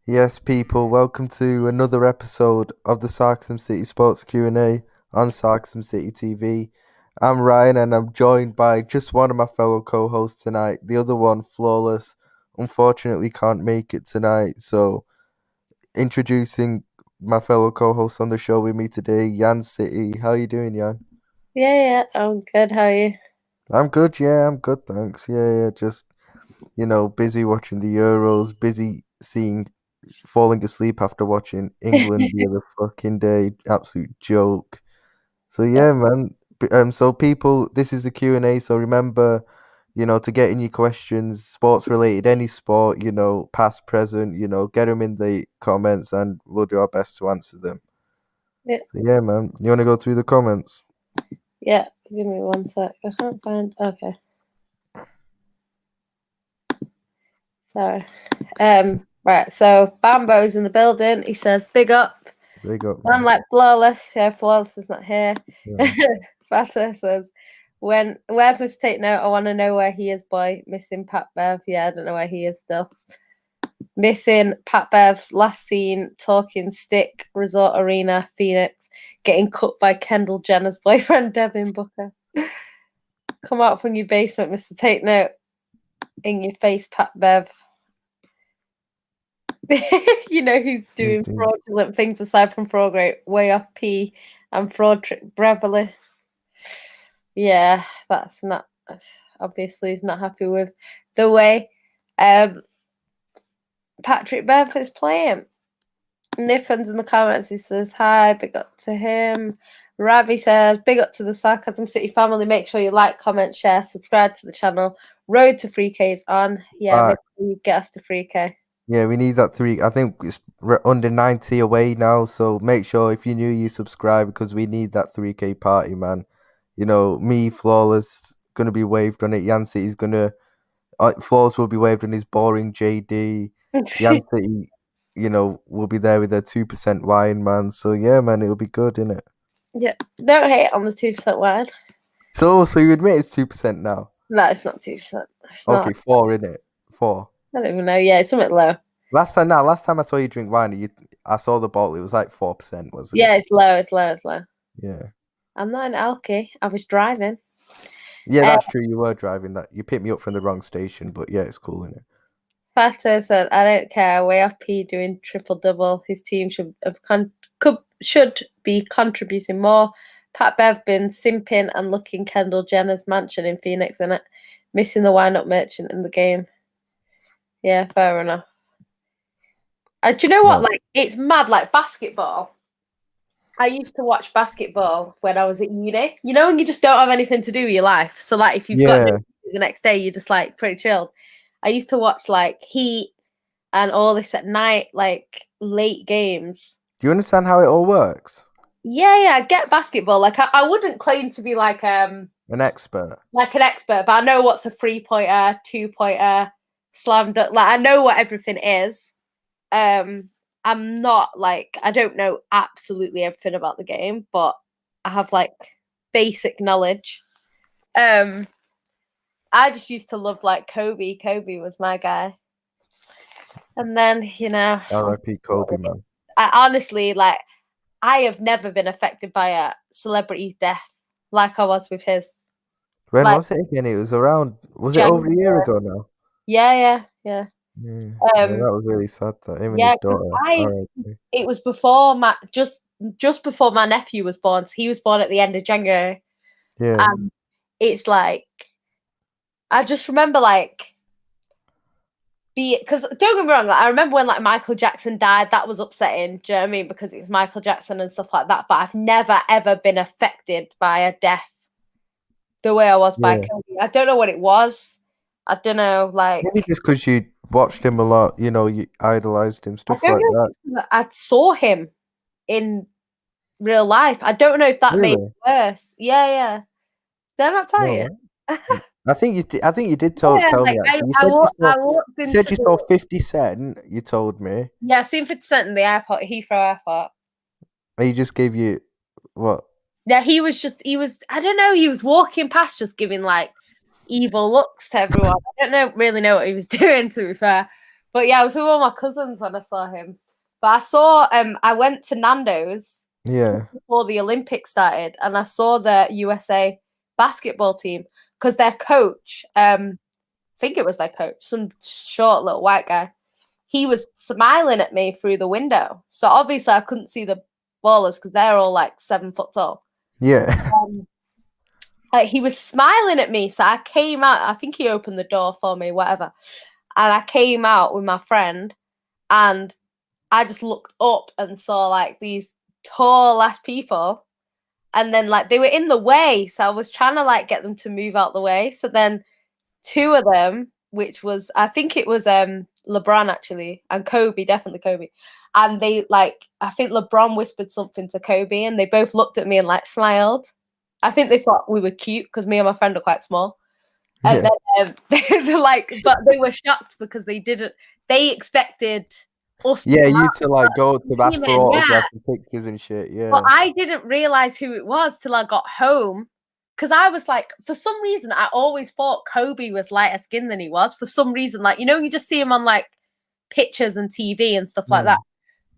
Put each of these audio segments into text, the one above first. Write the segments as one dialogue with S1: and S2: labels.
S1: Yes, people, welcome to another episode of the Sarcasm City Sports Q&A on Sarcasm City TV. I'm Ryan and I'm joined by just one of my fellow co-hosts tonight. The other one, Flawless, unfortunately can't make it tonight. So, introducing my fellow co-host on the show with me today, Jan City. How you doing, Jan?
S2: Yeah, I'm good. How are you?
S1: I'm good, yeah, I'm good, thanks. Yeah, just, busy watching the Euros, busy seeing falling asleep after watching England the other fucking day. Absolute joke. So yeah, man. So people, this is the Q&A. So remember, to get in your questions, sports related, any sport, past, present, get them in the comments, and we'll do our best to answer them.
S2: Yeah,
S1: So yeah, man. You want to go through the comments?
S2: yeah. Give me one sec. I can't find. Okay, sorry. Right. So Bambo's in the building. He says, "Big up,
S1: Big up,
S2: man,
S1: man.
S2: like Flawless." Yeah, Flawless is not here.
S1: Yeah.
S2: Fatter says, where's Mr. Tate now? I want to know where he is, boy. Missing Pat Bev. Yeah, I don't know where he is still. Missing Pat Bev's last scene talking stick resort arena Phoenix getting cut by Kendall Jenner's boyfriend Devin Booker. Come out from your basement, Mr. Take Note. In your face, Pat Bev. You know who's doing fraudulent things aside from FRAUDGATE, way off P and fraud trick Brevely. Yeah, that's not obviously he's not happy with the way Patrick Bev is playing. Nippon's in the comments. He says, hi, big up to him. Ravi says, big up to the Sarcasm City family. Make sure you like, comment, share, subscribe to the channel. Road to 3K is on. Yeah, make sure you get us to 3K.
S1: Yeah, we need that three. I think it's under 90 away now, so make sure if you're new, you subscribe because we need that 3K party, man. Me, Flawless, gonna be waved on it. Yancey is gonna, Flawless will be waved on his boring JD. Yancey, will be there with their 2% wine, man. So yeah, man, it'll be good, innit?
S2: Yeah, don't hate on the 2% wine.
S1: So you admit it's 2% now?
S2: No, it's not 2%. It's
S1: Okay,
S2: not.
S1: 4, innit? 4.
S2: I don't even know. Yeah, it's something low.
S1: Last time I saw you drink wine, I saw the bottle. It was like 4%, wasn't it?
S2: Yeah, it's low. It's low. It's low.
S1: Yeah.
S2: I'm not an alky. I was driving.
S1: Yeah, that's true. You were driving that. You picked me up from the wrong station, but yeah, it's cool, isn't it?
S2: Fatter said, "I don't care. Way off P doing triple double. His team should be contributing more. Pat Bev been simping and looking Kendall Jenner's mansion in Phoenix in it, missing the wind-up merchant in the game. Yeah, fair enough. Do you know what?
S1: Right.
S2: Like, it's mad. Like basketball. I used to watch basketball when I was at uni. You know, when you just don't have anything to do with your life. So, like, if you've got no
S1: Yeah.
S2: the next day, you're just like pretty chilled. I used to watch like Heat and all this at night, like late games.
S1: Do you understand how it all works?
S2: Yeah, I get basketball. Like I wouldn't claim to be
S1: An expert.
S2: like an expert, but I know what's a 3-pointer, 2-pointer, slam dunk. Like I know what everything is. I'm not like I don't know absolutely everything about the game, but I have like basic knowledge. I just used to love like Kobe. Kobe was my guy. And then,
S1: R.I.P. Kobe, man.
S2: I honestly like I have never been affected by a celebrity's death like I was with his.
S1: When
S2: Like
S1: was it again? Was it over
S2: January.
S1: a year ago now?
S2: Yeah.
S1: Yeah. Yeah,
S2: Um,
S1: that was really sad, that him and
S2: yeah,
S1: his
S2: because
S1: daughter. R.I.P.
S2: it was before my just before my nephew was born. So he was born at the end of January,
S1: Yeah.
S2: and it's like I just remember like because don't get me wrong, like, I remember when like Michael Jackson died, that was upsetting. Do you know what I mean? Because it was Michael Jackson and stuff like that. But I've never ever been affected by a death the way I was by
S1: Yeah.
S2: Kobe. I don't know what it was. I don't know,
S1: Maybe
S2: like
S1: just because you watched him a lot, you idolized him,
S2: I
S1: stuff
S2: don't
S1: like
S2: know
S1: that.
S2: if it's that I saw him in real life. I don't know if that made
S1: Really?
S2: it worse. Yeah. Did I not tell you?
S1: No. I think you did
S2: Yeah,
S1: tell
S2: like
S1: me actually. You said
S2: I walked
S1: you said
S2: into
S1: you saw
S2: the
S1: 50 Cent, you told me.
S2: yeah, I seen 50 Cent in the airport, Heathrow Airport.
S1: And he just gave you what?
S2: Yeah, he was I don't know, he was walking past just giving like evil looks to everyone. I don't really know what he was doing to be fair. But yeah, I was with all my cousins when I saw him. But I went to Nando's
S1: Yeah.
S2: before the Olympics started, and I saw the USA basketball team because their coach, I think it was their coach, some short little white guy, he was smiling at me through the window. So obviously I couldn't see the ballers because they're all like 7 foot tall.
S1: Yeah.
S2: He was smiling at me, so I came out. I think he opened the door for me, whatever. And I came out with my friend, and I just looked up and saw like these tall ass people, and then like they were in the way, so I was trying to like get them to move out the way. So then two of them, which was I think it was LeBron actually and Kobe, definitely Kobe. And they like I think LeBron whispered something to Kobe and they both looked at me and like smiled. I think they thought we were cute because me and my friend are quite small. And
S1: Yeah.
S2: then they're like, but they were shocked because they expected us to
S1: Yeah,
S2: come
S1: you
S2: out
S1: to like go to ask for
S2: screaming, yeah.
S1: autographs and pictures and shit.
S2: But
S1: Yeah.
S2: I didn't realize who it was till I got home. Because I was like, for some reason, I always thought Kobe was lighter skinned than he was. For some reason, like, you just see him on like pictures and TV and stuff like that.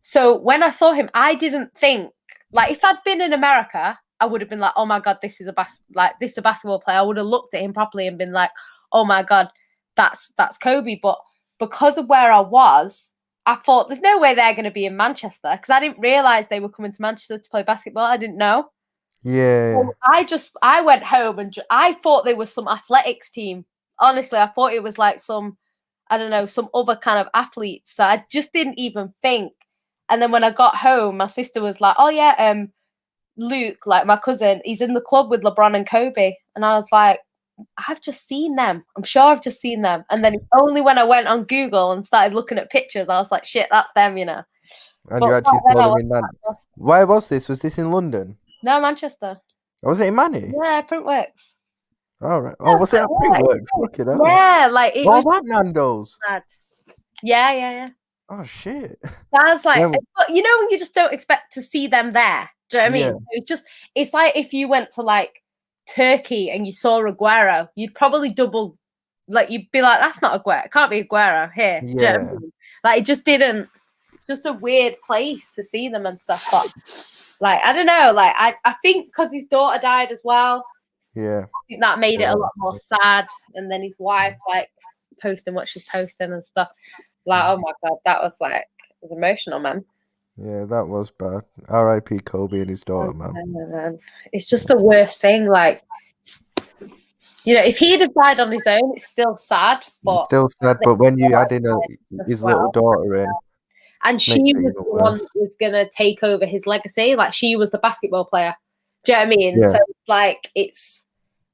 S2: So when I saw him, I didn't think, like, if I'd been in America, I would have been like, oh my God, this is a basketball player. I would have looked at him properly and been like, oh my God, that's Kobe. But because of where I was, I thought there's no way they're going to be in Manchester because I didn't realize they were coming to Manchester to play basketball. I didn't know.
S1: Yeah.
S2: So I went home and I thought they were some athletics team. Honestly, I thought it was like some, I don't know, some other kind of athletes. So I just didn't even think. And then when I got home, my sister was like, "Oh yeah, Luke, like my cousin, he's in the club with LeBron and Kobe." And I was like, "I've just seen them. I'm sure I've just seen them." And then only when I went on Google and started looking at pictures, I was like, "Shit, that's them."
S1: And
S2: But
S1: you
S2: back
S1: actually
S2: then
S1: saw
S2: I
S1: them
S2: was
S1: in
S2: quite
S1: London.
S2: lost.
S1: Why was this? Was this in London?
S2: No, Manchester.
S1: Or was it in Manny?
S2: Yeah, Printworks.
S1: All right.
S2: Yeah,
S1: Oh, was it at
S2: yeah,
S1: Printworks? Fucking hell.
S2: yeah, like it
S1: Oh,
S2: was
S1: that Nando's.
S2: mad. Yeah.
S1: Oh shit.
S2: That's like,
S1: Yeah.
S2: but when you just don't expect to see them there. Do you know what I
S1: Yeah.
S2: mean? It's like if you went to like Turkey and you saw Aguero, you'd probably double, like you'd be like, that's not Aguero. It can't be Aguero here. Do you know what I mean? Like it just didn't. It's just a weird place to see them and stuff. But like I don't know. Like I think because his daughter died as well.
S1: Yeah.
S2: I think that made it a lot more sad. And then his wife like posting what she's posting and stuff. Like, oh my God, that was like, it was emotional, man.
S1: Yeah, that was bad. R.I.P. Kobe and his daughter, man.
S2: It's just the worst thing. Like, if he'd have died on his own, it's still sad. But
S1: Still sad, but when you add in his little
S2: well,
S1: daughter in,
S2: and she
S1: makes it
S2: was
S1: even
S2: the one
S1: worse.
S2: that was gonna take over his legacy. Like, she was the basketball player. Do you know what I mean?
S1: Yeah.
S2: So it's like it's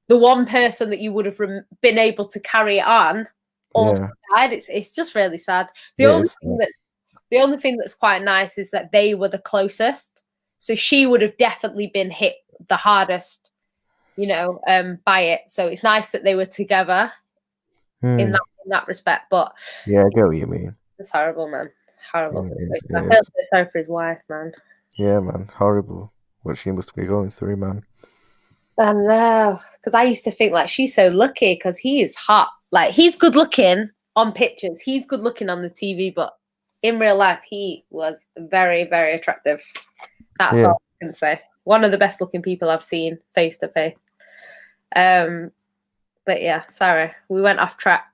S2: the one person that you would have been able to carry it on. Also died. It's just really sad. The only thing that's quite nice is that they were the closest. So she would have definitely been hit the hardest, by it. So it's nice that they were together in that respect. But
S1: yeah, I get what you mean.
S2: it's horrible, man. It's horrible.
S1: It
S2: I feel so sorry for his wife, man.
S1: Yeah, man. Horrible. What she must be going through, man.
S2: I know. Because I used to think like she's so lucky because he is hot. Like he's good looking on pictures. He's good looking on the TV, but in real life, he was very, very attractive. That's all I can say. One of the best looking people I've seen face to face. But yeah, sorry, we went off track.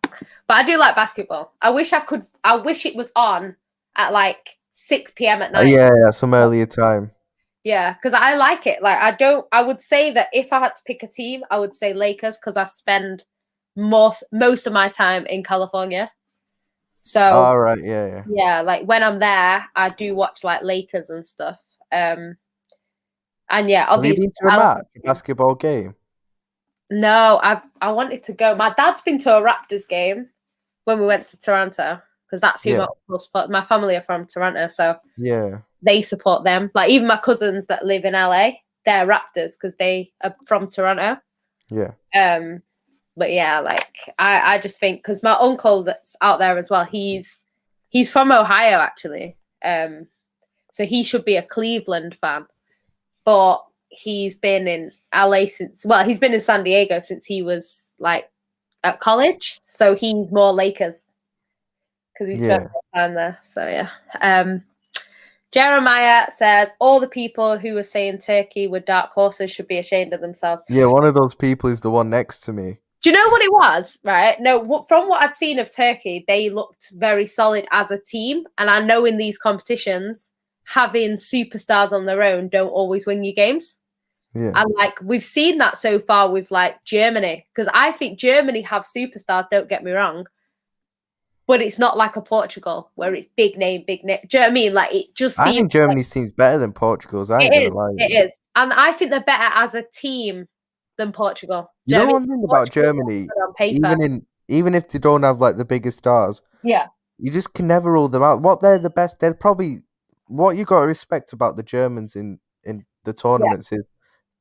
S2: But I do like basketball. I wish it was on at like 6 p.m. at night.
S1: Yeah, some earlier time.
S2: Yeah, because I like it. Like I would say that if I had to pick a team, I would say Lakers because I spend most of my time in California. So
S1: all right, yeah.
S2: Like when I'm there, I do watch like Lakers and stuff. And yeah, obviously,
S1: have you been to a basketball game?
S2: No, I wanted to go. My dad's been to a Raptors game when we went to Toronto because that's who my family are from Toronto, so they support them. Like even my cousins that live in LA, they're Raptors because they are from Toronto.
S1: Yeah.
S2: But yeah, like I just think because my uncle that's out there as well, he's from Ohio actually. So he should be a Cleveland fan, but he's been in LA he's been in San Diego since he was like at college. So he's more Lakers. because he spent
S1: Yeah.
S2: more time there. So yeah. Jeremiah says all the people who were saying Turkey were dark horses should be ashamed of themselves.
S1: Yeah, one of those people is the one next to me.
S2: Do you know what it was? Right? No, from what I'd seen of Turkey, they looked very solid as a team. And I know in these competitions, having superstars on their own don't always win you games.
S1: Yeah.
S2: And like we've seen that so far with like Germany, because I think Germany have superstars, don't get me wrong. But it's not like a Portugal where it's big name, big name. Do you know what I mean? Like it just
S1: I
S2: seems
S1: think Germany seems better than Portugal's. I ain't gonna lie.
S2: it is. And I think they're better as a team than Portugal.
S1: You
S2: Do you know
S1: know
S2: what I mean?
S1: one thing about
S2: Portugal
S1: Germany,
S2: good on paper.
S1: even if they don't have like the biggest stars,
S2: Yeah.
S1: you just can never rule them out. What they're the best. They're probably what you got to respect about the Germans in the
S2: Yeah.
S1: tournaments is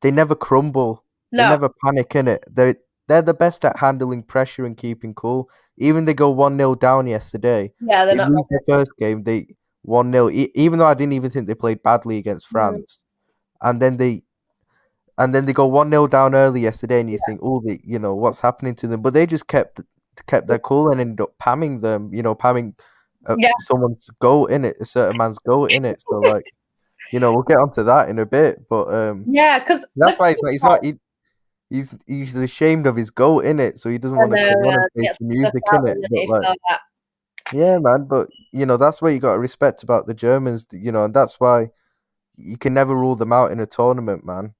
S1: they never crumble. They
S2: No.
S1: never panic in it. They're the best at handling pressure and keeping cool. Even they go 1-0 down yesterday.
S2: Yeah, they're
S1: They
S2: not.
S1: lose their first game. They 1-0. Even though I didn't even think they played badly against
S2: Mm,
S1: France, and then they go 1-0 down early yesterday, and you think, oh, what's happening to them? But they just kept their cool and ended up pamming them. Pamming
S2: yeah.
S1: someone's goal in it, a certain man's goal in it. So like, we'll get onto that in a bit. But
S2: Yeah, because
S1: that's why he's ashamed of his goal in it, so he doesn't
S2: I
S1: want to come on
S2: know,
S1: and face
S2: gets
S1: the
S2: stuck
S1: music
S2: out
S1: in it.
S2: and
S1: But
S2: it's
S1: like,
S2: all that.
S1: yeah, man. But that's what you got to respect about the Germans. And that's why you can never rule them out in a tournament, man.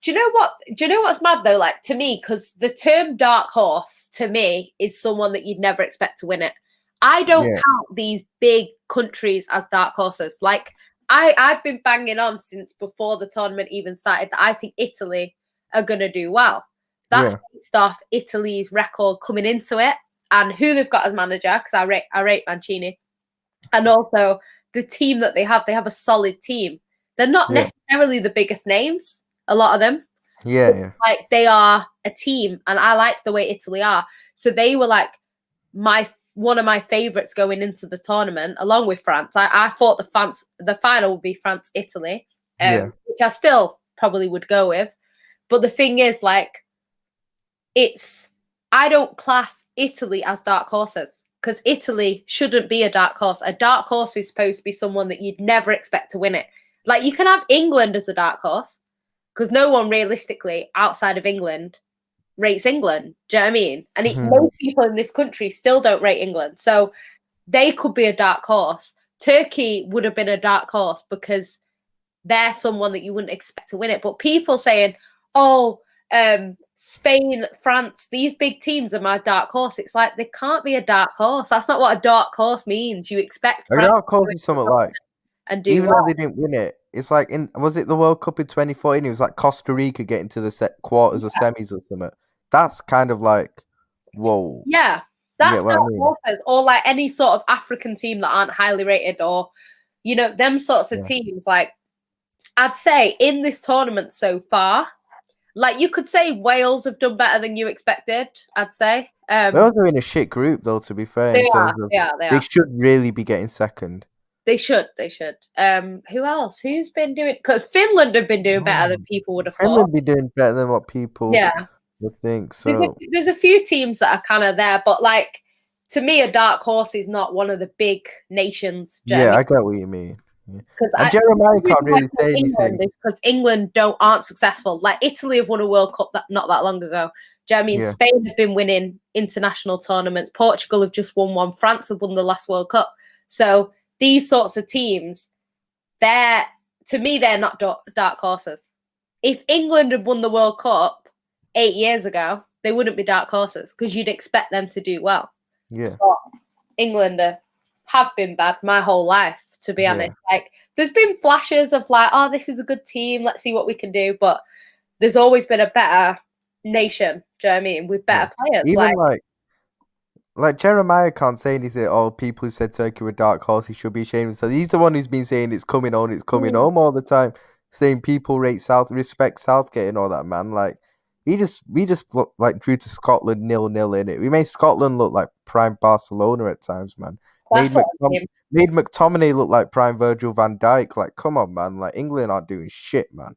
S2: Do you know what? Do you know what's mad though? Like to me, because the term dark horse to me is someone that you'd never expect to win it. I don't
S1: Yeah,
S2: count these big countries as dark horses. Like I've been banging on since before the tournament even started that I think Italy are gonna do well. That's
S1: yeah,
S2: based off Italy's record coming into it and who they've got as manager. Because I rate Mancini, and also the team that they have. They have a solid team. They're not
S1: yeah,
S2: necessarily the biggest names. A lot of them,
S1: yeah.
S2: like they are a team, and I like the way Italy are. So they were like my one of my favorites going into the tournament, along with France. I thought the final would be France Italy,
S1: Yeah.
S2: which I still probably would go with. But the thing is, like, I don't class Italy as dark horses because Italy shouldn't be a dark horse. A dark horse is supposed to be someone that you'd never expect to win it. Like you can have England as a dark horse because no one realistically outside of England rates England. Do you know what I mean? And
S1: Mhm.
S2: most people in this country still don't rate England. So they could be a dark horse. Turkey would have been a dark horse because they're someone that you wouldn't expect to win it. But people saying, oh, Spain, France, these big teams are my dark horse. It's like they can't be a dark horse. That's not what a dark horse means. You expect
S1: I mean,
S2: France
S1: I'll
S2: to
S1: call
S2: go
S1: you
S2: into the
S1: something like,
S2: tournament and do
S1: even though they
S2: well.
S1: didn't win it, it's like was it the World Cup in 2014? It was like Costa Rica getting to the quarters or semis or something. That's kind of like, whoa,
S2: Yeah,
S1: you
S2: that's
S1: get what I
S2: dark
S1: mean?
S2: horses, or like any sort of African team that aren't highly rated, or them sorts of
S1: Yeah.
S2: teams. Like I'd say in this tournament so far, like you could say Wales have done better than you expected. I'd say
S1: Wales are in a shit group though, to be fair,
S2: they
S1: in
S2: are,
S1: terms of
S2: they are, they
S1: they
S2: are.
S1: should really be getting second.
S2: They should, they should. Who else? Who's been doing? Because Finland have been doing better than people would have thought.
S1: Finland be doing better than what people
S2: Yeah,
S1: would think. So
S2: there's a few teams that are kind of there, but like to me, a dark horse is not one of the big nations. Do you know what I
S1: yeah,
S2: mean?
S1: I get what you mean. Yeah.
S2: Because
S1: And
S2: the
S1: Jeremiah can't
S2: reason why I
S1: really
S2: put
S1: say
S2: England
S1: anything.
S2: is because England aren't successful. Like Italy have won a World Cup not that long ago. Do you know what I mean?
S1: Yeah,
S2: Spain have been winning international tournaments. Portugal have just won one. France have won the last World Cup. So these sorts of teams, they're to me, they're not dark horses. If England had won the World Cup 8 years ago, they wouldn't be dark horses because you'd expect them to do well.
S1: yeah,
S2: But England have been bad my whole life, to be honest.
S1: yeah.
S2: Like, there's been flashes of like, oh, this is a good team. Let's see what we can do. But there's always been a better nation. Do you know what I mean? With
S1: Yeah.
S2: better players.
S1: Even
S2: Like,
S1: like Jeremiah can't say anything. Oh, people who said Turkey were dark horse, he should be ashamed. So he's the one who's been saying it's coming home all the time, saying people respect Southgate and all that, man. Like we just like drew to Scotland 0-0 in it. We made Scotland look like prime Barcelona at times, man.
S2: that's what I mean.
S1: Made McTominay look like prime Virgil van Dijk. Like, come on, man. Like England aren't doing shit, man.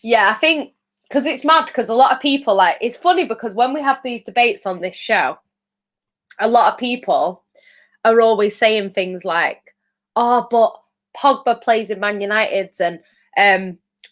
S2: Yeah, I think because it's mad because a lot of people it's funny because when we have these debates on this show, a lot of people are always saying things like, "Oh, but Pogba plays in Man United's," and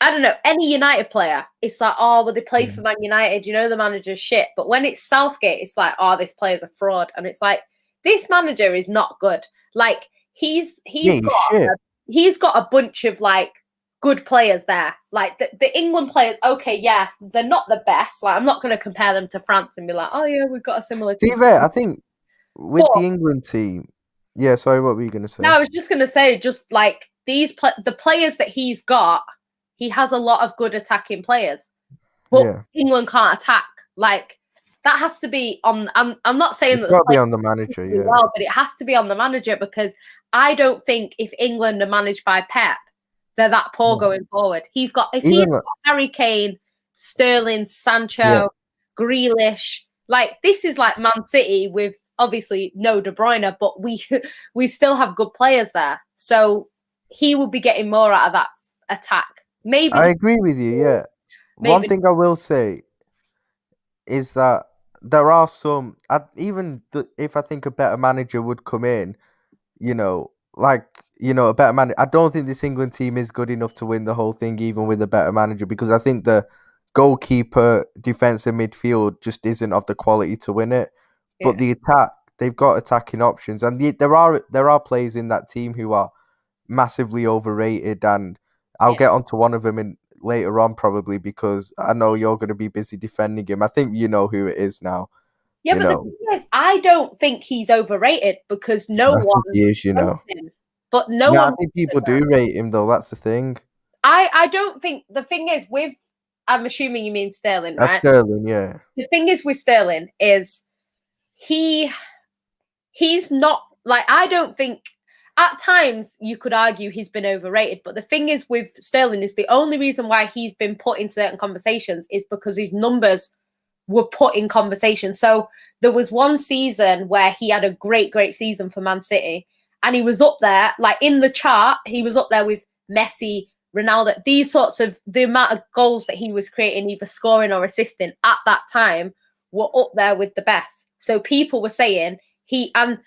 S2: I don't know, any United player, it's like, "Oh, well, they play for Man United, you know, the manager's shit." But when it's Southgate, it's like, "Oh, this player's a fraud," and it's like, this manager is not good. Like he's
S1: Yeah, he's shit.
S2: he's got a bunch of like good players there. Like the England players, okay, yeah, they're not the best. Like I'm not going to compare them to France and be like, oh yeah, we've got a similar
S1: To be
S2: team.
S1: fair, I think with
S2: But
S1: the England team, yeah. Sorry, what were you gonna
S2: no,
S1: say?
S2: I was just going to say, just like the players that he's got, he has a lot of good attacking players, but
S1: Yeah,
S2: England can't attack. Like that has to be on. I'm not saying
S1: it's
S2: that the
S1: got to be
S2: players
S1: on the manager.
S2: do
S1: Yeah,
S2: well, but it has to be on the manager because I don't think if England are managed by Pep, they're that poor
S1: yeah.
S2: going forward. If he's
S1: Even
S2: got Harry Kane, Sterling,
S1: yeah,
S2: Sancho, Grealish, like this is like Man City with obviously no De Bruyne, but we still have good players there. So he would be getting more out of that attack. Maybe
S1: I agree with you. Yeah, one
S2: maybe
S1: thing I will say is that there are some. If I think a better manager would come in, like a better man. I don't think this England team is good enough to win the whole thing, even with a better manager, because I think the goalkeeper, defense, and midfield just isn't of the quality to win it. But
S2: yeah.
S1: the attack, they've got attacking options, and there are players in that team who are massively overrated, and I'll
S2: Yeah.
S1: get onto one of them in later on probably because I know you're going to be busy defending him. I think you know who it is now.
S2: Yeah, but the thing is, I don't think he's overrated because no
S1: I
S2: one
S1: think he is.
S2: rates him. But no
S1: No, I
S2: one
S1: think
S2: rates him
S1: people
S2: now.
S1: do rate him though. That's the thing.
S2: I don't think the thing is with I'm assuming you mean Sterling,
S1: That's
S2: right?
S1: Sterling, yeah.
S2: The thing is with Sterling is he he's not like I don't think at times you could argue he's been overrated, but the thing is with Sterling is the only reason why he's been put in certain conversations is because his numbers were put in conversation. So there was one season where he had a great season for Man City, and he was up there, like in the chart, he was up there with Messi, Ronaldo. These sorts of the amount of goals that he was creating, either scoring or assisting at that time, were up there with the best. So people were saying and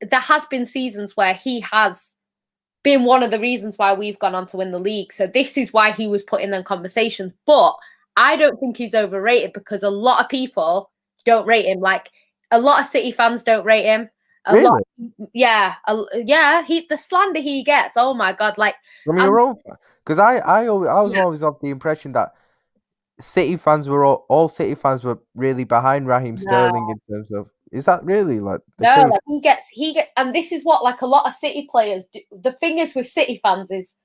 S2: there has been seasons where he has been one of the reasons why we've gone on to win the league. So this is why he was put in them conversations. But I don't think he's overrated because a lot of people don't rate him. Like a lot of City fans don't rate him. A lot,
S1: Really?
S2: yeah. The slander he gets. Oh my god! Like,
S1: From
S2: I'm
S1: your own, because I was
S2: yeah,
S1: always of the impression that City fans were all City fans were really behind Raheem
S2: no,
S1: Sterling in terms of. Is that really like the
S2: no.
S1: case?
S2: Like he gets, and this is what like a lot of City players do. The thing is with City fans is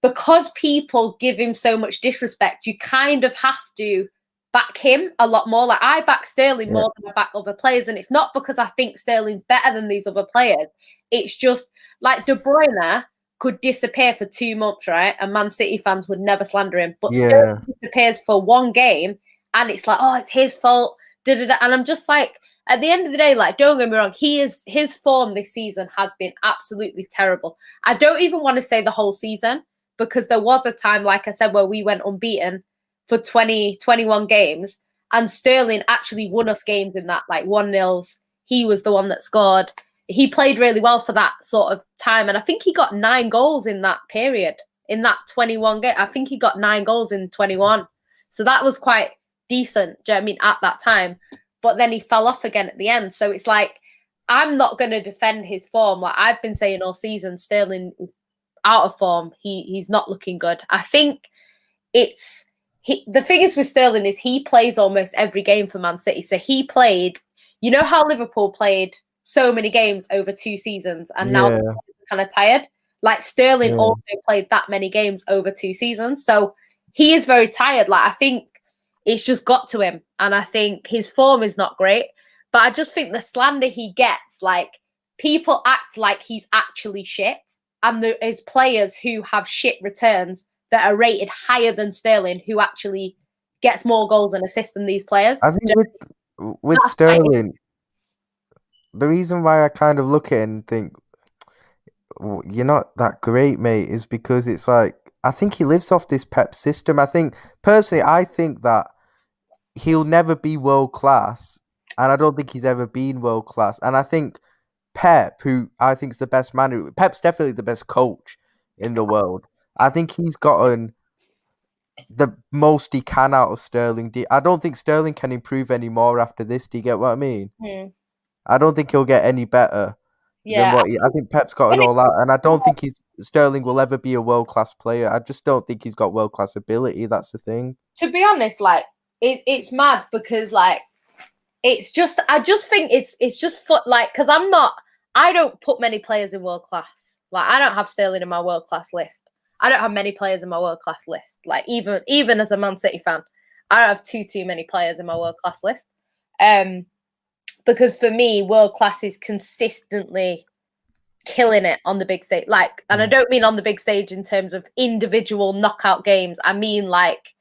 S2: because people give him so much disrespect, you kind of have to back him a lot more. Like I back Sterling
S1: Yeah,
S2: more than I back other players, and it's not because I think Sterling's better than these other players. It's just like De Bruyne could disappear for 2 months, right? And Man City fans would never slander him. But
S1: yeah,
S2: Sterling disappears for one game, and it's like, oh, it's his fault. Da, da, da. And I'm just like, at the end of the day, like, don't get me wrong, his form this season has been absolutely terrible. I don't even want to say the whole season because there was a time, like I said, where we went unbeaten for 21 games, and Sterling actually won us games in that, like 1-0s. He was the one that scored. He played really well for that sort of time, and I think he got 9 goals in that period, in that 21 game. I think he got 9 goals in 21. So that was quite decent, do you know what I mean, at that time. But then he fell off again at the end. So it's like, I'm not going to defend his form. Like I've been saying all season, Sterling is out of form. He's not looking good. I think the thing is with Sterling is he plays almost every game for Man City. So he played, you know how Liverpool played so many games over 2 seasons and now
S1: yeah,
S2: they're kind of tired. Like Sterling
S1: yeah.
S2: also played that many games over 2 seasons. So he is very tired. Like I think it's just got to him. And I think his form is not great. But I just think the slander he gets, like people act like he's actually shit. And there is players who have shit returns that are rated higher than Sterling, who actually gets more goals and assists than these players.
S1: I think with
S2: That's my issue.
S1: Sterling, the reason why I kind of look at it and think you're not that great, mate, is because it's like I think he lives off this Pep system. I think personally, I think that he'll never be world class, and I don't think he's ever been world class. And I think Pep, who I think is the best manager. Pep's definitely the best coach in the world. I think he's gotten the most he can out of Sterling. I don't think Sterling can improve anymore after this. Do you get what I mean?
S2: Hmm.
S1: I don't think he'll get any better than
S2: Yeah.
S1: what I think Pep's gotten
S2: When it
S1: all out, and I don't think Sterling will ever be a world class player. I just don't think he's got world class ability. That's the thing.
S2: To be honest, like it's mad because like it's just I just think it's just like because I don't put many players in world class. Like I don't have Sterling in my world class list. I don't have many players in my world class list. Like even as a Man City fan, I don't have too many players in my world class list. Because for me, world class is consistently killing it on the big stage. Like, and I don't mean on the big stage in terms of individual knockout games. I mean like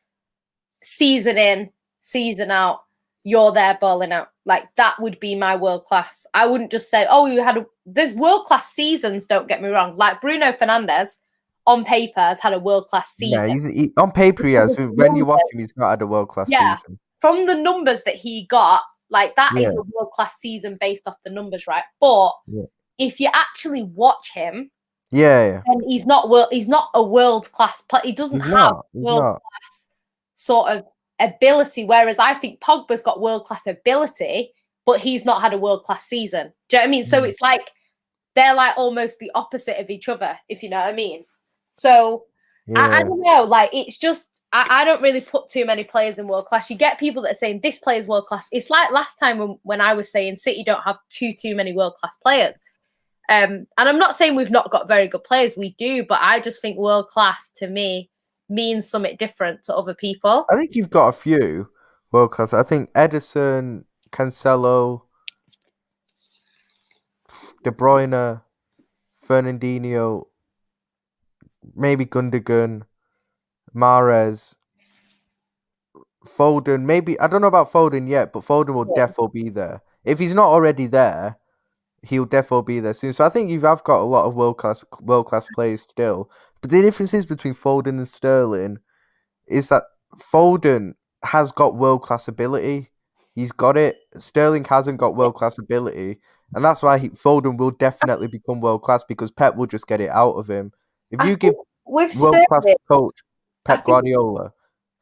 S2: season in, season out, you're there balling out. Like that would be my world class. I wouldn't just say, oh, there's world class seasons, don't get me wrong. Like Bruno Fernandes on paper has had a world class
S1: Yeah,
S2: season.
S1: on paper he has. When you watch him, he's not had a world class
S2: Yeah.
S1: season.
S2: From the numbers that he got, like that is
S1: Yeah.
S2: a world class season based off the numbers, right? But if you actually watch him, and he's not a world class player. He doesn't have world class sort of ability. Whereas I think Pogba's got world class ability, but he's not had a world class season. Do you know what I mean? So it's like they're like almost the opposite of each other, if you know what I mean. So I don't know. Like it's just I don't really put too many players in world class. You get people that are saying this player's world class. It's like last time when I was saying City don't have too many world class players. And I'm not saying we've not got very good players. We do, but I just think world class to me means something different to other people.
S1: I think you've got a few world class. I think Edison, Cancelo, De Bruyne, Fernandinho, maybe Gundogan, Mahrez, Foden. Maybe I don't know about Foden yet, but Foden will definitely be there. If he's not already there, he'll definitely be there soon. So I think you have got a lot of world class players still. But the difference is between Foden and Sterling is that Foden has got world class ability. He's got it. Sterling hasn't got world class ability, and that's why Foden will definitely become world class because Pep will just get it out of him. If you give
S2: with
S1: world class
S2: Sterling,
S1: coach Pep Guardiola,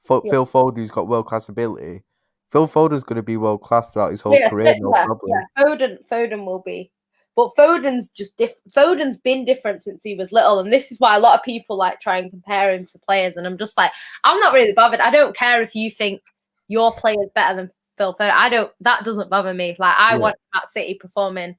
S1: Phil Foden, who's got world class ability, Phil Foden's going to be world class throughout his whole career, no problem.
S2: Foden will be, but Foden's just Foden's been different since he was little, and this is why a lot of people like try and compare him to players. And I'm just like, I'm not really bothered. I don't care if you think your player's better than Phil Foden. That doesn't bother me. Like I want that City performing,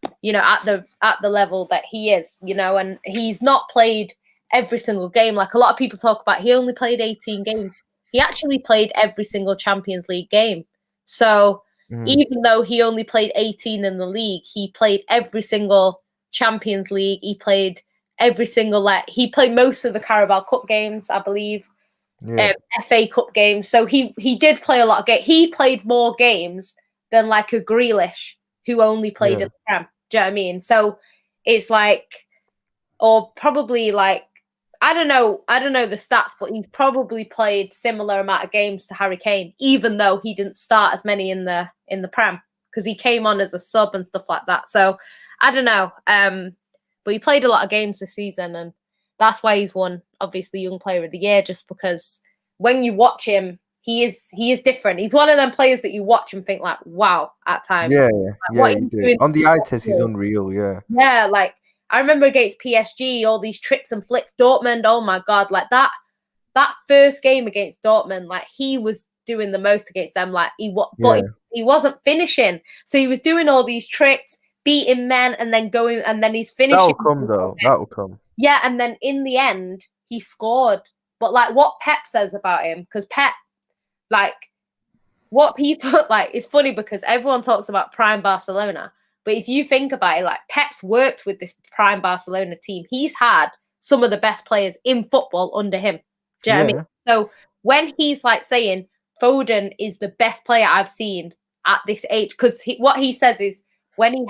S2: at the level that he is, and he's not played every single game. Like a lot of people talk about, he only played 18 games. He actually played every single Champions League game. So even though he only played 18 in the league, he played every single Champions League. He played every single he played most of the Carabao Cup games, I believe. FA Cup games. So he did play a lot of games. He played more games than like a Grealish who only played in the Prem. Do you know what I mean? So it's like, or probably like, I don't know the stats, but he's probably played similar amount of games to Harry Kane, even though he didn't start as many in the Prem because he came on as a sub and stuff like that. So I don't know. But he played a lot of games this season, and that's why he's won, obviously, Young Player of the Year, just because when you watch him, he is different. He's one of them players that you watch and think like, wow, at times.
S1: You do. On the eye test, he's unreal,
S2: Yeah, like I remember against PSG, all these tricks and flicks. Dortmund, oh my God, like that first game against Dortmund, like he was doing the most against them. Like he wasn't finishing. So he was doing all these tricks, beating men, and then going, and then he's finishing.
S1: That'll come though. That'll come.
S2: Yeah, and then in the end, he scored. But like what Pep says about him, because Pep, like what people like, it's funny because everyone talks about prime Barcelona. But if you think about it, like Pep's worked with this prime Barcelona team. He's had some of the best players in football under him. Do you know what I mean? So when he's like saying Foden is the best player I've seen at this age, because what he says is when he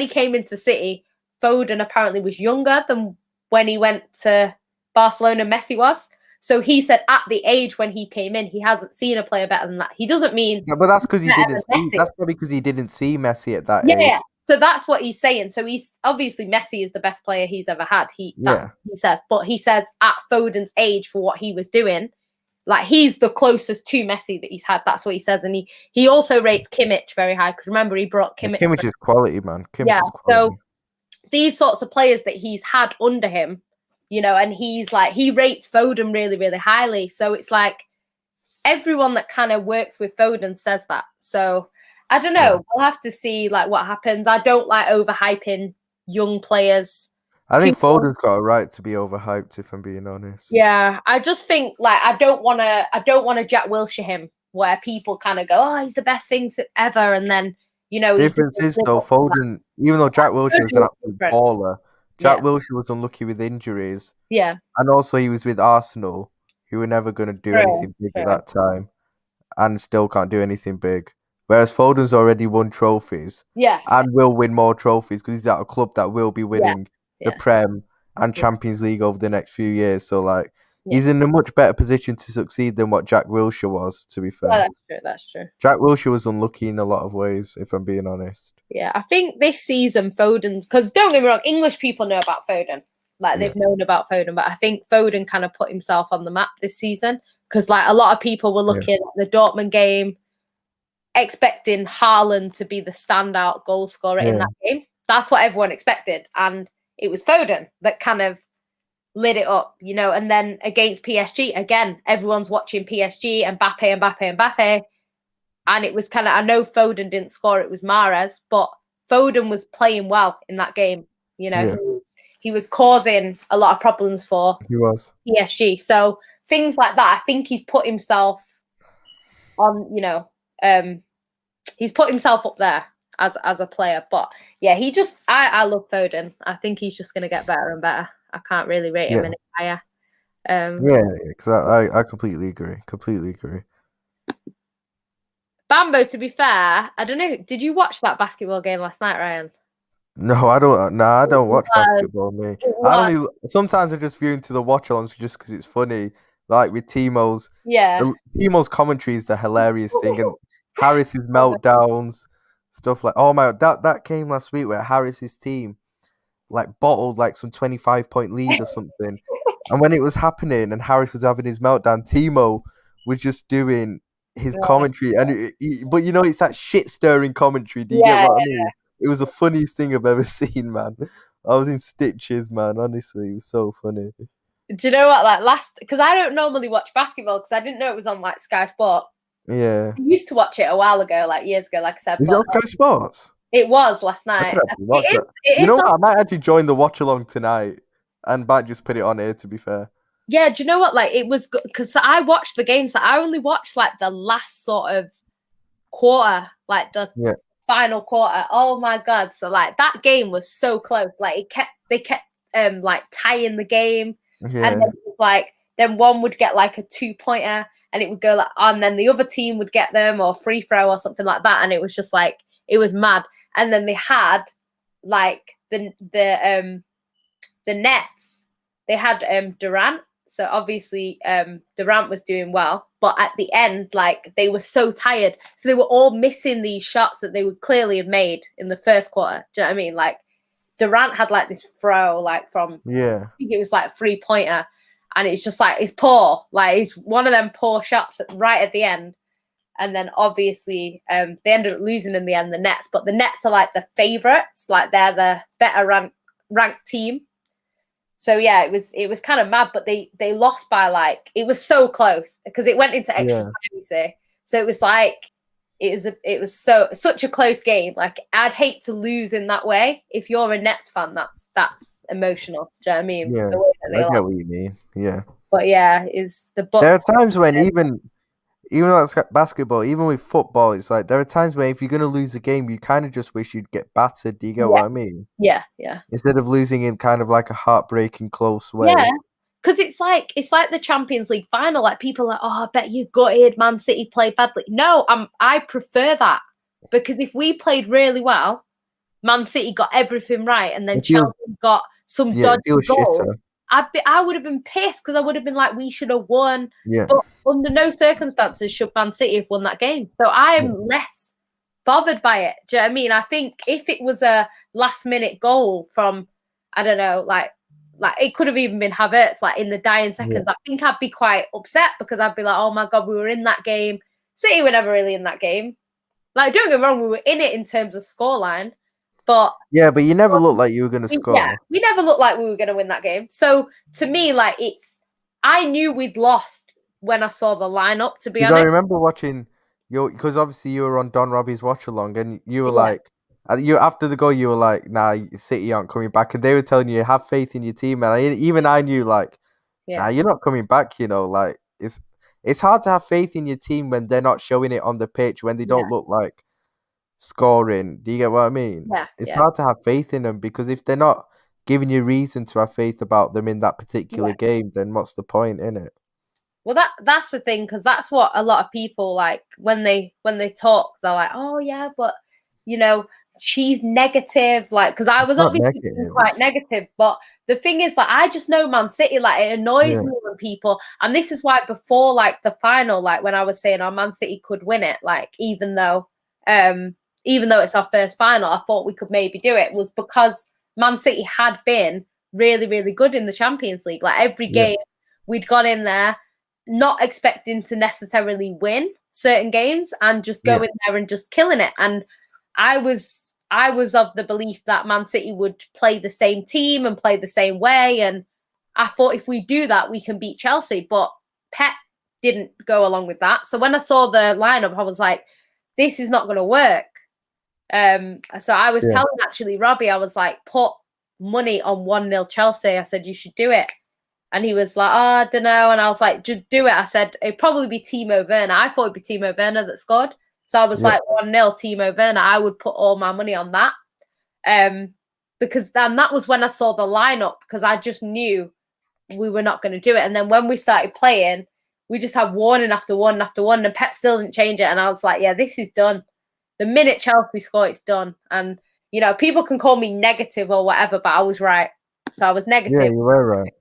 S2: came into City, Foden apparently was younger than when he went to Barcelona, Messi was. So he said at the age when he came in, he hasn't seen a player better than that. He doesn't mean...
S1: Yeah, but that's because he didn't see... That's probably because he didn't see Messi at that age.
S2: So that's what he's saying. So he's obviously Messi is the best player he's ever had. That's what he says. But he says at Foden's age for what he was doing, like he's the closest to Messi that he's had. That's what he says. And he also rates Kimmich very high because remember he brought Kimmich.
S1: Kimmich is quality, man. Kimmich is
S2: So
S1: quality.
S2: these sorts of players that he's had under him, and he's like he rates Foden really, really highly. So it's like everyone that kind of works with Foden says that. So I don't know. Yeah. We'll have to see like what happens. I don't like overhyping young players.
S1: I think Foden's got a right to be overhyped, if I'm being honest.
S2: Yeah, I just think like I don't want to Jack Wilshere him, where people kind of go, "Oh, he's the best thing ever," and then
S1: difference is though Foden, even though Jack Wilshere was an absolute baller, Jack Wilshere was unlucky with injuries.
S2: Yeah,
S1: and also he was with Arsenal, who were never going to do anything big at that time, and still can't do anything big. Whereas Foden's already won trophies, and will win more trophies because he's at a club that will be winning the Prem and Champions League over the next few years. So like he's in a much better position to succeed than what Jack Wilshere was, to be fair.
S2: Yeah, that's true.
S1: Jack Wilshere was unlucky in a lot of ways, if I'm being honest.
S2: Yeah, I think this season Foden's, because don't get me wrong, English people know about Foden. Like they've known about Foden, but I think Foden kind of put himself on the map this season because like a lot of people were looking at the Dortmund game, expecting Haaland to be the standout goal scorer in that game. That's what everyone expected, and it was Foden that kind of lit it up, and then against PSG, again, everyone's watching PSG, Mbappe. And it was kind of, I know Foden didn't score, it was Mahrez, but Foden was playing well in that game. He was causing a lot of problems for PSG. So things like that, I think he's put himself on, he's put himself up there as a player. But yeah, I love Foden. I think he's just going to get better and better. I can't really rate him any higher.
S1: Because I completely agree.
S2: Bambo, to be fair, I don't know. Did you watch that basketball game last night, Ryan?
S1: No, I don't. I don't watch basketball. Me, sometimes I just view into the watch-alongs just because it's funny. Like with Timo's, Timo's commentary is the hilarious thing, and Harris's meltdowns, stuff like. Oh my! That came last week where Harris's team like bottled like some 25-point lead or something, and when it was happening and Harris was having his meltdown, Timo was just doing his commentary, and but it's that shit stirring commentary. Do you get what I mean? It was the funniest thing I've ever seen, man. I was in stitches, man. Honestly, it was so funny.
S2: Do you know what? Like because I don't normally watch basketball because I didn't know it was on like Sky Sport.
S1: Yeah,
S2: I used to watch it a while ago, like years ago, like I said.
S1: Is it on Sky Sports?
S2: It was last night.
S1: You know what? I might actually join the watch along tonight and might just put it on here, to be fair.
S2: Yeah, do you know what? Like, it was good because I watched the games. So I only watched like the last sort of quarter, like the final quarter. Oh my god! So like that game was so close. Like they kept like tying the game, and then it was like then one would get like a 2-pointer, and it would go like, and then the other team would get them or free throw or something like that, and it was just like it was mad. And then they had like the Nets. They had Durant. So obviously Durant was doing well, but at the end, like they were so tired, so they were all missing these shots that they would clearly have made in the first quarter. Do you know what I mean? Like Durant had like this throw, like from I think it was like 3-pointer, and it's just like it's poor, like it's one of them poor shots right at the end. And then obviously they ended up losing in the end, the Nets, but the Nets are like the favorites, like they're the better ranked team. So yeah, it was kind of mad, but they lost by like it was so close because it went into extra time, you see. So it was like it was such a close game. Like I'd hate to lose in that way. If you're a Nets fan, that's emotional. Do you know what I mean?
S1: Yeah, I get what you mean. Yeah,
S2: but yeah,
S1: there are times when even though it's basketball, even with football, it's like there are times where if you're gonna lose a game, you kind of just wish you'd get battered. Do you get what I mean?
S2: Yeah.
S1: Instead of losing in kind of like a heartbreaking close way.
S2: Yeah, because it's like the Champions League final. Like people are like, oh, I bet you gutted Man City played badly. No, I prefer that because if we played really well, Man City got everything right, and then Chelsea got some dodgy goals. I would have been pissed because I would have been like, we should have won.
S1: Yeah.
S2: But under no circumstances should Man City have won that game. So I am less bothered by it. Do you know what I mean? I think if it was a last minute goal from, I don't know, like it could have even been Havertz, like in the dying seconds, I think I'd be quite upset because I'd be like, oh my God, we were in that game. City were never really in that game. Like, don't get me wrong, we were in it in terms of scoreline, but
S1: Yeah, but you never looked like you were going to score.
S2: we never looked like we were going to win that game. So to me, like, I knew we'd lost when I saw the lineup, to be
S1: Because I
S2: honest.
S1: remember watching because obviously you were on Don Robbie's watch along, and you were
S2: Yeah.
S1: like, you after the goal, you were like, "Nah, City aren't coming back," and they were telling you have faith in your team, and even I knew like, "Nah, you're not coming back." You know, like it's hard to have faith in your team when they're not showing it on the pitch, when they don't look like scoring. Do you get what I mean?
S2: Yeah.
S1: It's
S2: Yeah.
S1: hard to have faith in them because if they're not giving you reason to have faith about them in that particular game, then what's the point in it?
S2: Well, that's the thing, because that's what a lot of people like when they talk. They're like, "Oh yeah, but you know, she's negative." Like, because I was
S1: Not
S2: obviously being
S1: negative.
S2: quite negative, but the thing is, like, I just know Man City. Like, it annoys
S1: Yeah.
S2: me when people, and this is why before, like the final, like when I was saying, "Oh, Man City could win it," like even though it's our first final, I thought we could maybe do it. Was because Man City had been really, really good in the Champions League. Like every game, we'd gone in there not expecting to necessarily win certain games and just go in there and just killing it. And I was of the belief that Man City would play the same team and play the same way. And I thought if we do that, we can beat Chelsea. But Pep didn't go along with that. So when I saw the lineup, I was like, this is not going to work. So I was telling actually Robbie, I was like, put money on 1-0 Chelsea. I said, you should do it. And he was like, oh, I don't know. And I was like, just do it. I said, it'd probably be Timo Werner. I thought it'd be Timo Werner that scored. So I was like, 1-0 Timo Werner. I would put all my money on that. Because then that was when I saw the lineup, because I just knew we were not going to do it. And then when we started playing, we just had warning after one after one, and Pep still didn't change it. And I was like, yeah, this is done. The minute Chelsea score, it's done. And, you know, people can call me negative or whatever, but I was right. So I was negative.
S1: Yeah, you were right.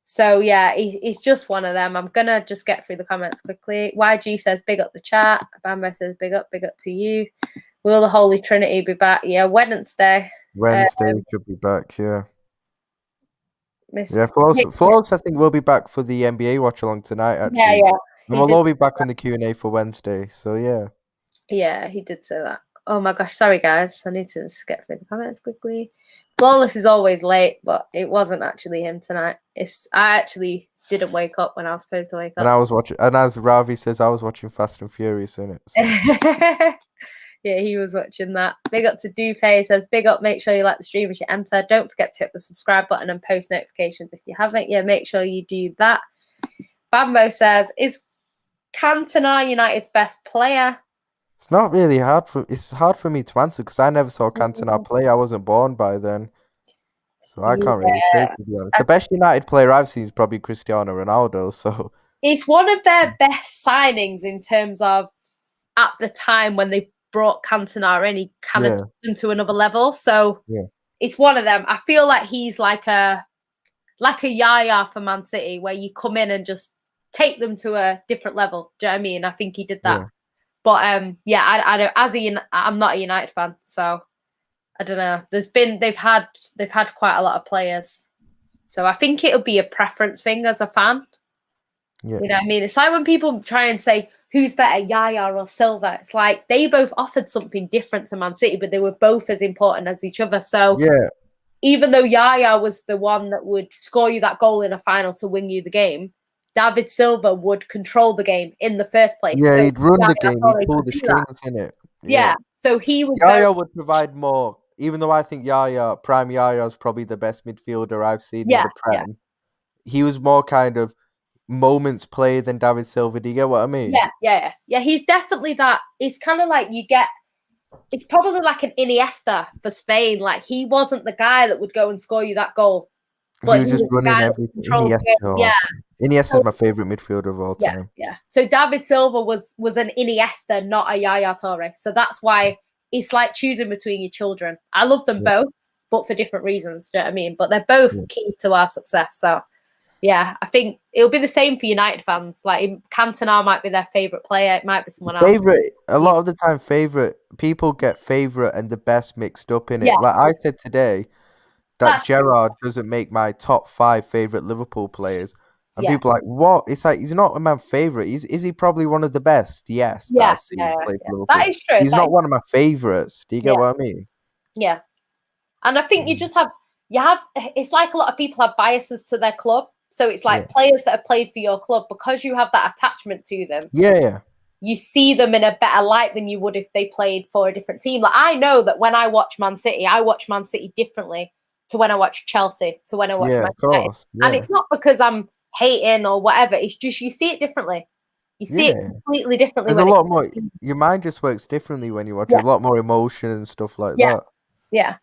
S2: So, yeah, he's just one of them. I'm going to just get through the comments quickly. YG says, big up the chat. Bambo says, big up to you. Will the Holy Trinity be back? Yeah, Wednesday.
S1: Wednesday should be back, yeah.
S2: Yeah,
S1: Flawless, I think, will be back for the NBA watch along tonight, actually.
S2: Yeah, yeah.
S1: And we'll all be back on the Q&A for Wednesday, so yeah.
S2: Yeah, he did say that. Oh my gosh, sorry guys. I need to just get through the comments quickly. Flawless is always late, but it wasn't actually him tonight. I actually didn't wake up when I was supposed to wake up.
S1: And I was watching, and as Ravi says, I was watching Fast and Furious in it. So.
S2: Yeah, he was watching that. Big up to Dufe. Says, big up, make sure you like the stream as you enter. Don't forget to hit the subscribe button and post notifications if you haven't. Yeah, make sure you do that. Bambo says, is Cantona United's best player?
S1: It's not really hard it's hard for me to answer because I never saw Cantona play. I wasn't born by then. So I can't really say, to be honest. The best United player I've seen is probably Cristiano Ronaldo. So
S2: it's one of their best signings in terms of at the time when they brought Cantona in, he kind of took them to another level. So it's one of them. I feel like he's like a Yaya for Man City, where you come in and just take them to a different level. Do you know what I mean? I think he did that. But I don't. I'm not a United fan, so I don't know. They've had quite a lot of players, so I think it'll be a preference thing as a fan. You know what I mean? It's like when people try and say who's better, Yaya or Silva. It's like they both offered something different to Man City, but they were both as important as each other. So even though Yaya was the one that would score you that goal in a final to win you the game, David Silva would control the game in the first place.
S1: Yeah,
S2: so
S1: he'd run the game, he'd pull the strings in it.
S2: Yeah, so he was.
S1: Yaya would provide more, even though I think Prime Yaya is probably the best midfielder I've seen in the Prem. He was more kind of moments played than David Silva. Do you get what I mean?
S2: Yeah. He's definitely that. It's kind of like it's probably like an Iniesta for Spain. Like he wasn't the guy that would go and score you that goal.
S1: But he was just running everything. Iniesta's my favorite midfielder of all time.
S2: Yeah. So David Silva was an Iniesta, not a Yaya Toure. So that's why it's like choosing between your children. I love them both, but for different reasons. Do you know what I mean? But they're both key to our success. So Yeah, I think it'll be the same for United fans. Like Cantona might be their favourite player. It might be someone else.
S1: Favorite, a
S2: Yeah,
S1: lot of the time, favorite people get favorite and the best mixed up in
S2: yeah,
S1: it. Like I said today, that
S2: that's true.
S1: Gerrard doesn't make my top 5 favorite Liverpool players, and
S2: Yeah,
S1: people are like, what? It's like he's not my favorite. Is he probably one of the best? Yes, that
S2: yeah,
S1: I've seen
S2: yeah,
S1: play
S2: yeah.
S1: for Liverpool.
S2: That is true.
S1: He's
S2: That is,
S1: not one of my favorites. Do you get
S2: yeah,
S1: what I mean?
S2: yeah. And I think
S1: Mm.
S2: you have. It's like a lot of people have biases to their club. So it's
S1: Yeah,
S2: like players that have played for your club because you have that attachment to them.
S1: yeah, yeah,
S2: You see them in a better light than you would if they played for a different team. Like I know that when I watch Man City, I watch Man City differently to when I watch Chelsea, to when I watch
S1: yeah.
S2: Man
S1: Of
S2: United.
S1: course,
S2: And
S1: yeah,
S2: it's not because I'm hating or whatever. It's just you see it differently. You see it
S1: yeah.
S2: completely differently
S1: There's a
S2: when
S1: lot more.
S2: it's
S1: Your mind just works differently when you watch it.
S2: yeah,
S1: A lot more emotion and stuff like
S2: yeah,
S1: that.
S2: yeah.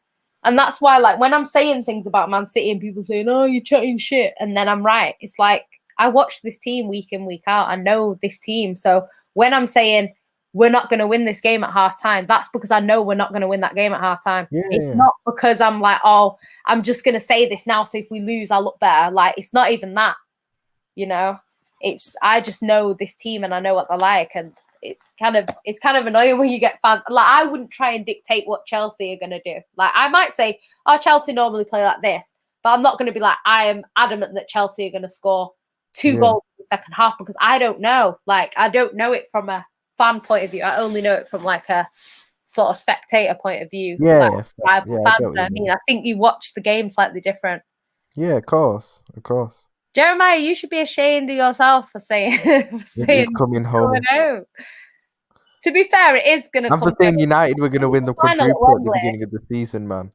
S2: And that's why, like, when I'm saying things about Man City and people saying, "Oh, you're chatting shit," and then I'm right. It's like I watch this team week in, week out. I know this team, so when I'm saying we're not going to win this game at half time, that's because I know we're not going to win that game at half time.
S1: Yeah,
S2: It's
S1: yeah,
S2: not because I'm like, oh, I'm just going to say this now, so if we lose, I'll look better. Like, it's not even that, you know. It's I just know this team and I know what they're like, and it's kind of annoying when you get fans. Like I wouldn't try and dictate what Chelsea are gonna do. Like I might say, "Oh, Chelsea normally play like this," but I'm not gonna be like, "I am adamant that Chelsea are gonna score two
S1: yeah,
S2: goals in the second half," because I don't know. Like I don't know it from a fan point of view. I only know it from like a sort of spectator point of view,
S1: yeah,
S2: like
S1: yeah.
S2: rival
S1: Yeah, I
S2: fans.
S1: get what
S2: I
S1: you
S2: mean,
S1: mean.
S2: I think you watch the game slightly different.
S1: Yeah, of course, of course.
S2: Jeremiah, you should be ashamed of yourself for saying for
S1: It's
S2: saying
S1: coming
S2: coming
S1: home.
S2: home. To be fair, it is going to
S1: I'm for
S2: come
S1: saying
S2: home.
S1: United were going to win
S2: The
S1: the
S2: final at
S1: quadruple at the
S2: Wembley.
S1: beginning of the season, man.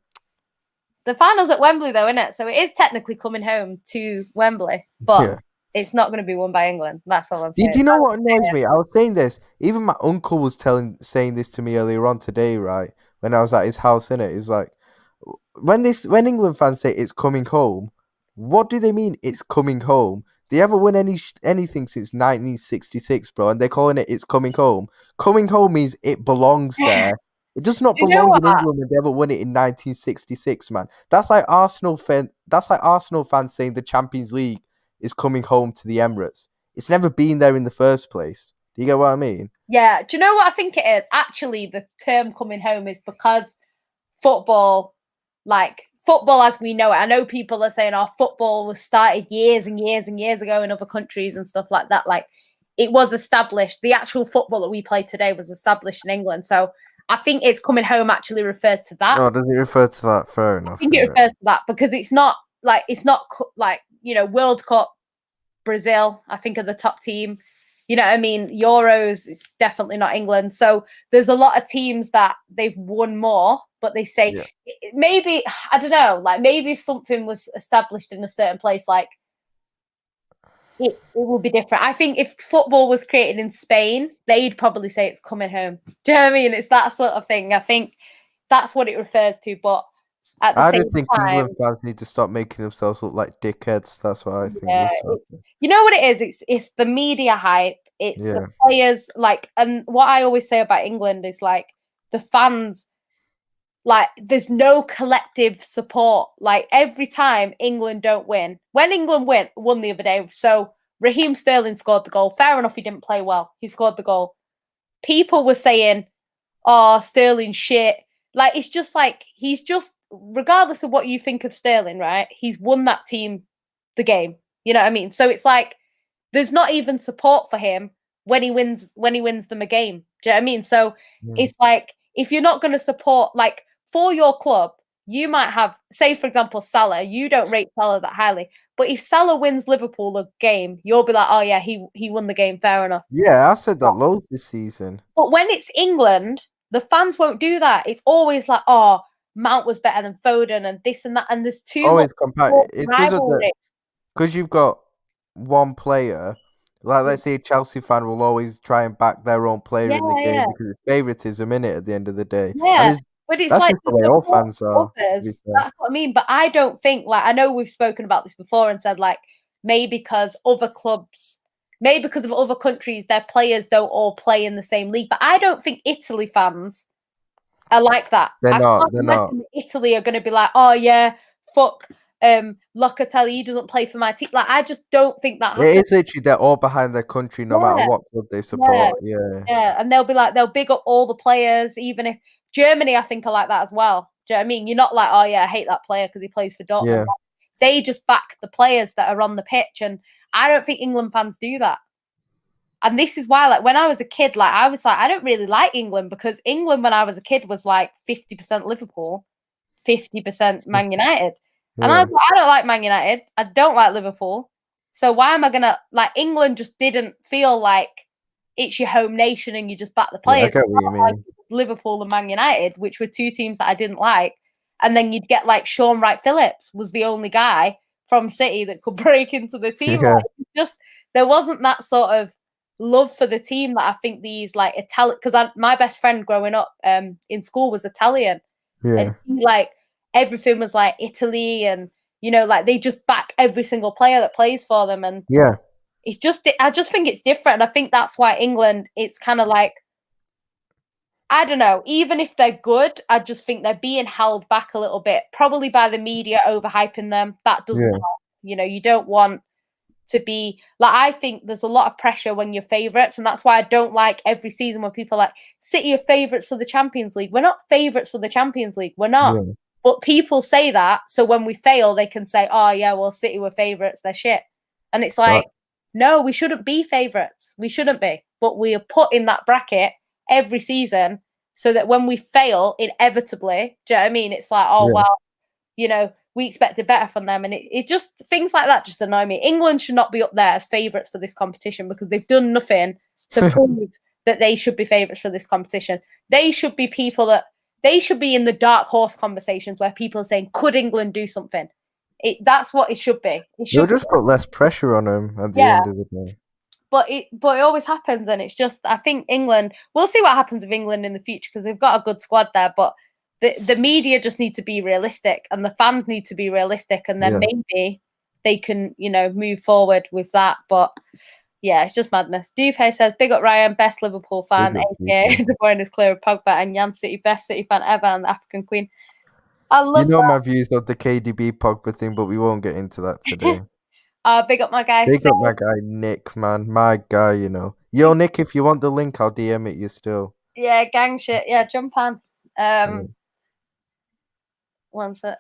S2: The final's at Wembley, though, isn't it? So it is technically coming home to Wembley, but
S1: Yeah.
S2: it's not going to be won by England. That's all I'm
S1: Did
S2: saying.
S1: you know what annoys me? I was saying this. Even my uncle was saying this to me earlier on today, right? When I was at his house, innit? He was like, when England fans say it's coming home, what do they mean? It's coming home. They haven't won anything since 1966, bro, and they're calling it it's coming home. Coming home means it belongs there. It does not
S2: You know
S1: belong
S2: what?
S1: in England when they haven't won it in 1966, man. That's like Arsenal fan. That's like Arsenal fans saying the Champions League is coming home to the Emirates. It's never been there in the first place. Do you get what I mean?
S2: Yeah. Do you know what I think it is? Actually, the term coming home is because football, like football as we know it. I know people are saying, "Oh, football was started years and years and years ago in other countries and stuff like that." Like it was established. The actual football that we play today was established in England. So I think it's coming home actually refers to that.
S1: Oh, does it refer to that? Fair
S2: I
S1: enough.
S2: think it
S1: Fair enough.
S2: refers to that because it's not like World Cup Brazil. I think are the top team. You know what I mean? Euros, it's definitely not England. So there's a lot of teams that they've won more, but they say
S1: Yeah.
S2: maybe I don't know, like maybe if something was established in a certain place, like it will be different. I think if football was created in Spain, they'd probably say it's coming home. Do you know what I mean? It's that sort of thing. I think that's what it refers to, but at the
S1: I
S2: same
S1: just think
S2: time,
S1: England fans need to stop making themselves look like dickheads. That's what I think
S2: yeah,
S1: needs to happen.
S2: you know what it is? It's the media hype. It's the
S1: Yeah.
S2: players, like, and what I always say about England is like the fans. Like, there's no collective support. Like every time England don't win, when England won the other day, so Raheem Sterling scored the goal. Fair enough, he didn't play well. He scored the goal. People were saying, "Oh, Sterling shit." Like it's just like he's just, regardless of what you think of Sterling, right? He's won that team the game. You know what I mean? So it's like there's not even support for him when he wins them a game. Do you know what I mean? So
S1: Yeah.
S2: it's like if you're not going to support like for your club, you might have, say for example, Salah. You don't rate Salah that highly, but if Salah wins Liverpool a game, you'll be like, oh yeah, he won the game, fair enough.
S1: Yeah, I've said that loads this season.
S2: But when it's England, the fans won't do that. It's always like, oh, Mount was better than Foden and this and that, and there's too much
S1: Always compare. It's because of the
S2: rivalry.
S1: because you've got one player. Like let's say a Chelsea fan will always try and back their own player
S2: Yeah,
S1: in the game
S2: yeah.
S1: because it's favoritism in it at the end of the day, and
S2: Yeah, but it's
S1: that's
S2: like
S1: just the
S2: the
S1: way all
S2: support
S1: fans
S2: for
S1: are. To be
S2: others.
S1: fair.
S2: That's what I mean. But I don't think like I know we've spoken about this before and said like maybe because other clubs, maybe because of other countries, their players don't all play in the same league. But I don't think Italy fans are like that.
S1: They're
S2: I
S1: not.
S2: can't
S1: They're not.
S2: imagine that Italy are going to be like, oh yeah, fuck Locatelli, he doesn't play for my team. Like, I just don't think that
S1: It
S2: happens.
S1: is literally they're all behind their country, no matter
S2: Yeah,
S1: what club they
S2: yeah,
S1: support. Yeah,
S2: yeah. And they'll big up all the players, even if Germany, I think, are like that as well. Do you know what I mean? You're not like, oh yeah, I hate that player because he plays for Dortmund.
S1: yeah,
S2: Like, they just back the players that are on the pitch, and I don't think England fans do that. And this is why, like, when I was a kid, like, I was like, I don't really like England, because England, when I was a kid, was like 50% Liverpool, 50% Man United. And I
S1: yeah,
S2: was like, I don't like Man United. I don't like Liverpool. So why am I going to, like, England just didn't feel like it's your home nation and you just back the
S1: yeah. I
S2: players.
S1: get what you
S2: Like
S1: mean.
S2: Liverpool and Man United, which were two teams that I didn't like. And then you'd get like Sean Wright-Phillips was the only guy from City that could break into the team.
S1: Yeah,
S2: Like, just, there wasn't that sort of love for the team that I think these like Italian, because my best friend growing up in school was Italian, and
S1: yeah,
S2: he, like, everything was like Italy, and like they just back every single player that plays for them, and
S1: yeah,
S2: it's just, I just think it's different. And I think that's why England, it's kind of like, I don't know, even if they're good, I just think they're being held back a little bit, probably by the media overhyping them. That doesn't
S1: yeah,
S2: help. You don't want to be like, I think there's a lot of pressure when you're favourites, and that's why I don't like every season when people are like, City are favourites for the Champions League. We're not favourites for the Champions League. We're not.
S1: yeah.
S2: But people say that, so when we fail, they can say, oh yeah, well, City were favourites, they're shit. And it's like,
S1: Fact.
S2: no, we shouldn't be favourites. We shouldn't be. But we are put in that bracket every season so that when we fail inevitably, do you know what I mean? It's like, oh
S1: Yeah,
S2: well, we expected better from them. And it just, things like that just annoy me. England should not be up there as favourites for this competition, because they've done nothing to prove that they should be favourites for this competition. They should be they should be in the dark horse conversations where people are saying, could England do something? That's what it should be. It
S1: you'll
S2: should be,
S1: just put less pressure on them at the
S2: yeah.
S1: end of the day.
S2: But it always happens, and it's just, I think England, we'll see what happens with England in the future, because they've got a good squad there, but the media just need to be realistic, and the fans need to be realistic, and then
S1: Yeah,
S2: maybe they can, move forward with that. But yeah, it's just madness. Dupe says, big up Ryan, best Liverpool fan,
S1: big up
S2: aka
S1: people.
S2: De Bruyne is clear of Pogba, and Jan City, best City fan ever, and the African Queen. I
S1: You
S2: love
S1: know my views of the KDB Pogba thing, but we won't get into that today.
S2: that. Big up my guy,
S1: Big
S2: Sid.
S1: up my guy Nick, man, my guy. Yo, Nick, if you want the link, I'll DM it you still.
S2: Yeah, gang shit. Yeah, jump on.
S1: Yeah.
S2: One sec.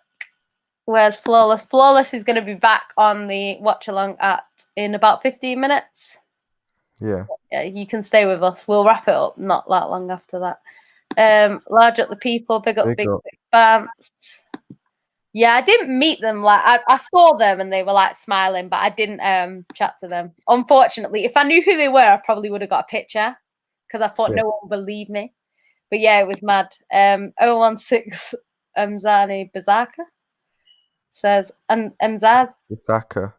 S2: Where's Flawless? Flawless is going to be back on the watch along in about 15 minutes.
S1: Yeah.
S2: Yeah, you can stay with us. We'll wrap it up not that long after that. Large up the people, big up big fans. Yeah, I didn't meet them. Like, I saw them and they were like smiling, but I didn't chat to them. Unfortunately, if I knew who they were, I probably would have got a picture, because I thought no one would believe me. But yeah, it was mad. 016 Mzani Bazaka says, and Mzaz
S1: Bisaka.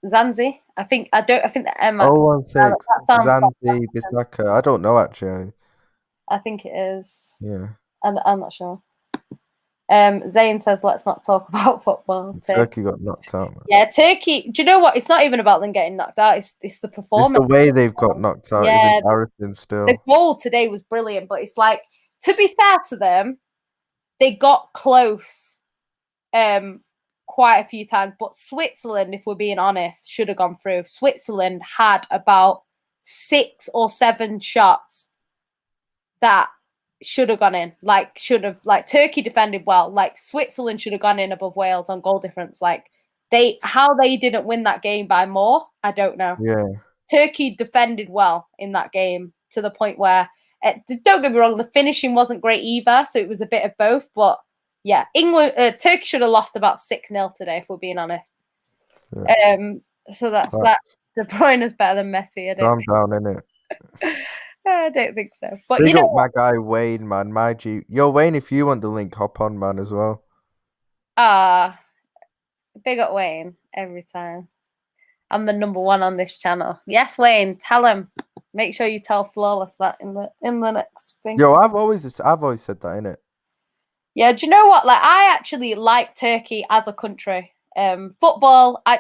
S2: Zanzi. I think the M.
S1: 016
S2: That sounds like,
S1: Zanzi Bisaka. I don't know actually.
S2: I think it is.
S1: Yeah.
S2: I'm not sure. Zayn says, let's not talk about football.
S1: Turkey got knocked out, man.
S2: Yeah, Turkey. Do you know what? It's not even about them getting knocked out. It's the
S1: It's
S2: performance.
S1: the way they've got knocked out is
S2: Yeah,
S1: embarrassing
S2: the
S1: still.
S2: goal today was brilliant, but it's like, to be fair to them, they got close quite a few times. But Switzerland, if we're being honest, should have gone through. Switzerland had about 6 or 7 shots that should have gone in. Like Turkey defended well. Like, Switzerland should have gone in above Wales on goal difference. Like, how they didn't win that game by more, I don't know.
S1: Yeah.
S2: Turkey defended well in that game, to the point where, don't get me wrong, the finishing wasn't great either, so it was a bit of both. But yeah, Turkey should have lost about 6-0 today, if we're being honest.
S1: Yeah.
S2: So that's that. De Bruyne is better than Messi.
S1: Calm down, innit?
S2: I don't think so. But
S1: Big
S2: you know
S1: up my guy Wayne, man. My G. Yo, Wayne, if you want the link, hop on, man, as well.
S2: Big up Wayne every time. I'm the number one on this channel. Yes, Wayne, tell him. Make sure you tell Flawless that in the next thing.
S1: Yo, I've always said that, innit?
S2: Yeah, do you know what? Like, I actually like Turkey as a country. Football, do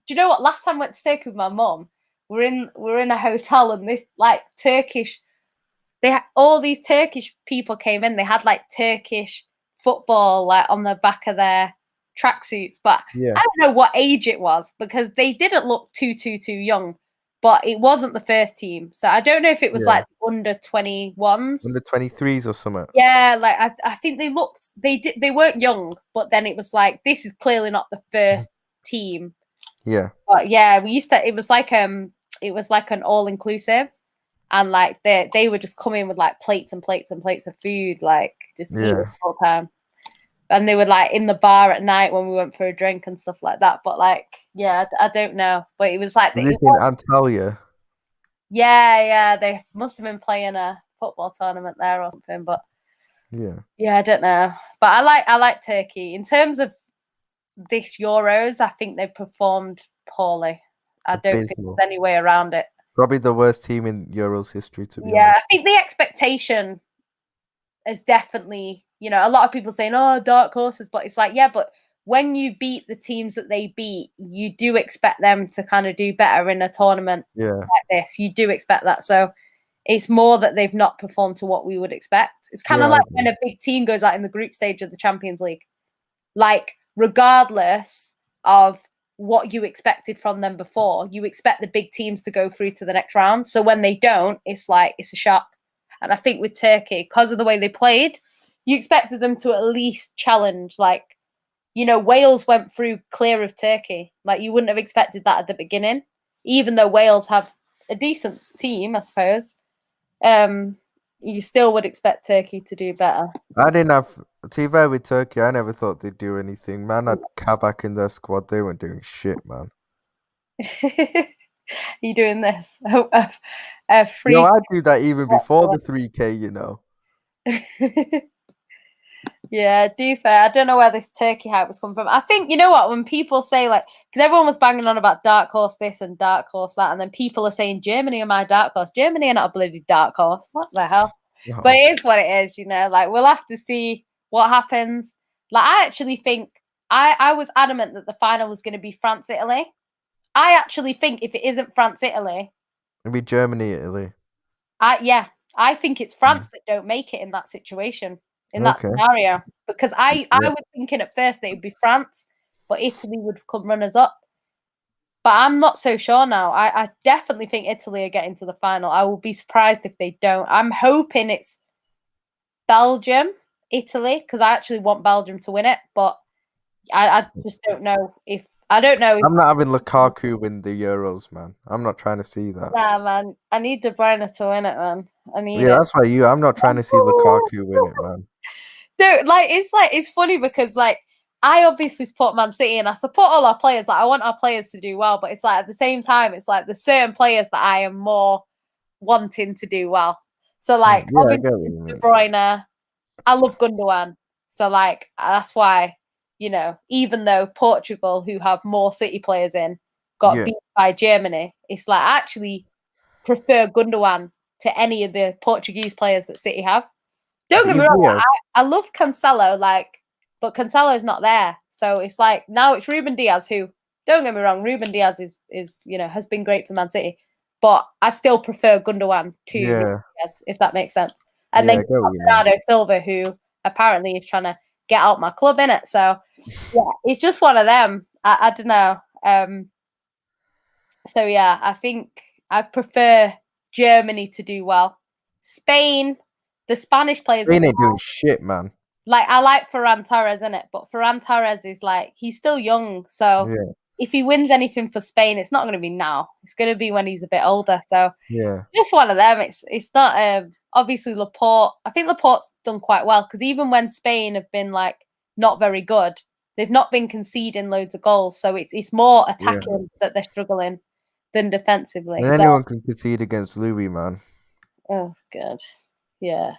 S2: you know what? Last time I went to Turkey with my mum, we're in a hotel, and this like Turkish, all these Turkish people came in. They had like Turkish football like on the back of their tracksuits, but
S1: Yeah.
S2: I don't know what age it was because they didn't look too young, but it wasn't the first team. So I don't know if it was
S1: Yeah.
S2: like under 21s.
S1: Under 23s or something.
S2: Yeah, like I think they weren't young, but then it was like this is clearly not the first team.
S1: Yeah.
S2: But yeah, it was like an all inclusive, and like they would just come in with like plates and plates and plates of food, like just eat it
S1: Yeah.
S2: all the time. And they were like in the bar at night when we went for a drink and stuff like that. But like, yeah, I don't know. But it was like
S1: Was this in Antalya?
S2: yeah, they must have been playing a football tournament there or something. But
S1: yeah,
S2: I don't know. But I like Turkey in terms of this Euros. I think they performed poorly. I don't think
S1: abysmal.
S2: there's any way around it.
S1: Probably the worst team in Euros history, to be
S2: Yeah,
S1: honest.
S2: I think the expectation is definitely, a lot of people saying, "Oh, dark horses," but it's like, yeah, but when you beat the teams that they beat, you do expect them to kind of do better in a tournament
S1: Yeah.
S2: like this. You do expect that. So it's more that they've not performed to what we would expect. It's kind of like when a big team goes out in the group stage of the Champions League. Like, regardless of what you expected from them before, you expect the big teams to go through to the next round. So when they don't, it's like, it's a shock. And I think with Turkey, because of the way they played, you expected them to at least challenge. Like, Wales went through clear of Turkey. Like, you wouldn't have expected that at the beginning, even though Wales have a decent team, I suppose. You still would expect Turkey to do better.
S1: I didn't have, to be fair with Turkey, I never thought they'd do anything. Man had Kabak in their squad. They weren't doing shit, man.
S2: You doing this? A free.
S1: No, I do that even before the 3K,
S2: Yeah, do fair. I don't know where this Turkey hype was coming from. I think, you know what, when people say, like, because everyone was banging on about dark horse this and dark horse that, and then people are saying Germany are my dark horse. Germany are not a bloody dark horse. What the hell?
S1: No.
S2: But it is what it is, like, we'll have to see what happens. Like, I actually think I was adamant that the final was going to be France-Italy. I actually think if it isn't France-Italy,
S1: It'd be Germany-Italy.
S2: I think it's France that don't make it in that situation, in that scenario. Because I was thinking at first that it would be France, but Italy would come runners up. But I'm not so sure now. I definitely think Italy are getting to the final. I will be surprised if they don't. I'm hoping it's Belgium, Italy, because I actually want Belgium to win it. But I just don't know if I'm
S1: not having Lukaku win the Euros, man. I'm not trying to see that.
S2: Nah, man. I need De Bruyne to win it, man. I need it.
S1: That's why I'm not trying to see Lukaku win it, man.
S2: Dude, it's funny because like I obviously support Man City and I support all our players. Like I want our players to do well, but it's like at the same time, it's like there's certain players that I am more wanting to do well. So like obviously De Bruyne, I love Gundogan. So like that's why, even though Portugal, who have more City players in, got beat by Germany, it's like I actually prefer Gundogan to any of the Portuguese players that City have. Don't get me wrong, I love Cancelo, but Cancelo's not there. So it's like now it's Ruben Diaz, who, don't get me wrong, Ruben Diaz is has been great for Man City, but I still prefer Gundogan to Ruben Diaz, if that makes sense. And then Bernardo Silva, who apparently is trying to get out my club in it. So yeah, it's just one of them. I don't know. So yeah, I think I prefer Germany to do well. Spain, the Spanish players.
S1: Spain ain't doing shit, man.
S2: Like I like Ferran Torres, innit? But Ferran Torres is like he's still young, so if he wins anything for Spain, it's not going to be now. It's going to be when he's a bit older. So just one of them. It's not obviously Laporte. I think Laporte's done quite well because even when Spain have been like not very good, they've not been conceding loads of goals. So it's more attacking that they're struggling than defensively.
S1: And anyone can concede against Louis, man.
S2: Oh god, yeah,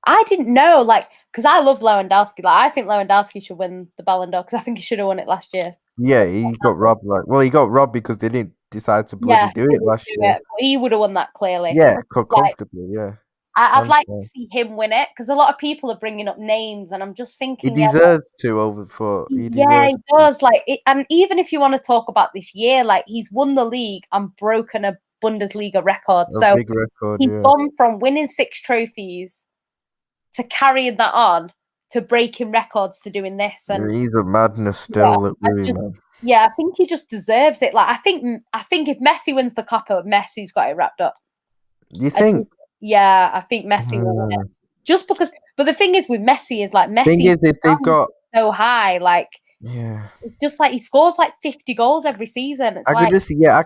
S2: I didn't know, because I love Lewandowski. Like, I think Lewandowski should win the Ballon d'Or because I think he should have won it last year.
S1: Yeah, he got robbed. He got robbed because they didn't decide to bloody do it last year.
S2: He would have won that clearly.
S1: Yeah, comfortably. Yeah.
S2: I'd like to see him win it because a lot of people are bringing up names, and I'm just thinking
S1: he deserves to He
S2: does. And even if you want to talk about this year, he's won the league and broken a Bundesliga record.
S1: Big record.
S2: He's gone from winning 6 trophies to carrying that on to breaking records to doing this, and
S1: He's a madness
S2: yeah,
S1: still, Louis, man.
S2: I think he just deserves it. Like I think if Messi wins the Copa, Messi's got it wrapped up.
S1: You think?
S2: I think Messi will win it. Just because, but the thing is with Messi is like
S1: Thing
S2: Messi
S1: is, if they've got
S2: so high, like it's just like he scores like 50 goals every season. It's
S1: I
S2: like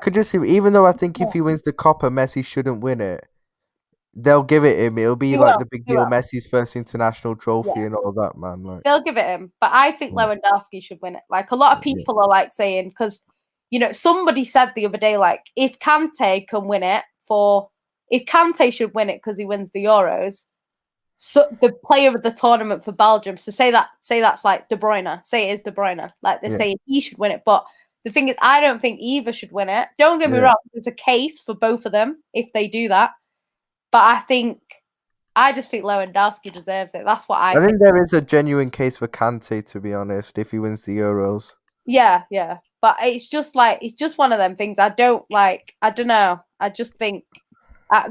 S1: could just see. Even though I think if he wins the Copa, Messi shouldn't win it. They'll give it him. It'll be
S2: he
S1: like
S2: will,
S1: the big
S2: he
S1: deal,
S2: will.
S1: Messi's first international trophy
S2: Yeah,
S1: and all that, man. Like,
S2: they'll give it him, but I think Lewandowski should win it. Like a lot of
S1: yeah.
S2: people are like saying because somebody said the other day like if Kante can win it if Kante should win it because he wins the Euros. So the player of the tournament for Belgium. So say that's like De Bruyne. Say it is De Bruyne. Like they're saying he should win it. But the thing is, I don't think either should win it. Don't get me wrong. There's a case for both of them if they do that. But I just think Lewandowski deserves it. That's what I think.
S1: think there is a genuine case for Kante, to be honest, if he wins the Euros.
S2: Yeah. But it's just one of them things. I don't know. I just think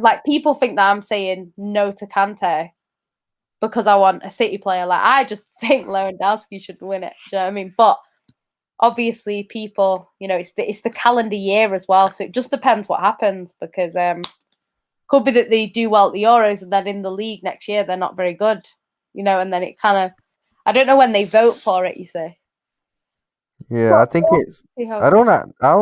S2: like people think that I'm saying no to Kante because I want a City player. Like I just think Lewandowski should win it. Do you know what I mean? But obviously, people, it's the calendar year as well, so it just depends what happens because could be that they do well at the Euros and then in the league next year they're not very good, and then it kind of I don't know when they vote for it. You say?
S1: Yeah,
S2: But
S1: I think it's. I don't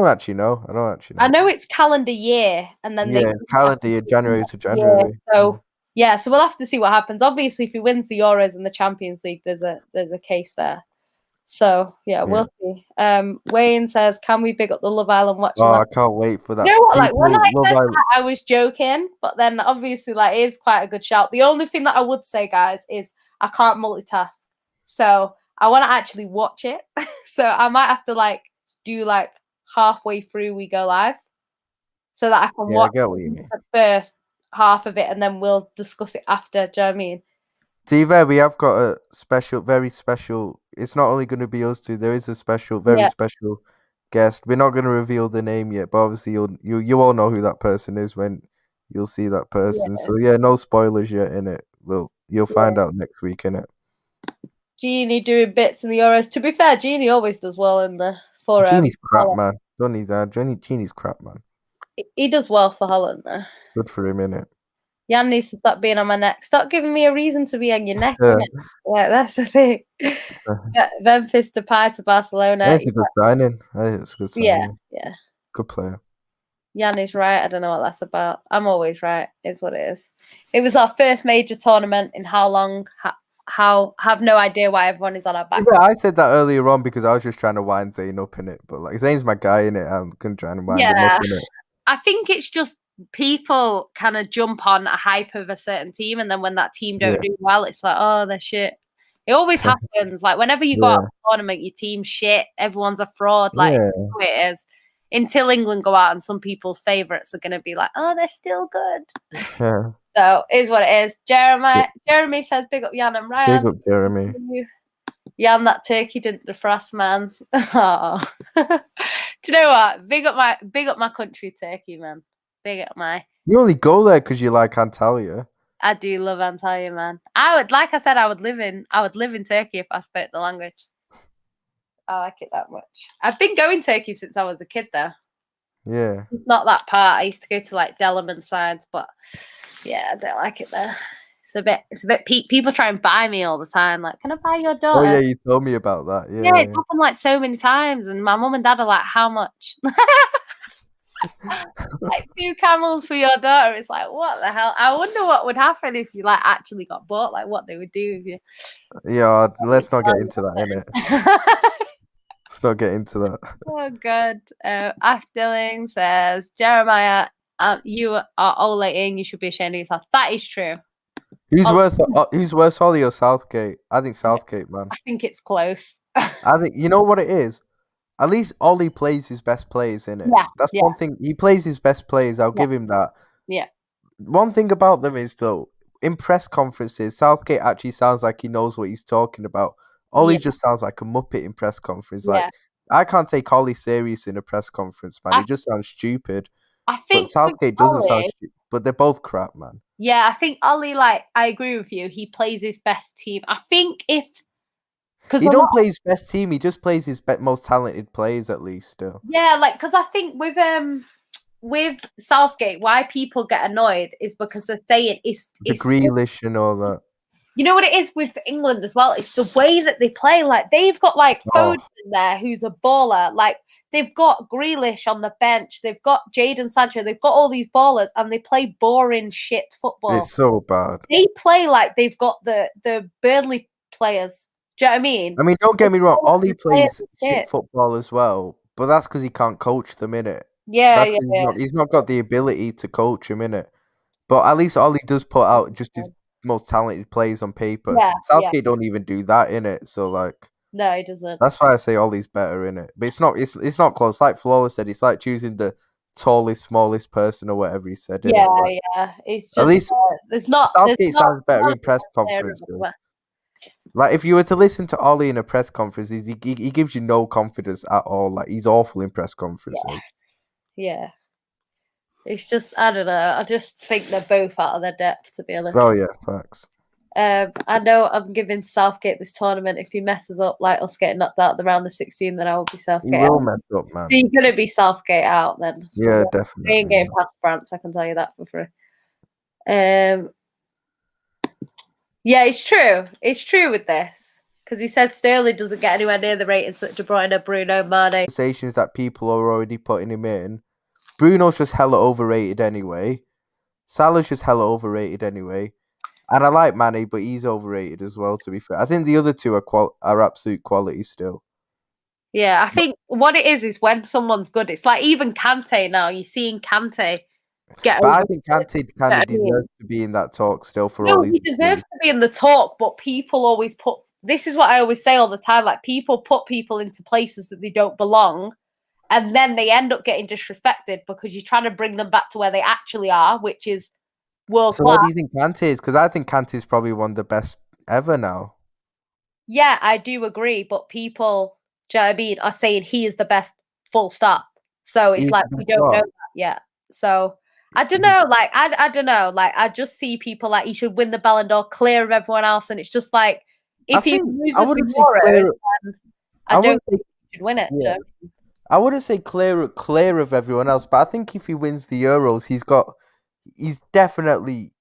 S1: actually know.
S2: I know it's calendar year, and then they
S1: calendar year, January to
S2: yeah.
S1: January.
S2: So we'll have to see what happens. Obviously, if he wins the Euros and the Champions League, there's a case there. So we'll see. Wayne says, "Can we pick up the Love Island watching?"
S1: Oh, I can't wait for that.
S2: You know what? Like when I
S1: Love
S2: said
S1: Island.
S2: that, I was joking, but then obviously, like, it is quite a good shout. The only thing that I would say, guys, is I can't multitask, so I want to actually watch it. So I might have to like do like halfway through we go live, so that I can watch
S1: I get what you mean.
S2: the first half of it, and then we'll discuss it after. Do you know what I mean?
S1: To be fair, we have got a special, very special. It's not only going to be us two. There is a special, very special guest. We're not going to reveal the name yet, but obviously you all know who that person is when you'll see that person.
S2: Yeah.
S1: So no spoilers yet in it. You'll find out next week in it.
S2: Genie doing bits in the Euros. To be fair, Genie always does well in the forum.
S1: Genie's crap, man. Don't need that. Genie's crap, man.
S2: He does well for Holland, though.
S1: Good for him, innit?
S2: Jan needs to stop being on my neck. Stop giving me a reason to be on your neck. Yeah, that's the thing. Memphis Depay to Barcelona.
S1: It's a good signing. I think it's a good signing.
S2: Yeah.
S1: Good player.
S2: Jan is right. I don't know what that's about. I'm always right, is what it is. It was our first major tournament in how long? Have no idea why everyone is on our back.
S1: Yeah, I said that earlier on because I was just trying to wind Zayn up in it. But like Zayn's my guy in it. I'm trying to wind him up in it.
S2: I think it's just people kind of jump on a hype of a certain team, and then when that team don't do well, it's like, oh, they're shit. It always happens. Like whenever you go out to a tournament, your team's shit. Everyone's a fraud. Like it is. Until England go out, and some people's favourites are going to be like, oh, they're still good.
S1: Yeah.
S2: So it is what it is. Jeremy says, big up Jan and Ryan.
S1: Big up Jeremy.
S2: Jan, that turkey didn't defrost, man. Oh. Do you know what? Big up my country, Turkey, man. Big up my.
S1: You only go there because you like Antalya.
S2: I do love Antalya, man. I would live in Turkey if I spoke the language. I like it that much. I've been going Turkey since I was a kid, though.
S1: Yeah.
S2: It's not that part. I used to go to like Delaman sides, but yeah, I don't like it there. It's a bit people try and buy me all the time. Like, can I buy your daughter?
S1: Oh yeah, you told me about that. Yeah,
S2: it's happened like so many times, and my mum and dad are like, "How much?" Like 2 camels for your daughter. It's like, what the hell? I wonder what would happen if you like actually got bought. Like, what they would do with you.
S1: Yeah, let's not get into that, innit? Let's not get into that.
S2: Oh god. Afterling says, Jeremiah, you are Ole-ing. You should be ashamed of yourself. That is true.
S1: Who's worse, Ollie or Southgate? I think Southgate, man.
S2: I think it's close.
S1: I think you know what it is. At least Ollie plays his best players in it.
S2: Yeah,
S1: that's one thing. He plays his best players. I'll give him that.
S2: Yeah.
S1: One thing about them is though, in press conferences, Southgate actually sounds like he knows what he's talking about. Ollie just sounds like a muppet in press conference. Like I can't take Ollie serious in a press conference, man. He just sounds stupid.
S2: I
S1: But
S2: think with
S1: Southgate doesn't sound
S2: Ollie,
S1: stupid. But they're both crap, man.
S2: yeah, I think Ollie, like, I agree with you. He plays his best team. I think if, because
S1: He
S2: a
S1: don't
S2: lot,
S1: play his best team. He just plays his most talented players at least. Still,
S2: yeah, like, because I think with Southgate, why people get annoyed is because they're saying
S1: the
S2: it's
S1: Grealish and all that.
S2: you know what it is with England as well. It's the way that they play. Like they've got like
S1: Oh,
S2: Foden in there, who's a baller. Like they've got Grealish on the bench. They've got Jadon Sancho. They've got all these ballers, and they play boring shit football.
S1: it's so bad.
S2: They play like they've got the Burnley players. Do you know what I mean?
S1: I mean, don't
S2: They
S1: get me wrong. Ollie
S2: play it
S1: plays
S2: with
S1: shit
S2: shit.
S1: football as well, but that's because he can't coach them in it.
S2: Yeah,
S1: That's
S2: yeah,
S1: because
S2: yeah,
S1: he's not got the ability to coach him in it. But at least Ollie does put out just his most talented players on paper.
S2: yeah, yeah.
S1: Southgate don't even do that in it. So like,
S2: No, he doesn't.
S1: that's why I say Ollie's better in it. But it's not. It's not close. Like Flawless said, it's like choosing the tallest, smallest person or whatever he said in
S2: Yeah,
S1: it. Like,
S2: yeah. It's
S1: at
S2: just
S1: least
S2: there's
S1: Southgate
S2: not
S1: sounds better in press
S2: there
S1: conferences.
S2: everywhere.
S1: Like if you were to listen to Ollie in a press conference, he gives you no confidence at all. Like he's awful in press
S2: Yeah,
S1: conferences.
S2: yeah. It's just I don't know. I just think they're both out of their depth, to be honest.
S1: Oh yeah, facts.
S2: I know I'm giving Southgate this tournament. If he messes up, like us getting knocked out of the round of 16, then I will be
S1: He
S2: Southgate
S1: will
S2: out.
S1: mess up,
S2: So
S1: man.
S2: you're gonna be Southgate out then.
S1: Yeah,
S2: They ain't
S1: definitely.
S2: getting past France, I can tell you that for free. Um, yeah, it's true. It's true with this because he says Sterling doesn't get anywhere near the ratings that De Bruyne, Bruno, Mane.
S1: Conversations that people are already putting him in. Bruno's just hella overrated anyway. Salah's just hella overrated anyway. And I like Manny, but he's overrated as well. To be fair, I think the other two are absolute quality still.
S2: Yeah, I think what it is when someone's good. It's like even Kante now. You're seeing Kante get
S1: But I
S2: over.
S1: think
S2: You
S1: Kante kind
S2: know
S1: of
S2: what I mean?
S1: deserves to be in that talk still for all
S2: No,
S1: his
S2: he deserves
S1: abilities.
S2: to be in the talk, but people always put this is what I always say all the time, like people put people into places that they don't belong, and then they end up getting disrespected because you're trying to bring them back to where they actually are, which is world
S1: So what
S2: class.
S1: do you think Kante is? Because I think Kante is probably one of the best ever now.
S2: Yeah, I do agree, but people, do you know what I mean, are saying he is the best, full stop. So it's
S1: He's
S2: like
S1: the
S2: we
S1: best
S2: don't know
S1: what?
S2: that yet. So I don't know, like I don't know, like I just see people like he should win the Ballon d'Or clear of everyone else, and it's just like
S1: I
S2: if he
S1: think I
S2: loses the
S1: wouldn't say
S2: Euros,
S1: clear.
S2: then I
S1: I
S2: don't
S1: wouldn't say
S2: think he should win it. Do you
S1: yeah.
S2: know?
S1: I wouldn't say clear of everyone else, but I think if he wins the Euros, he's definitely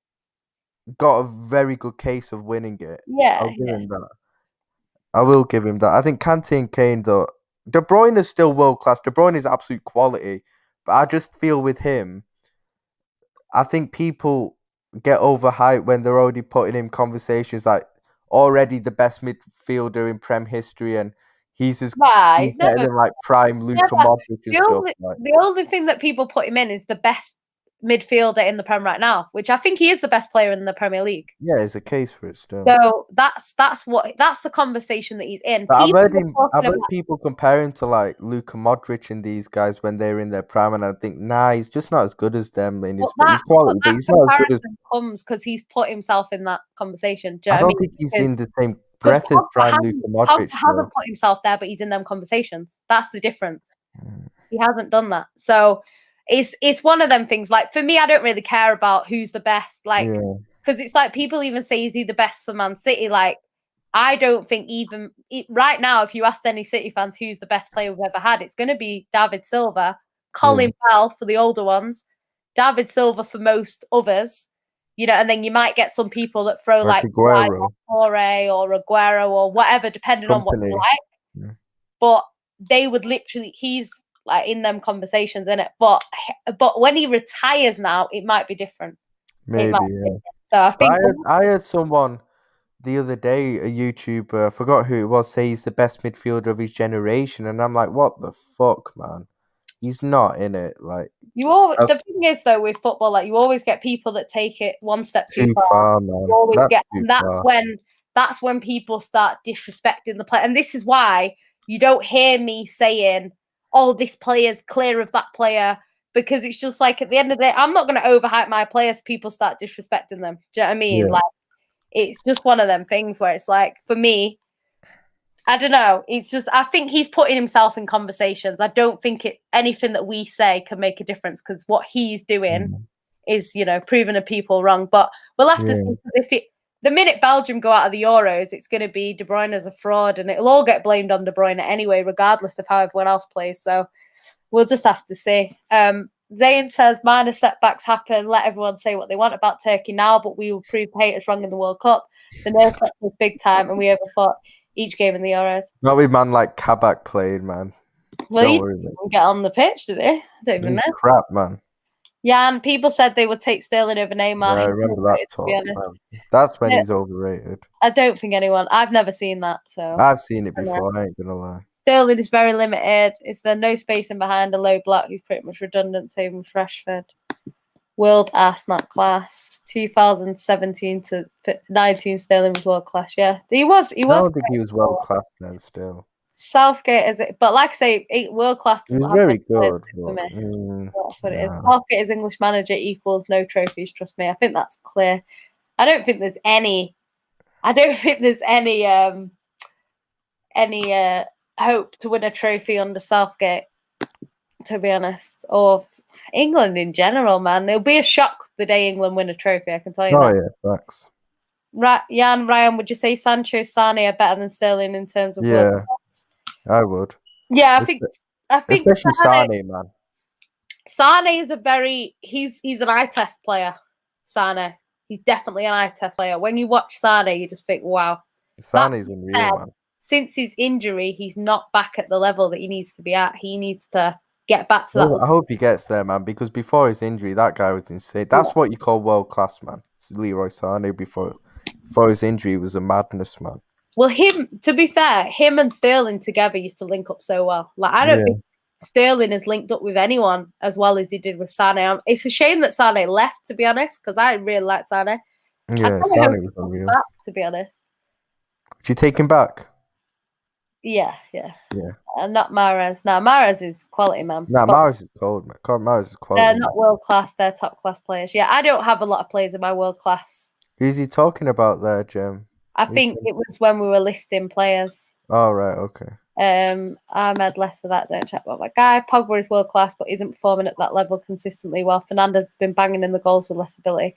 S1: got a very good case of winning it. I'll
S2: Yeah,
S1: give
S2: yeah.
S1: him that. I will give him that. I think Kante and Kane though, De Bruyne is still world class. De Bruyne is absolute quality, but I just feel with him, I think people get overhyped when they're already putting in conversations like already the best midfielder in Prem history, and
S2: Nah,
S1: he's better than like prime Luka
S2: never.
S1: Modric and stuff. Like,
S2: The only thing that people put him in is the best midfielder in the Prem right now, which I think he is the best player in the Premier League.
S1: yeah, there's a case for it still.
S2: So that's the conversation that he's in.
S1: But
S2: People are
S1: I've
S2: talking
S1: heard
S2: about
S1: people compare him to like Luka Modric and these guys when they're in their prime, and I think nah, he's just not as good as them. In his,
S2: but
S1: he's quality, but
S2: that
S1: he's not as good as.
S2: comparison comes because he's put himself in that conversation. Do you
S1: I
S2: know what I
S1: don't
S2: mean?
S1: think he's in the same
S2: Because
S1: breath as prime Luka
S2: Pogba
S1: Modric
S2: hasn't
S1: still.
S2: put himself there, but he's in them conversations. That's the difference.
S1: Mm.
S2: He hasn't done that. So it's one of them things. Like for me, I don't really care about who's the best. Like
S1: Yeah,
S2: because it's like people even say is he the best for Man City? Like I don't think even right now, if you asked any City fans who's the best player we've ever had, it's going to be David Silva,
S1: yeah.
S2: Colin Bell for the older ones, David Silva for most others. You know, and then you might get some people that throw
S1: Like
S2: like Yaya
S1: Aguero,
S2: Toure or Aguero or whatever, depending on what you
S1: company.
S2: like.
S1: Yeah.
S2: But they would literally, he's like in them conversations, in it. But when he retires now, it might be different. It might
S1: Maybe,
S2: be
S1: yeah.
S2: different. So I
S1: But
S2: think
S1: I heard someone the other day, a YouTuber, I forgot who it was, say he's the best midfielder of his generation, and I'm like, what the fuck, man? He's not in it. Like,
S2: you all
S1: that's
S2: the thing is though with football, like you always get people that take it one step too
S1: too
S2: far.
S1: far,
S2: You
S1: man.
S2: always
S1: That's
S2: get,
S1: too
S2: and
S1: far.
S2: that's when people start disrespecting the player. And this is why you don't hear me saying, "Oh, this player's clear of that player," because it's just like at the end of the day, I'm not going to overhype my players. People start disrespecting them. Do you know what I mean?
S1: Yeah.
S2: Like it's just one of them things where it's like for me, I don't know. It's just I think he's putting himself in conversations. I don't think anything that we say can make a difference because what he's doing is, proving the people wrong. But we'll have to see if the minute Belgium go out of the Euros, it's going to be De Bruyne as a fraud, and it'll all get blamed on De Bruyne anyway, regardless of how everyone else plays. So we'll just have to see. Zayn says minor setbacks happen. Let everyone say what they want about Turkey now, but we will prove haters wrong in the World Cup. The nerve was big time, and we overthought each game in the Euros.
S1: Not with man like Kabak playing, man.
S2: Well, don't worry, get on the pitch, did he? I don't even know.
S1: Crap, man.
S2: Yeah, and people said they would take Sterling over Neymar.
S1: Yeah, I remember that talk. Man. That's when he's overrated.
S2: I don't think I've never seen that. So
S1: I've seen it before. I ain't gonna lie.
S2: Sterling is very limited. Is there no space in behind a low block? He's pretty much redundant, same with Rashford. World ass, not class. 2017 to 19, Sterling was world class. Yeah, he was. I
S1: don't think he was world class then. Still,
S2: Southgate is it, but like I say, world class.
S1: He was very good.
S2: For me. That's what it is. Southgate as English manager equals no trophies. Trust me, I think that's clear. I don't think there's any hope to win a trophy under Southgate, to be honest, or England in general, man. It'll be a shock the day England win a trophy, I can tell you that.
S1: Yeah, facts.
S2: Jan, Ryan, would you say Sancho, Sane are better than Sterling in terms of world class?
S1: I would.
S2: Yeah, I think
S1: especially Sane, man.
S2: Sane is he's an eye test player. Sane. He's definitely an eye test player. When you watch Sane, you just think, wow.
S1: Sane's unreal, man.
S2: Since his injury, he's not back at the level that he needs to be at. He needs to get back to that.
S1: I hope he gets there, man, because before his injury, that guy was insane. That's what you call world class, man. It's Leroy Sane before his injury was a madness, man.
S2: Well, to be fair, him and Sterling together used to link up so well. Like, I don't think Sterling has linked up with anyone as well as he did with Sane. It's a shame that Sane left, to be honest, because I really like Sane.
S1: Yeah, Sane was unreal.
S2: Back, to be honest.
S1: Would you take him back?
S2: Yeah. Not Mahrez. No, Mahrez is quality, man.
S1: No, Mahrez is cold, man. Mahrez is quality.
S2: They're not world class. They're top class players. Yeah, I don't have a lot of players in my world class.
S1: Who's he talking about there, Jem?
S2: I think it was when we were listing players.
S1: Oh, right, okay.
S2: Ahmed, less of that. Don't chat about that guy. Pogba is world class, but isn't performing at that level consistently. While Fernandes has been banging in the goals with less ability.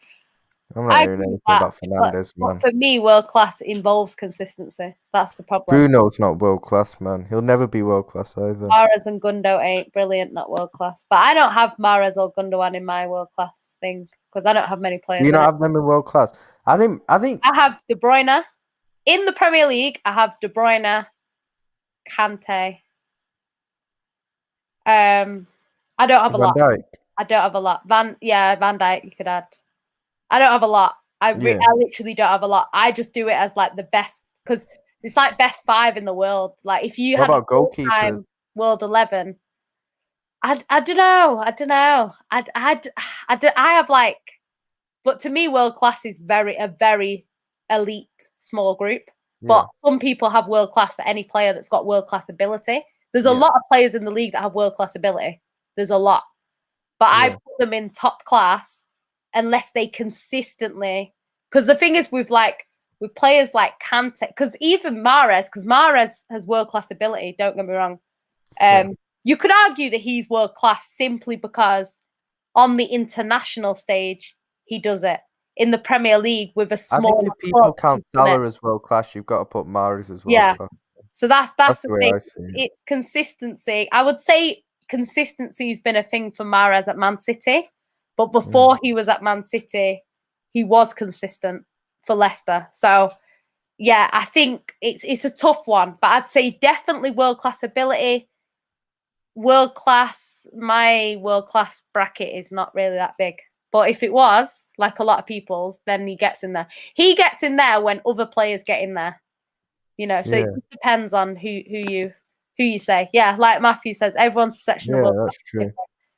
S1: I'm not hearing anything about Fernandes, man.
S2: For me, world class involves consistency. That's the problem.
S1: Bruno's not world class, man. He'll never be world class either.
S2: Mahrez and Gundo ain't brilliant, not world class. But I don't have Mahrez or Gundogan in my world class thing because I don't have many players.
S1: You don't have them in world class. I think
S2: I have De Bruyne in the Premier League. I have De Bruyne, Kante. I don't have a lot.
S1: Dijk.
S2: I don't have a lot. Van Dijk. You could add. I don't have a lot. I literally don't have a lot. I just do it as like the best because it's like best 5 in the world. Like if you had a goalkeepers? World 11, I don't know. I have like, but to me, world class is a very elite small group. Yeah. But some people have world class for any player that's got world class ability. There's a lot of players in the league that have world class ability. There's a lot, but I put them in top class. Unless they consistently, because the thing is with players like Kante, because even Mahrez has world class ability. Don't get me wrong. You could argue that he's world class simply because on the international stage he does it. In the Premier League with a small.
S1: I think if people count Salah as world class, you've got to put Mahrez as world class.
S2: So that's the thing. It's consistency. I would say consistency has been a thing for Mahrez at Man City. But before he was at Man City, he was consistent for Leicester. So, yeah, I think it's a tough one. But I'd say definitely world-class ability. My world-class bracket is not really that big. But if it was, like a lot of people's, then he gets in there. He gets in there when other players get in there. You know, so it depends on who you say. Yeah, like Matthew says, everyone's perception of world-class.
S1: That's true.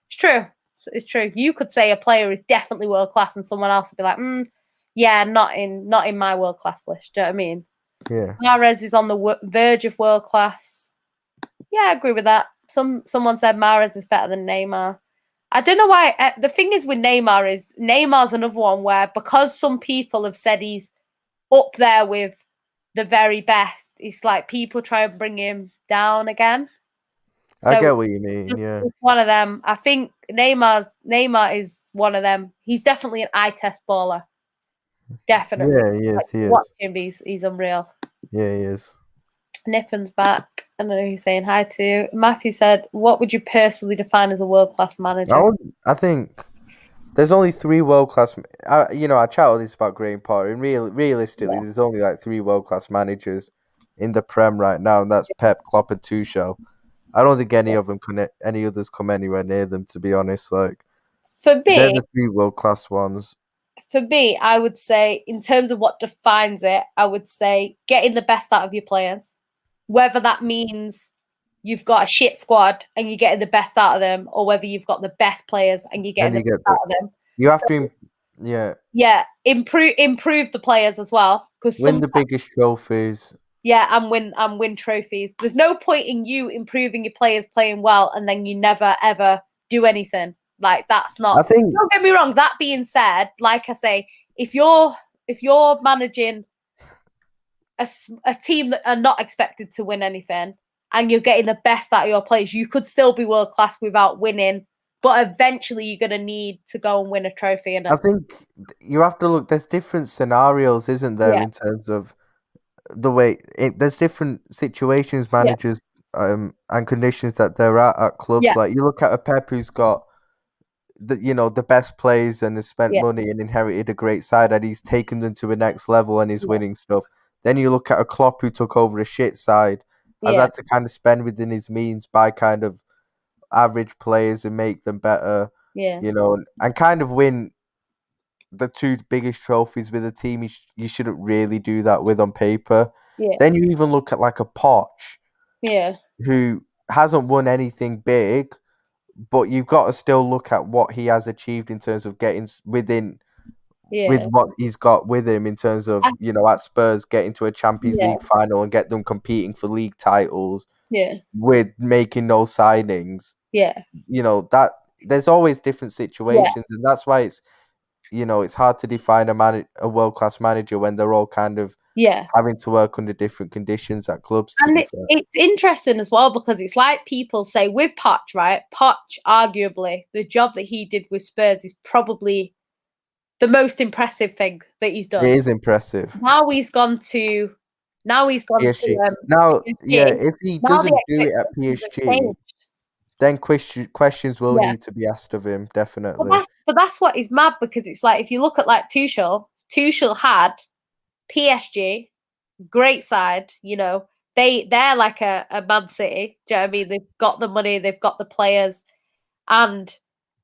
S2: It's true. It's true. You could say a player is definitely world class, and someone else would be like, yeah, not in my world class list. Do you know what I mean?
S1: Yeah.
S2: Mahrez is on the verge of world class. Yeah, I agree with that. Someone said Mahrez is better than Neymar. I don't know why. The thing is with Neymar's another one where because some people have said he's up there with the very best, it's like people try and bring him down again.
S1: I
S2: So
S1: get what you mean. Yeah,
S2: it's one of them. I think Neymar is one of them. He's definitely an eye test baller. Definitely.
S1: yeah, he
S2: Like,
S1: is. He
S2: watch
S1: is.
S2: him, he's unreal.
S1: Yeah, he is.
S2: Nippin's back. I don't know who's saying hi to. Matthew said, "What would you personally define as a world class manager?"
S1: I think there's only three world class. I chat all this about Graham Potter, and realistically,
S2: Yeah.
S1: there's only like three world class managers in the Prem right now, and that's Pep, Klopp, and Tuchel. I don't think any others come anywhere near them. To be honest, like
S2: For
S1: they're
S2: me,
S1: the three world class ones.
S2: I would say, in terms of what defines it, I would say getting the best out of your players, whether that means you've got a shit squad and you're getting the best out of them, or whether you've got the best players and you're getting
S1: And
S2: the
S1: you
S2: best
S1: get the
S2: out of them.
S1: you have
S2: So
S1: to, yeah,
S2: yeah, improve the players as well, because
S1: win
S2: some
S1: the biggest trophies.
S2: yeah, and win trophies. There's no point in you improving your players playing well and then you never ever do anything. Like that's
S1: I
S2: not.
S1: think
S2: Don't get me wrong. That being said, like I say, if you're managing a team that are not expected to win anything and you're getting the best out of your players, you could still be world class without winning. But eventually, you're going to need to go and win a trophy. And
S1: I think you have to look. There's different scenarios, isn't there,
S2: yeah,
S1: in terms of the way there's different situations,
S2: yeah,
S1: managers, and conditions that they're at clubs.
S2: yeah,
S1: Like you look at a Pep who's got the best players and has spent
S2: yeah,
S1: money and inherited a great side, and he's taken them to the next level and he's
S2: yeah,
S1: winning stuff. Then you look at a Klopp who took over a shit side, has
S2: yeah,
S1: had to kind of spend within his means by kind of average players and make them better,
S2: yeah,
S1: and kind of win the two biggest trophies with a team you shouldn't really do that with on paper.
S2: yeah,
S1: Then you even look at like a Poch
S2: yeah,
S1: who hasn't won anything big, but you've got to still look at what he has achieved in terms of getting with
S2: yeah.
S1: what he's got with him in terms of at Spurs getting to a Champions
S2: Yeah,
S1: League final and get them competing for league titles
S2: yeah,
S1: with making no signings.
S2: yeah,
S1: That there's always different
S2: yeah,
S1: situations, and that's why it's hard to define a world class manager when they're all kind of
S2: yeah.
S1: having to work under different conditions at clubs. To
S2: And
S1: be fair,
S2: it's interesting as well because it's like people say with Poch, right? Poch, arguably, the job that he did with Spurs is probably the most impressive thing that he's
S1: it
S2: done.
S1: is impressive.
S2: Now he's gone to, now he's gone to
S1: PSG. Now, yeah,
S2: PSG.
S1: if he
S2: Now the
S1: doesn't do it at
S2: expectations have
S1: PSG,
S2: changed.
S1: then questions will
S2: Yeah,
S1: need to be asked of him, definitely.
S2: but that's what is mad because it's like if you look at like Tuchel had PSG, great side, they're like a Man City. Do you know what I mean? They've got the money, they've got the players, and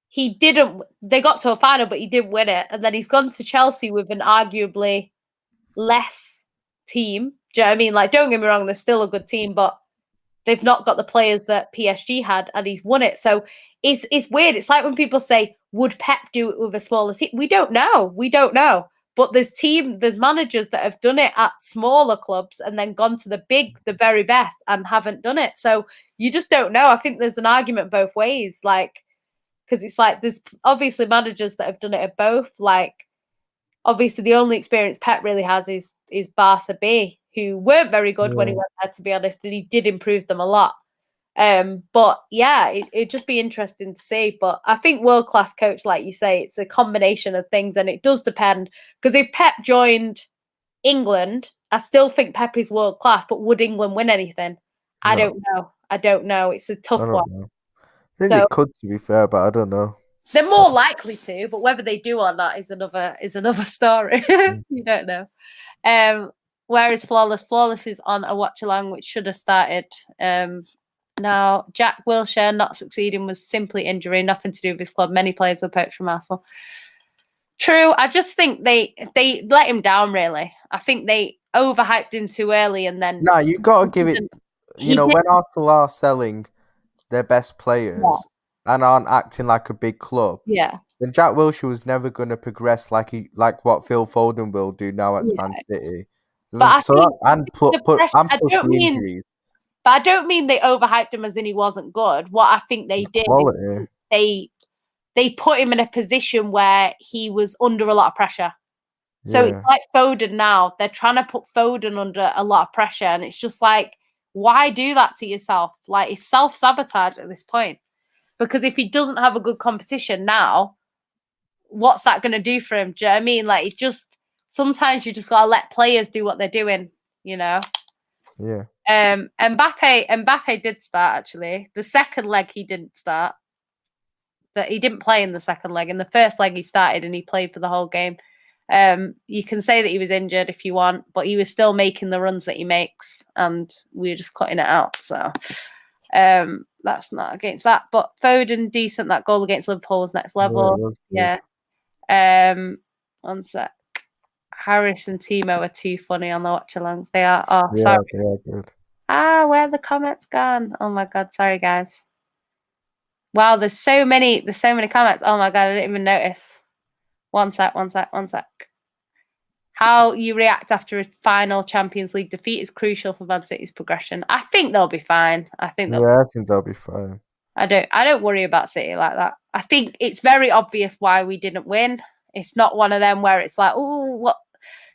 S2: he didn't. They got to a final, but he didn't win it. And then he's gone to Chelsea with an arguably less team. Do you know what I mean? Like, don't get me wrong, they're still a good team, but they've not got the players that PSG had, and he's won it. So it's weird. It's like when people say, "Would Pep do it with a smaller team?" We don't know. We don't know. But there's managers that have done it at smaller clubs and then gone to the very best, and haven't done it. So you just don't know. I think there's an argument both ways, like because it's like there's obviously managers that have done it at both. Like obviously the only experience Pep really has is Barca B, who weren't very good when he
S1: Yeah.
S2: went there, to be honest, and he did improve them a lot. But yeah, it'd just be interesting to see. But I think world class coach, like you say, it's a combination of things, and it does depend. Because if Pep joined England, I still think Pep is world class. But would England win anything? I
S1: No,
S2: don't know. I don't know. It's a
S1: I
S2: tough one.
S1: don't know. I think
S2: So
S1: it could, to be fair, but I don't know.
S2: they're more likely to, but whether they do or not is another story.
S1: Mm.
S2: You don't know. Where is Flawless? Flawless is on a watch along, which should have started. Now, Jack Wilshere not succeeding was simply injury, nothing to do with his club. Many players were poached from Arsenal. True. I just think they let him down, really. I think they overhyped him too early and then
S1: No, you got to give it.
S2: he did.
S1: When Arsenal are selling their best
S2: Yeah.
S1: players and aren't acting like a big club,
S2: Yeah.
S1: then Jack Wilshere was never going to progress like what Phil Foden will do now at
S2: Yeah.
S1: Man City.
S2: But I
S1: So
S2: think
S1: and
S2: the pressure, I
S1: plus
S2: don't
S1: the
S2: mean
S1: injuries,
S2: But I don't mean they overhyped him as in he wasn't good. What I think they did
S1: quality.
S2: is they put him in a position where he was under a lot of pressure. So it's
S1: Yeah.
S2: like Foden now. They're trying to put Foden under a lot of pressure, and it's just like, why do that to yourself? Like, it's self-sabotage at this point. Because if he doesn't have a good competition now, what's that going to do for him? Do you know what I mean? Like, it just, sometimes you just got to let players do what they're doing, you know?
S1: Yeah.
S2: Mbappe did start, actually. The second leg, he didn't start. That he didn't play in the second leg. In the first leg, he started and he played for the whole game. You can say that he was injured if you want, but he was still making the runs that he makes, and we were just cutting it out. So that's not against that. But Foden, decent. That goal against Liverpool was next
S1: Yeah, it
S2: level.
S1: was
S2: Yeah.
S1: good.
S2: One sec. Harris and Timo are too funny on the watch-alongs. They are. Oh,
S1: Yeah,
S2: sorry.
S1: they are good.
S2: Where are the comments gone? Oh my god, sorry guys. Wow, there's so many comments. Oh my god, I didn't even notice. One sec. How you react after a final Champions League defeat is crucial for Man City's progression. I think they'll be fine.
S1: I think they'll be fine.
S2: I don't worry about City like that. I think it's very obvious why we didn't win. It's not one of them where it's like, oh, what,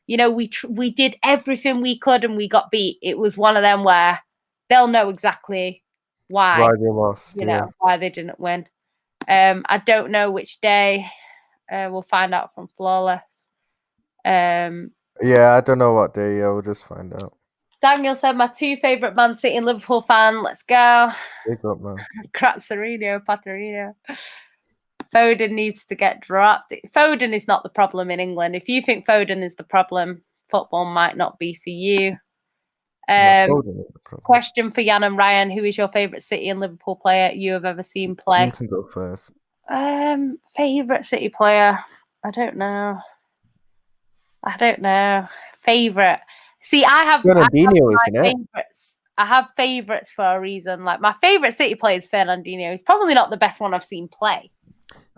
S2: you know, we did everything we could and we got beat. It was one of them where they'll know exactly why
S1: they lost.
S2: you know, why they didn't win. I don't know which day. We'll find out from Flawless.
S1: Yeah, I don't know what day. Yeah, we'll just find out.
S2: Daniel said, my two favourite Man City and Liverpool fan. Let's go.
S1: Big up, man.
S2: Crazzarino, Paterino. Foden needs to get dropped. Foden is not the problem in England. If you think Foden is the problem, football might not be for you. Question for Jan and Ryan. Who is your favourite City and Liverpool player you have ever seen play?
S1: You can go first.
S2: Favourite City player? I don't know. Favourite. See, I have favourites. I have favourites for a reason. Like, my favourite City player is Fernandinho. He's probably not the best one I've seen play.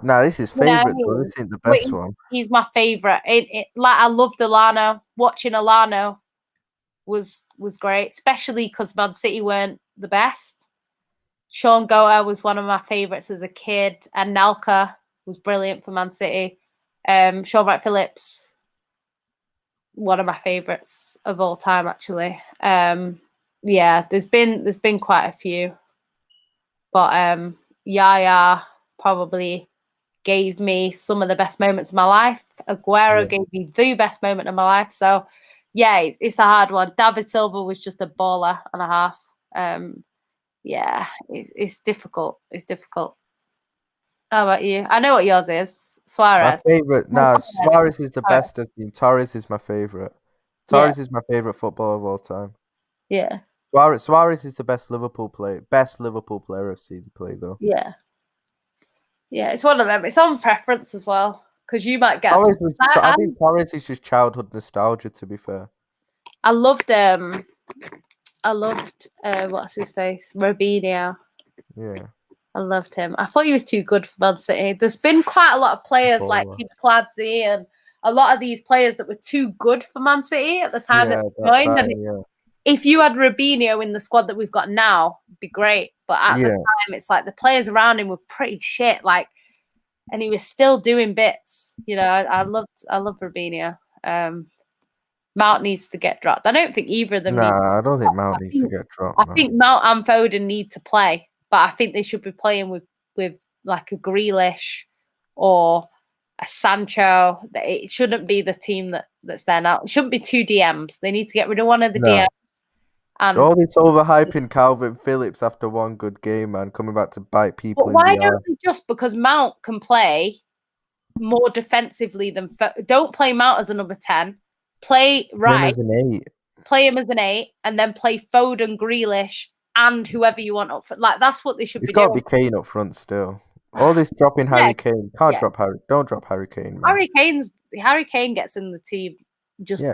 S1: Nah, this is favourite though. This isn't the best one.
S2: He's my favourite. Like, I loved Alano. Watching Alano was great, especially because Man City weren't the best. Sean Goa was one of my favourites as a kid, and Nalka was brilliant for Man City. Sean Wright-Phillips, one of my favourites of all time, actually. Yeah, there's been quite a few, but Yaya probably gave me some of the best moments of my life. Aguero gave me the best moment of my life. So yeah, it's a hard one. David Silva was just a baller and a half. Yeah, it's difficult. It's difficult. How about you? I know what yours is. Suarez.
S1: My favourite. Suarez is the best I've seen. Torres is my favourite. Torres is my favourite footballer of all time.
S2: Yeah.
S1: Suarez is the best Liverpool player I've seen play though.
S2: Yeah. Yeah, it's one of them. It's on preference as well, because you might get.
S1: I think Torres is just childhood nostalgia. To be fair,
S2: I loved what's his face, Robinho.
S1: Yeah,
S2: I loved him. I thought he was too good for Man City. There's been quite a lot of players like Kladzi and a lot of these players that were too good for Man City at the time that they joined. If you had Robinho in the squad that we've got now, it'd be great. But at the time, it's like the players around him were pretty shit. Like, and he was still doing bits. You know, I love Robinho. Mount needs to get dropped. I don't think either of them.
S1: I don't think Mount needs to get dropped.
S2: I think Mount and Foden need to play, but I think they should be playing with like a Grealish or a Sancho. It shouldn't be the team that's there now. It shouldn't be two DMs. They need to get rid of one of the DMs. And
S1: all this overhyping Calvin Phillips after one good game, man, coming back to bite people.
S2: But why don't they just, because Mount can play more defensively than don't play Mount as a number 10. Play right.
S1: As an 8.
S2: Play him as an 8, and then play Foden, Grealish, and whoever you want up front. Like, that's what they should be doing.
S1: It's got to be Kane up front still. All this dropping Harry Kane. Don't drop Harry Kane, man.
S2: Harry Kane gets in the team just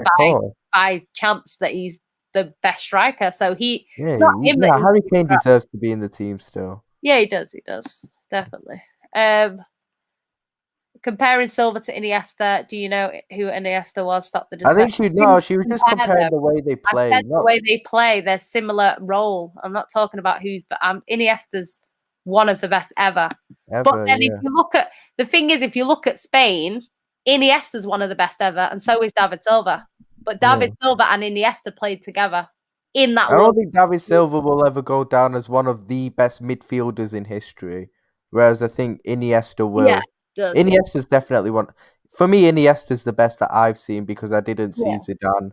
S2: by chance that he's the best striker. So
S1: Harry Kane deserves to be in the team still.
S2: Yeah, he does. He does. Definitely. Comparing Silva to Iniesta, do you know who Iniesta was? Stop the discussion.
S1: I think she was just comparing the way they play.
S2: The way they play, their similar role. I'm not talking about but Iniesta's one of the best ever. But then if you look at, the thing is, if you look at Spain, Iniesta's one of the best ever, and so is David Silva. But David Silva and Iniesta played together in that
S1: I don't
S2: World.
S1: think David Silva will ever go down as one of the best midfielders in history, whereas I think Iniesta
S2: Yeah,
S1: will.
S2: does yeah.
S1: Iniesta's definitely one. For me, Iniesta's the best that I've seen because I didn't see
S2: Yeah.
S1: Zidane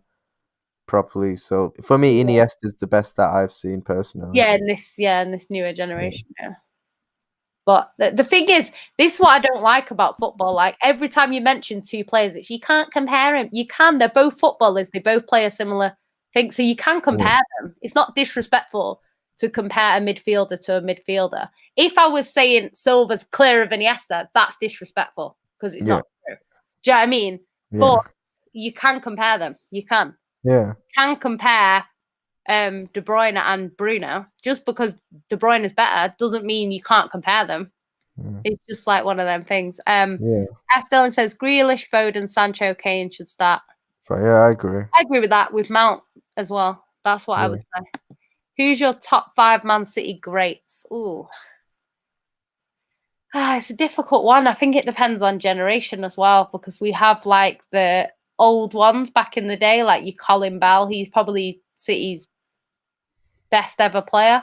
S1: properly. So for me, Iniesta's the best that I've seen personally.
S2: Yeah, in this newer generation. Yeah. But the thing is, this is what I don't like about football. Like every time you mention two players, it's you can't compare them. You can. They're both footballers. They both play a similar thing. So you can compare them. It's not disrespectful to compare a midfielder to a midfielder. If I was saying Silva's clear of Iniesta, that's disrespectful because it's not true. Do you know what I mean?
S1: Yeah.
S2: But you can compare them. You can.
S1: Yeah.
S2: You can compare De Bruyne and Bruno. Just because De Bruyne is better doesn't mean you can't compare them. It's just like one of them things. F. Dylan says Grealish, Foden, Sancho, Kane should start.
S1: Yeah, I agree.
S2: I agree with that with Mount as well. That's what I would say. Who's your top 5 Man City greats? Ooh. It's a difficult one. I think it depends on generation as well because we have like the old ones back in the day, like your Colin Bell. He's probably City's best ever player.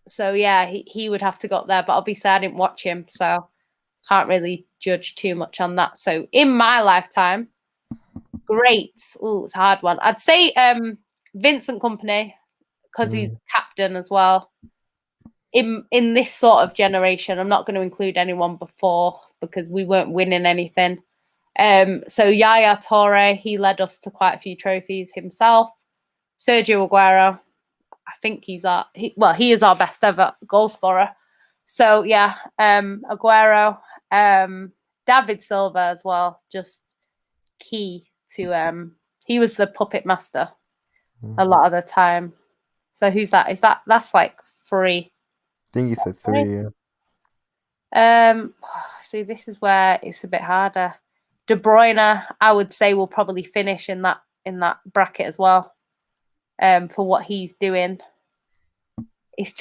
S2: So yeah, he would have to go up there, but obviously I didn't watch him, so can't really judge too much on that. So in my lifetime, great. Oh, it's a hard one. I'd say Vincent Kompany because he's captain as well. In this sort of generation, I'm not going to include anyone before because we weren't winning anything. So Yaya Toure, he led us to quite a few trophies himself. Sergio Aguero, I think he is our best ever goal scorer. So yeah, Aguero, David Silva as well, just key to he was the puppet master a lot of the time. So who's that? That's like 3?
S1: I think you said 3,
S2: See, this is where it's a bit harder. De Bruyne, I would say, will probably finish in that bracket as well. For what he's doing. It's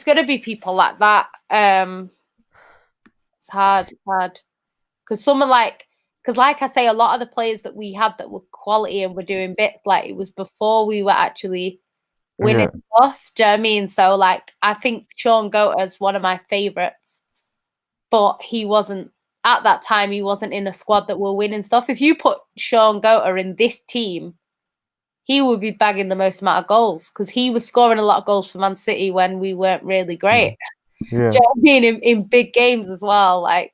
S2: going to be people like that. It's hard because like I say, a lot of the players that we had that were quality and were doing bits, like it was before we were actually winning stuff. Do you know what I mean? So like, I think Sean Goater's one of my favourites, but he wasn't at that time. He wasn't in a squad that were winning stuff. If you put Sean Goater in this team, he would be bagging the most amount of goals because he was scoring a lot of goals for Man City when we weren't really great.
S1: Yeah.
S2: Do you know what I mean? In big games as well. Like,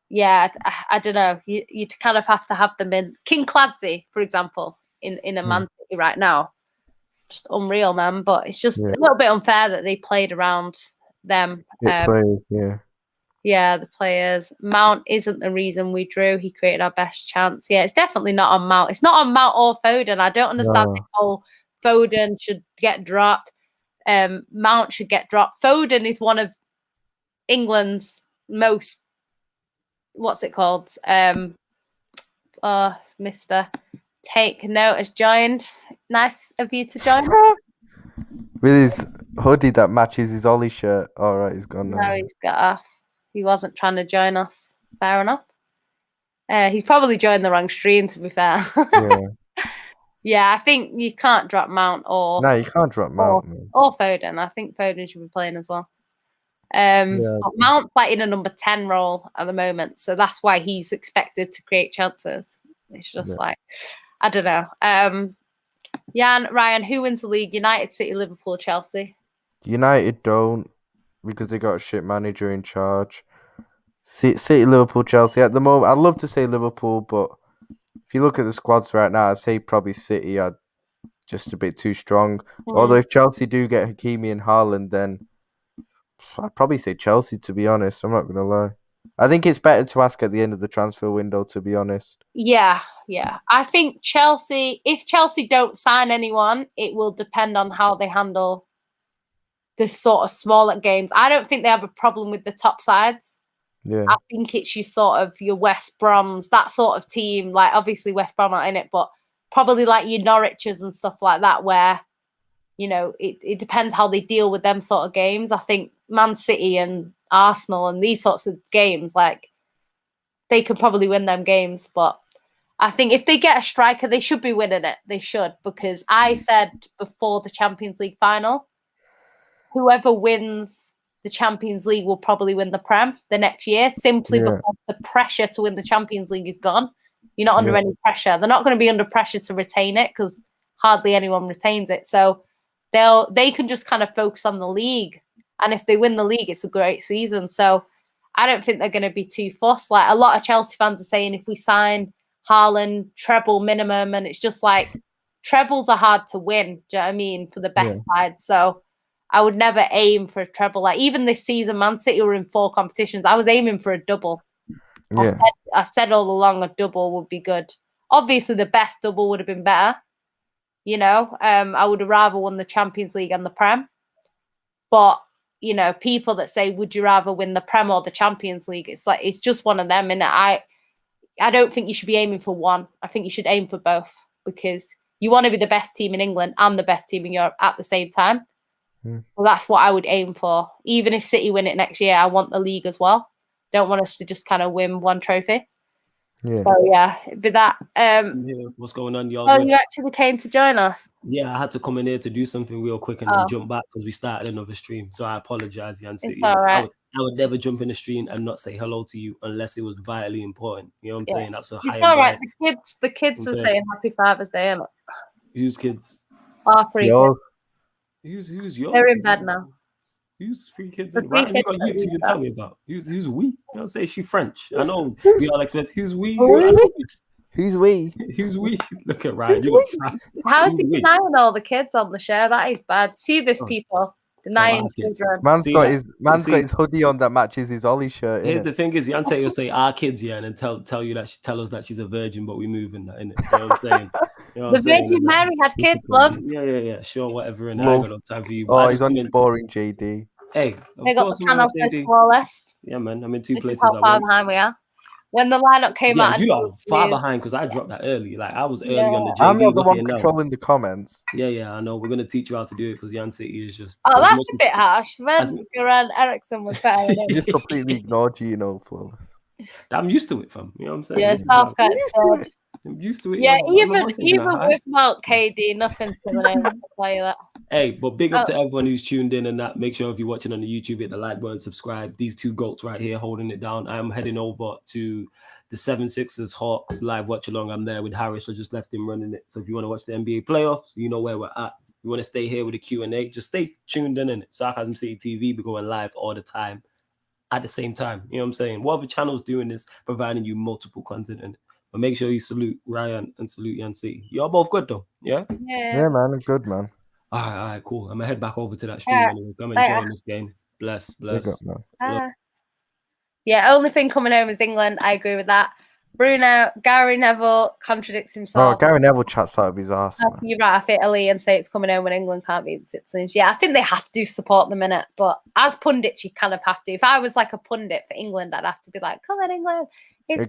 S2: yeah, I don't know. You kind of have to have them in. King Clancy, for example, in a Man City right now. Just unreal, man. But it's just a little bit unfair that they played around them. Yeah, the players. Mount isn't the reason we drew. He created our best chance. Yeah, it's definitely not on Mount. It's not on Mount or Foden. I don't understand this whole Foden should get dropped. Mount should get dropped. Foden is one of England's most, what's it called? Mr. Take Note has joined. Nice of you to join.
S1: With his hoodie that matches his Ollie shirt. All right, he's gone now.
S2: No, he's got off. He wasn't trying to join us. Fair enough. He's probably joined the wrong stream, to be fair. Yeah, I think you can't drop Mount or...
S1: No, you can't drop Mount.
S2: Or Foden. I think Foden should be playing as well. But Mount's like in a number 10 role at the moment, so that's why he's expected to create chances. It's just like, I don't know. Ryan, who wins the league? United, City, Liverpool, Chelsea?
S1: United don't, because they got a shit manager in charge. City, Liverpool, Chelsea. At the moment, I'd love to say Liverpool, but if you look at the squads right now, I'd say probably City are just a bit too strong. Although if Chelsea do get Hakimi and Haaland, then I'd probably say Chelsea, to be honest. I'm not going to lie. I think it's better to ask at the end of the transfer window, to be honest.
S2: Yeah. I think Chelsea, if Chelsea don't sign anyone, it will depend on how they handle this sort of smaller games. I don't think they have a problem with the top sides.
S1: Yeah.
S2: I think it's your West Broms, that sort of team. Like, obviously West Brom aren't in it, but probably like your Norwiches and stuff like that, where, you know, it depends how they deal with them sort of games. I think Man City and Arsenal and these sorts of games, like, they could probably win them games. But I think if they get a striker, they should be winning it. They should, because I said before the Champions League final, whoever wins the Champions League will probably win the Prem the next year, simply because the pressure to win the Champions League is gone. You're not under any pressure. They're not going to be under pressure to retain it because hardly anyone retains it. So they can just kind of focus on the league. And if they win the league, it's a great season. So I don't think they're going to be too fussed. Like, a lot of Chelsea fans are saying, if we sign Haaland, treble minimum, and it's just like, trebles are hard to win. Do you know what I mean? For the best side. So I would never aim for a treble. Like, even this season, Man City were in 4 competitions. I was aiming for a double.
S1: Yeah.
S2: I said all along a double would be good. Obviously, the best double would have been better. You know, I would have rather won the Champions League and the Prem. But, you know, people that say, would you rather win the Prem or the Champions League? It's like, it's just one of them. And I don't think you should be aiming for one. I think you should aim for both, because you want to be the best team in England and the best team in Europe at the same time. Well, that's what I would aim for. Even if City win it next year, I want the league as well. Don't want us to just kind of win one trophy.
S1: Yeah.
S2: So yeah, but that
S3: what's going on, y'all?
S2: Oh, you actually came to join us?
S3: Yeah, I had to come in here to do something real quick and then jump back because we started another stream. So I apologize, Jan City.
S2: All right.
S3: I would never jump in a stream and not say hello to you unless it was vitally important. You know what I'm saying? That's a high.
S2: All right. The kids are saying Happy Father's Day, innit?
S3: Whose kids?
S2: Our 3 kids.
S3: Who's yours?
S2: They're in bed now.
S3: Who's 3 kids?
S2: The 3
S3: right,
S2: kids
S3: you got YouTube to tell me about. Who's we? You know, say she French. I know we all expect who's we.
S1: Who's we?
S3: Who's we? Look at Ryan. You look fast.
S2: How is he denying all the kids on the show? That is bad. See this, people denying children.
S1: Man's got his hoodie on that matches his Ollie shirt.
S3: Here's the thing: is Yante will say our kids, and then tell us that she's a virgin, but we moving that in it. You know what I'm saying? You know
S2: the Virgin Mary had kids, love.
S3: Yeah. Sure, whatever. And I got no time for you.
S1: Oh, he's on boring JD.
S3: Hey,
S2: they got the panel flawless.
S3: Yeah, man. I'm in 2 places.
S2: How far behind we are. When the lineup came out,
S3: you are far behind because I dropped that early. Like, I was early on the JD.
S1: I'm not the one controlling the comments.
S3: Yeah, I know. We're gonna teach you how to do it because Jan City is just.
S2: Oh, that's a bit harsh. Man, Göran Eriksson was better.
S1: He just completely ignored you, Flawless.
S3: I'm used to it, fam. You know what I'm saying?
S2: Yeah,
S3: I'm used to it.
S2: Yeah, even with Mount KD, nothing's coming in to play that.
S3: Hey, but big up to everyone who's tuned in and that. Make sure if you're watching on the YouTube, hit the like button, subscribe. These 2 goats right here holding it down. I'm heading over to the 76ers Hawks live watch along. I'm there with Harris. I just left him running it. So if you want to watch the NBA playoffs, you know where we're at. You want to stay here with the Q&A, just stay tuned in it. Sarcasm City TV be going live all the time at the same time. You know what I'm saying? What other channels doing this, providing you multiple content in it? But make sure you salute Ryan and salute Jan City. Y'all both good though, yeah?
S1: Yeah, man, good, man.
S3: All right, cool. I'm gonna head back over to that stream anyway. Come and join this game. Bless.
S2: Yeah, only thing coming home is England. I agree with that. Bruno, Gary Neville contradicts himself.
S1: Oh, Gary Neville chats out of his ass.
S2: You write off Italy and say it's coming home when England can't beat the Switzerland. Yeah, I think they have to support them in it. But as pundits, you kind of have to. If I was like a pundit for England, I'd have to be like, come on, England.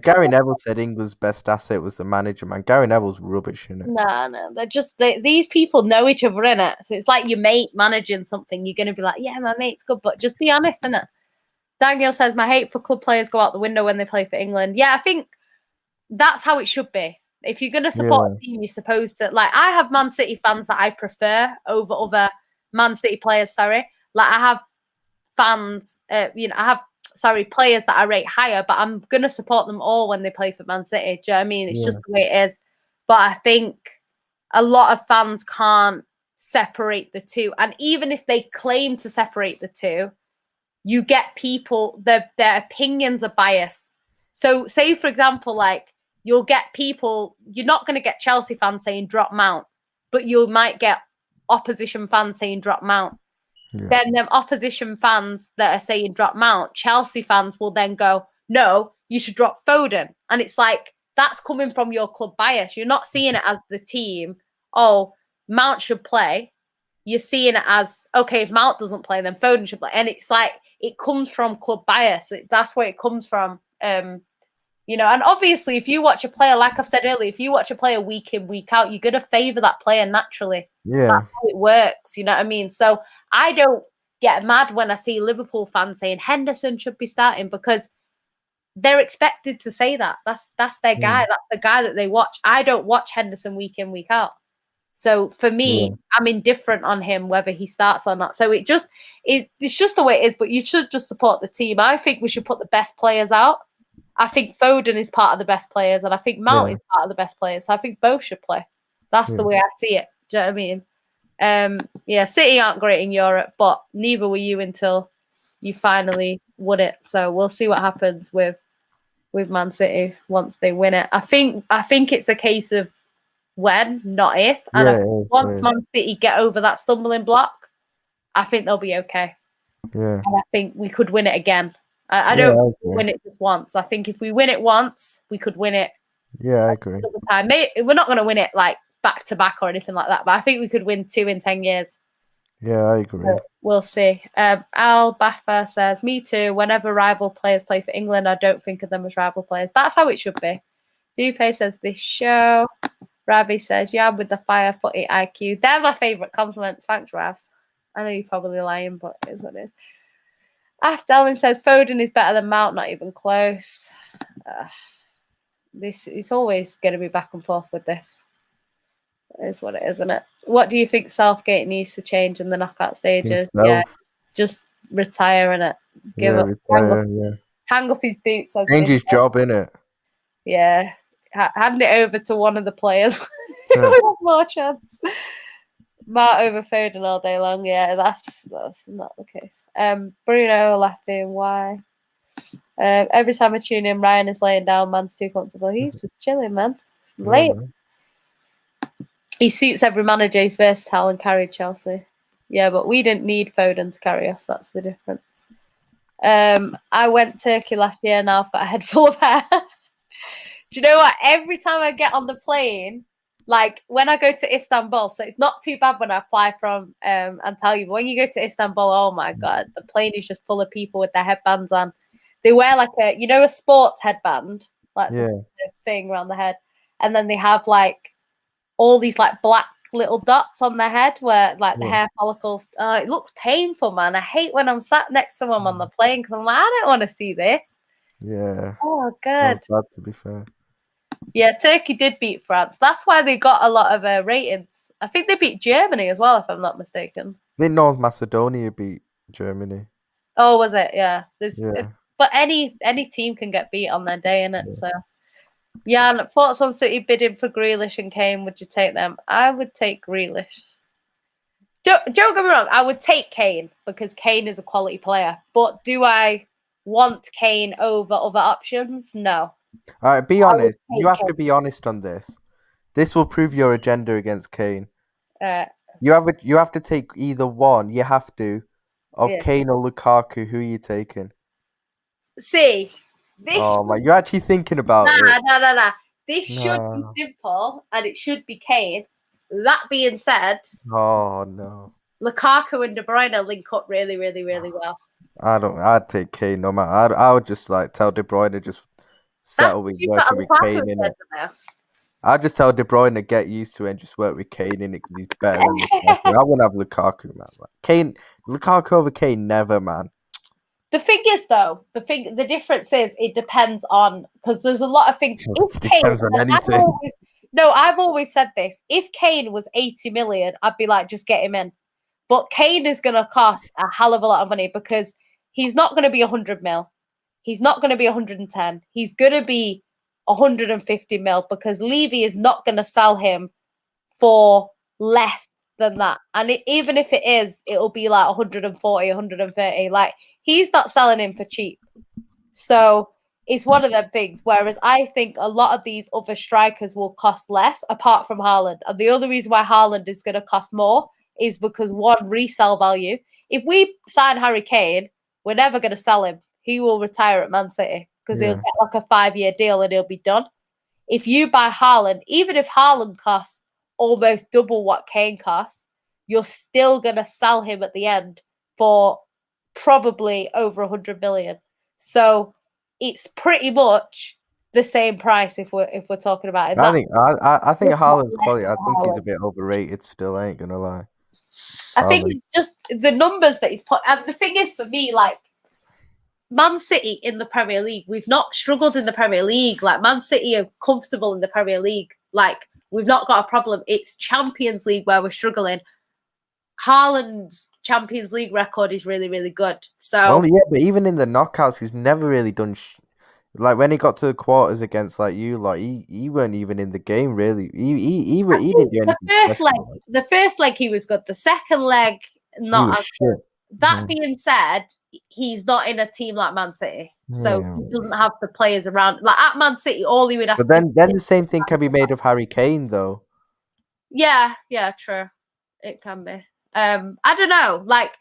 S1: Gary Neville said England's best asset was the manager, man. Gary Neville's rubbish, isn't it?
S2: No. They're just, these people know each other, innit? So it's like your mate managing something. You're going to be like, yeah, my mate's good, but just be honest, innit? Daniel says, my hate for club players go out the window when they play for England. Yeah, I think that's how it should be. If you're going to support a team, you're supposed to, like, I have Man City fans that I prefer over other Man City players, sorry. Like, I have fans, players that I rate higher, but I'm going to support them all when they play for Man City. Do you know what I mean? It's just the way it is. But I think a lot of fans can't separate the two. And even if they claim to separate the two, you get people, their opinions are biased. So say, for example, like, you'll get people, you're not going to get Chelsea fans saying drop Mount, but you might get opposition fans saying drop Mount. Yeah. Then them opposition fans that are saying drop Mount, Chelsea fans will then go, no, you should drop Foden. And it's like, that's coming from your club bias. You're not seeing it as the team, oh, Mount should play. You're seeing it as, okay, if Mount doesn't play, then Foden should play. And it's like, it comes from club bias. That's where it comes from. You know, and obviously, if you watch a player, like I've said earlier, if you watch a player week in, week out, you're going to favour that player naturally.
S1: Yeah.
S2: That's how it works. You know what I mean? So I don't get mad when I see Liverpool fans saying Henderson should be starting, because they're expected to say that. That's their guy. That's the guy that they watch. I don't watch Henderson week in, week out. So for me, I'm indifferent on him whether he starts or not. So it's just the way it is. But you should just support the team. I think we should put the best players out. I think Foden is part of the best players, and I think Mount is part of the best players. So I think both should play. That's the way I see it. Do you know what I mean? Yeah, City aren't great in Europe, but neither were you until you finally won it. So we'll see what happens with Man City once they win it. I think it's a case of when, not if. And I think once Man City get over that stumbling block, I think they'll be okay.
S1: Yeah.
S2: And I think we could win it again. I don't win it just once. I think if we win it once, we could win it.
S1: Yeah, I agree.
S2: Time. We're not going to win it like back to back or anything like that, but I think we could win 2 in 10 years.
S1: Yeah, I agree.
S2: So we'll see. Al Baffa says, me too. Whenever rival players play for England, I don't think of them as rival players. That's how it should be. Dupe says, this show. Ravi says, yeah, with the fire footy IQ. They're my favourite compliments. Thanks, Ravs. I know you're probably lying, but it is what it is. After Ellen says, Foden is better than Mount, not even close. This is always going to be back and forth with this. It is what it is, isn't it? What do you think Southgate needs to change in the knockout stages? Yeah, just retire in it. Give up. Hang up his boots.
S1: Change his job, innit?
S2: Yeah. Hand it over to one of the players. We have more chance. Mart over Foden all day long. Yeah, that's not the case. Bruno laughing. Why? Every time I tune in, Ryan is laying down. Man's too comfortable. He's just chilling, man. Late. He suits every manager. He's versatile and carried Chelsea. Yeah, but we didn't need Foden to carry us. That's the difference. I went Turkey last year. Now I've got a head full of hair. Do you know what? Every time I get on the plane, like when I go to Istanbul, so it's not too bad when I fly from Antalya, but when you go to Istanbul, oh my God, the plane is just full of people with their headbands on. They wear like a sports headband, like the thing around the head. And then they have like all these like black little dots on their head where like the hair follicles. It looks painful, man. I hate when I'm sat next to them on the plane because I'm like, I don't want to see this.
S1: Yeah.
S2: Oh, good.
S1: Bad, to be fair.
S2: Yeah, Turkey did beat France. That's why they got a lot of ratings. I think they beat Germany as well, if I'm not mistaken.
S1: I think North Macedonia beat Germany.
S2: Oh, was it? Yeah. But any team can get beat on their day, innit? Yeah. So, yeah, and thoughts on City bidding for Grealish and Kane, would you take them? I would take Grealish. Don't get me wrong, I would take Kane because Kane is a quality player. But do I want Kane over other options? No.
S1: All right, be honest. You have to be honest on this. This will prove your agenda against Kane. You have to take either one. You have to. Kane or Lukaku, who are you taking?
S2: See, this.
S1: Oh my! You're actually thinking about it.
S2: No. This should be simple, and it should be Kane. That being said,
S1: oh no,
S2: Lukaku and De Bruyne link up really, really, really well.
S1: I'd take Kane no matter. I would just like tell De Bruyne to just settle with working with Kane in it. I'd just tell De Bruyne to get used to it and just work with Kane in it because he's better than Lukaku. I wouldn't have Lukaku, man. Like, Lukaku over Kane, never, man.
S2: The thing is, though, the difference is it depends on, because there's a lot of things.
S1: It depends on anything.
S2: I've always said this. If Kane was 80 million, I'd be like, just get him in. But Kane is going to cost a hell of a lot of money because he's not going to be 100 mil. He's not going to be 110. He's going to be 150 mil because Levy is not going to sell him for less than that. And even if it is, it'll be like 140, 130. Like, he's not selling him for cheap. So it's one of them things. Whereas I think a lot of these other strikers will cost less apart from Haaland. And the other reason why Haaland is going to cost more is because, one, resale value. If we sign Harry Kane, we're never going to sell him. He will retire at Man City because he'll get like a 5-year deal and he'll be done. If you buy Haaland, even if Haaland costs almost double what Kane costs, you're still going to sell him at the end for probably over 100 million. So it's pretty much the same price if we're talking about it.
S1: I think Haaland's
S2: less
S1: quality. I
S2: for
S1: think he's a
S2: Haaland.
S1: bit overrated still. I ain't gonna lie.
S2: I think
S1: Haaland.
S2: it's just the numbers that he's put. And the thing is, for me, like Man City in the Premier League, we've not struggled in the Premier League. Like Man City are comfortable in the Premier League. Like we've not got a problem. It's Champions League where we're struggling. Haaland's Champions League record is really, really good. So
S1: Well, yeah, but even in the knockouts, he's never really done. Like when he got to the quarters against like you, like he weren't even in the game really. He didn't do anything special.
S2: The first leg he was good. The second leg not as good. That being said, he's not in a team like Man City, so he doesn't have the players around. Like at Man City, all he would have.
S1: But then the same thing can be made of Harry Kane, though.
S2: Yeah, true. It can be. I don't know. Like,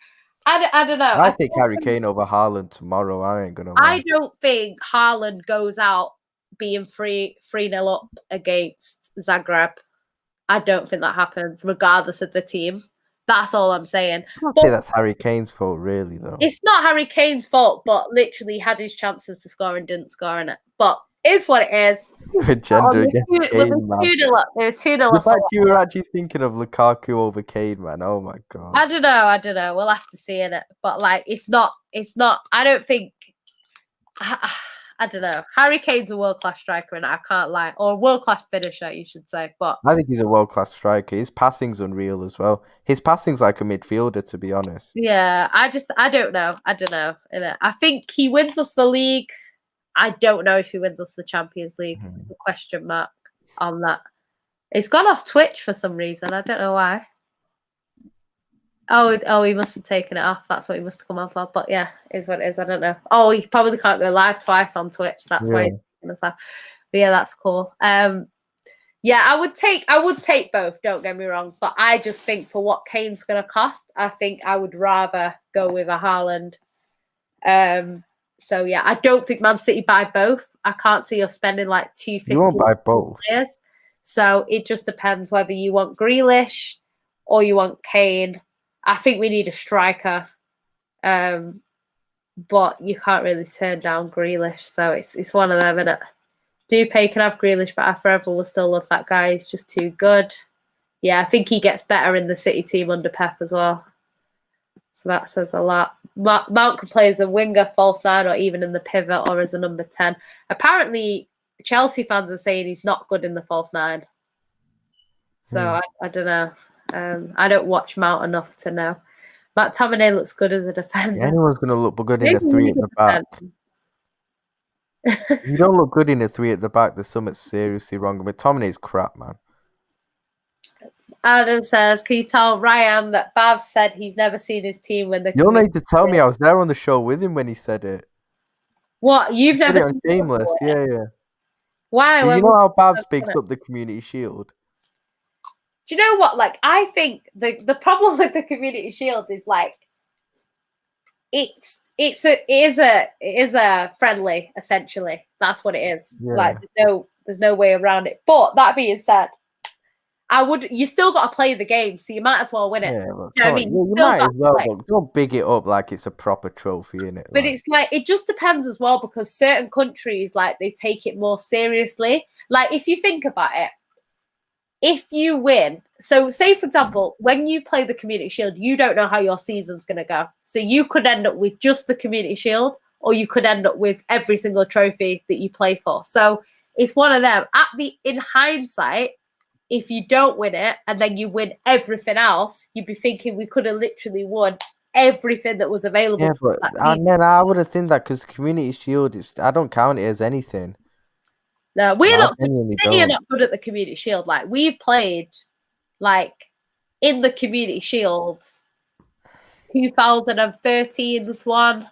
S2: I don't know.
S1: I take Harry Kane over Haaland tomorrow. I ain't gonna lie.
S2: I don't think Haaland goes out being 3-0 up against Zagreb. I don't think that happens, regardless of the team. That's all I'm saying.
S1: I think that's Harry Kane's fault, really, though.
S2: It's not Harry Kane's fault, but literally had his chances to score and didn't score in it. But it is what it is.
S1: Gender against Kane, man.
S2: They were 2-0
S1: The
S2: up.
S1: fact you were actually thinking of Lukaku over Kane, man. Oh my god.
S2: I don't know. We'll have to see in it. But like it's not I don't think I don't know. Harry Kane's a world-class striker, and I can't lie. Or a world-class finisher, you should say. But
S1: I think he's a world-class striker. His passing's unreal as well. His passing's like a midfielder, to be honest.
S2: Yeah, I don't know. Innit? I think he wins us the league. I don't know if he wins us the Champions League. It's a question mark on that. It's gone off Twitch for some reason. I don't know why. Oh, he must have taken it off. That's what he must have come off of. But yeah, is what it is. I don't know. Oh, he probably can't go live twice on Twitch. That's why he's taking us off. But yeah, that's cool. Yeah, I would take both, don't get me wrong. But I just think for what Kane's gonna cost, I think I would rather go with a Haaland. So yeah, I don't think Man City buy both. I can't see us spending like $250.
S1: You won't buy both.
S2: Players. So it just depends whether you want Grealish or you want Kane. I think we need a striker, but you can't really turn down Grealish. So it's one of them, isn't it? Dupay can have Grealish, but I forever will still love that guy. He's just too good. Yeah, I think he gets better in the City team under Pep as well. So that says a lot. Mount can play as a winger, false nine, or even in the pivot or as a number 10. Apparently, Chelsea fans are saying he's not good in the false nine. So I don't know. I don't watch Mount enough to know. McTominay looks good as a defender.
S1: Yeah, anyone's going to look good in a 3 at the back. You don't look good in a 3 at the back. There's something seriously wrong. McTominay's crap, man.
S2: Adam says, can you tell Ryan that Bav said he's never seen his team when the...
S1: You don't need to tell me. I was there on the show with him when he said it.
S2: What? You've never
S1: seen it? Shameless. Yeah.
S2: Why?
S1: You know how Bav picks up the Community Shield?
S2: Do you know what? Like, I think the problem with the Community Shield is like it is a friendly, essentially. That's what it is. Yeah. Like there's no way around it. But that being said, you still got to play the game, so you might as well win it.
S1: Yeah,
S2: you know what I mean?
S1: You might as well, but don't big it up like it's a proper trophy, innit?
S2: But it's like it just depends as well, because certain countries like they take it more seriously. Like if you think about it, if you win, so say for example, when you play the Community Shield, you don't know how your season's going to go. So you could end up with just the Community Shield, or you could end up with every single trophy that you play for. So it's one of them. In hindsight, if you don't win it and then you win everything else, you'd be thinking we could have literally won everything that was available.
S1: Yeah, but I would have think that because Community Shield, I don't count it as anything.
S2: No, we're not. City are not good at the Community Shield. Like we've played, like in the Community Shield, 2013 was one,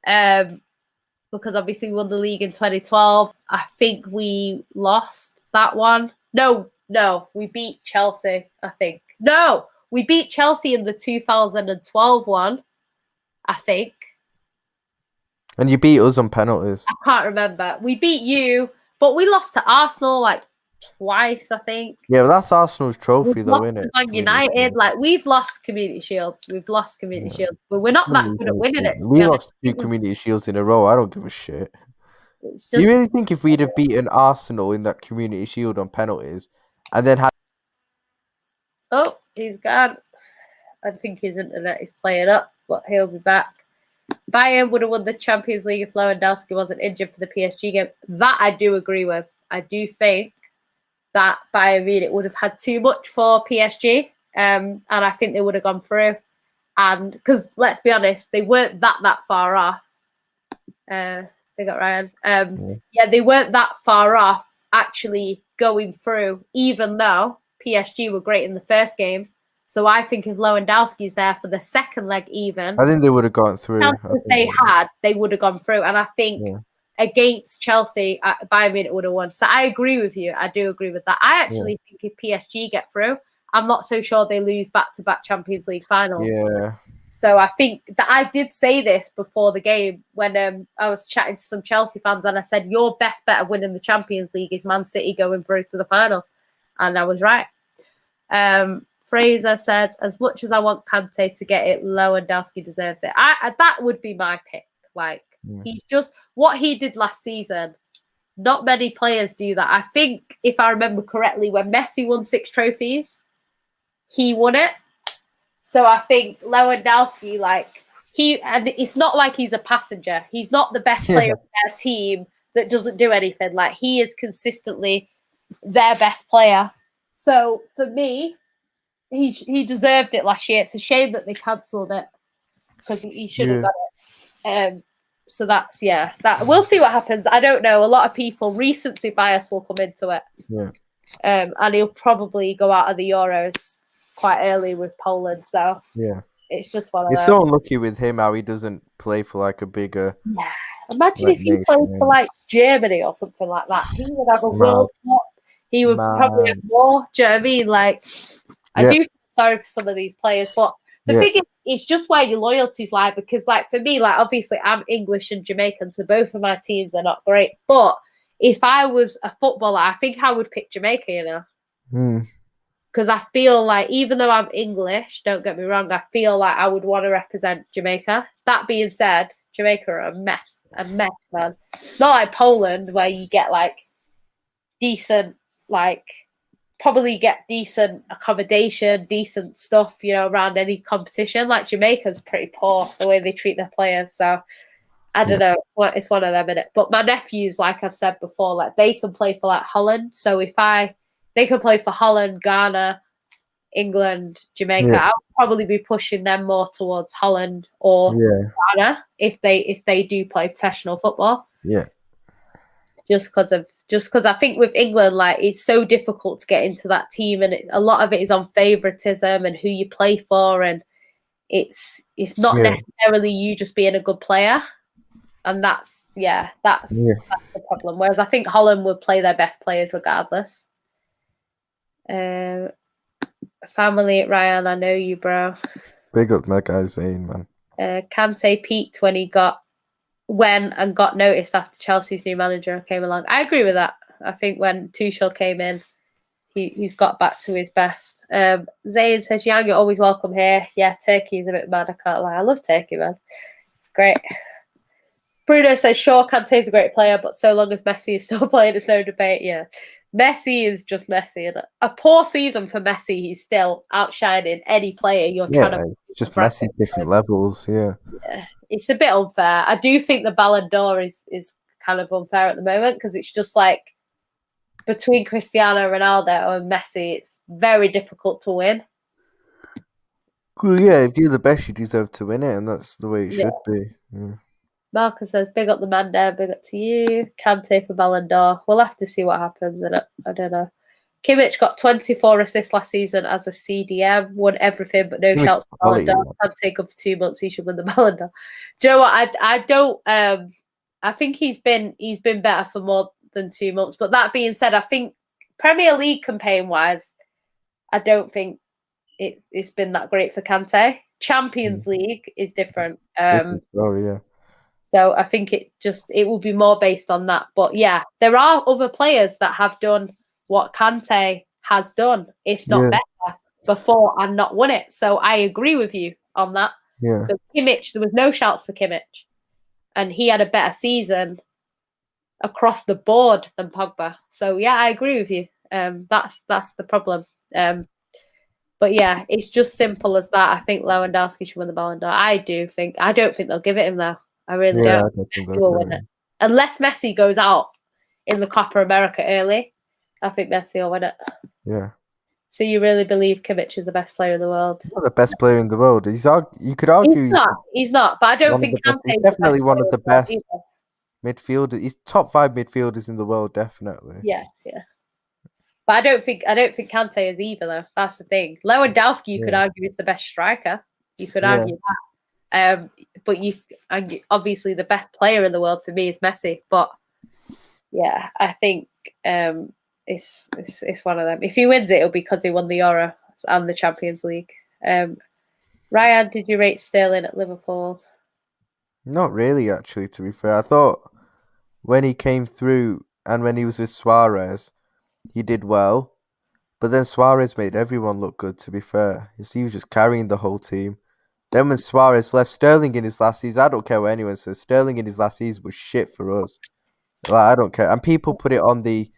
S2: because obviously we won the league in 2012. I think we lost that one. No, we beat Chelsea. I think we beat Chelsea in the 2012 one. I think.
S1: And you beat us on penalties.
S2: I can't remember. We beat you. But we lost to Arsenal like twice, I think.
S1: Yeah, well, that's Arsenal's trophy, though, isn't it?
S2: Man United, like we've lost Community Shields. But we're not that good at winning it.
S1: We lost 2 Community Shields in a row. I don't give a shit.
S2: It's
S1: Do you
S2: just
S1: really think if we'd have beaten Arsenal in that Community Shield on penalties, and then had
S2: oh, he's gone. I think his internet is playing up, but he'll be back. Bayern would have won the Champions League if Lewandowski wasn't injured for the PSG game. That I do agree with. I do think that Bayern Munich would have had too much for PSG, and I think they would have gone through. And because let's be honest, they weren't that far off. They got Ryan. Yeah, they weren't that far off actually going through, even though PSG were great in the first game. So I think if Lewandowski's there for the second leg, even
S1: I think they would have gone through.
S2: chances they would have gone through. And I think against Chelsea, Bayern Munich would have won. So I agree with you. I do agree with that. I actually think if PSG get through, I'm not so sure they lose back-to-back Champions League finals.
S1: Yeah.
S2: So I think that I did say this before the game when I was chatting to some Chelsea fans, and I said, your best bet of winning the Champions League is Man City going through to the final. And I was right. Fraser says, as much as I want Kante to get it, Lewandowski deserves it. That would be my pick. Like, he's just what he did last season. Not many players do that. I think, if I remember correctly, when Messi won 6 trophies, he won it. So I think Lewandowski, and it's not like he's a passenger. He's not the best player of their team that doesn't do anything. Like, he is consistently their best player. So for me, he deserved it last year. It's a shame that they cancelled it because he should have got it. So that's that we'll see what happens. I don't know. A lot of people recency bias will come into it.
S1: Yeah.
S2: And he'll probably go out of the Euros quite early with Poland. So it's just one of those.
S1: You're so unlucky with him how he doesn't play for like a bigger.
S2: Yeah. Imagine if he played for like Germany or something like that. He would have a World Cup. He would probably have more. Do you know what I mean? Like, I do feel sorry for some of these players, but the thing is, it's just where your loyalties lie. Because, like, for me, like, obviously, I'm English and Jamaican, so both of my teams are not great. But if I was a footballer, I think I would pick Jamaica, you know? Because I feel like, even though I'm English, don't get me wrong, I feel like I would want to represent Jamaica. That being said, Jamaica are a mess, man. Not like Poland, where you get, like, decent, like, probably get decent accommodation, decent stuff, you know, around any competition. Like, Jamaica's pretty poor the way they treat their players. So I don't know. It's one of them, innit? But my nephews, like I've said before, like, they can play for like Holland. So they can play for Holland, Ghana, England, Jamaica. I'll probably be pushing them more towards Holland or Ghana if they do play professional football.
S1: Yeah.
S2: Just because I think with England, like, it's so difficult to get into that team, and a lot of it is on favoritism and who you play for, and it's not necessarily you just being a good player, and that's the problem. Whereas I think Holland would play their best players regardless. Family, Ryan, I know you, bro.
S1: Big up my guy Zane, man.
S2: Kante peaked when he got noticed after Chelsea's new manager came along. I agree with that. I think when Tuchel came in, he's got back to his best. Zayn says, Yang, you're always welcome here. Yeah, Turkey's a bit mad, I can't lie. I love Turkey, man. It's great. Bruno says, sure, Kante's a great player, but so long as Messi is still playing, it's no debate. Yeah. Messi is just Messi. And a poor season for Messi, he's still outshining any player you're trying to...
S1: It's just Messi different levels, yeah.
S2: It's a bit unfair. I do think the Ballon d'Or is kind of unfair at the moment because it's just like between Cristiano Ronaldo and Messi, it's very difficult to win.
S1: Well, yeah, if you're the best, you deserve to win it, and that's the way it should be. Yeah.
S2: Marcus says, big up the man there, big up to you. Kante for Ballon d'Or. We'll have to see what happens in it. I don't know. Kimmich got 24 assists last season as a CDM, won everything, but no shouts for Ballon d'Or. Kante up for 2 months, he should win the Ballon d'Or. Do you know what? I don't. I think he's been better for more than 2 months. But that being said, I think Premier League campaign wise, I don't think it's been that great for Kante. Champions League is different. So I think it will be more based on that. But yeah, there are other players that have done what Kante has done, if not better, before and not won it. So I agree with you on that.
S1: Yeah.
S2: Kimmich, there was no shouts for Kimmich, and he had a better season across the board than Pogba. So yeah, I agree with you. That's the problem. But yeah, it's just simple as that. I think Lewandowski should win the Ballon d'Or. I don't think they'll give it him though. I really
S1: Yeah,
S2: don't.
S1: I don't think
S2: Messi will win
S1: they'll.
S2: it. Unless Messi goes out in the Copa America early, I think Messi will win it.
S1: Yeah.
S2: So you really believe Kimmich is the best player in the world?
S1: Not the best player in the world. You could argue
S2: He's not. But I don't
S1: one of
S2: think
S1: the best. He's
S2: Kante's the
S1: definitely
S2: best
S1: one
S2: player
S1: of
S2: in
S1: the
S2: the world
S1: best
S2: either.
S1: midfielders. He's top 5 midfielders in the world, definitely.
S2: Yeah. But I don't think Kante is either though. That's the thing. Lewandowski, you could argue, is the best striker. You could argue that. But obviously the best player in the world for me is Messi. But yeah, I think it's one of them. If he wins it, it'll be because he won the Euro and the Champions League. Ryan, did you rate Sterling at Liverpool?
S1: Not really, actually, to be fair. I thought when he came through and when he was with Suarez, he did well. But then Suarez made everyone look good, to be fair. He was just carrying the whole team. Then when Suarez left, Sterling in his last season, I don't care what anyone says, Sterling in his last season was shit for us. Like, I don't care. And people put it on the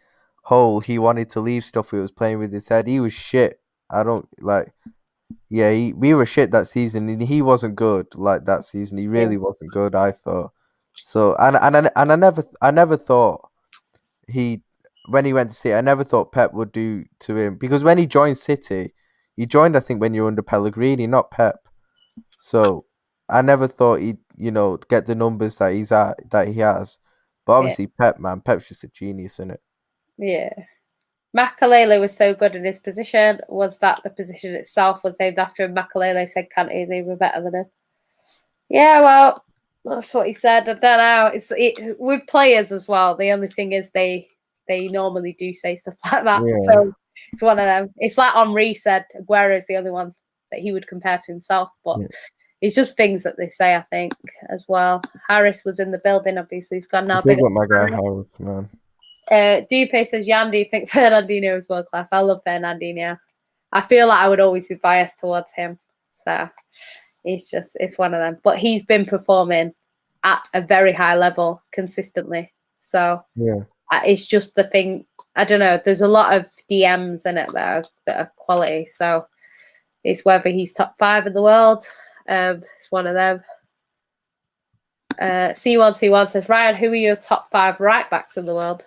S1: whole he wanted to leave stuff, he was playing with his head. He was shit. I don't, like... Yeah, we were shit that season, and he wasn't good like that season. He really wasn't good, I thought. So, and I never thought when he went to City, I never thought Pep would do to him, because when he joined City, he joined, I think, when you're under Pellegrini, not Pep. So I never thought he'd get the numbers that he has. But obviously Pep's just a genius, isn't it?
S2: Yeah. Makalele was so good in his position. Was that the position itself was named after him? Makalele said Kante is even better than him. Yeah, well, that's what he said. I don't know. It's with players as well. The only thing is they normally do say stuff like that.
S1: Yeah.
S2: So it's one of them. It's like Henri said, Aguero is the only one that he would compare to himself. But it's just things that they say, I think, as well. Harris was in the building, obviously. He's gone now.
S1: Big up my guy Harris, man.
S2: Dupe says, Jan, do you think Fernandinho is world class? I love Fernandinho. I feel like I would always be biased towards him. So it's one of them. But he's been performing at a very high level consistently. So it's just the thing. I don't know. There's a lot of DMs in it that are quality. So it's whether he's top 5 in the world. It's one of them. C1C1 says, Ryan, who are your top 5 right backs in the world?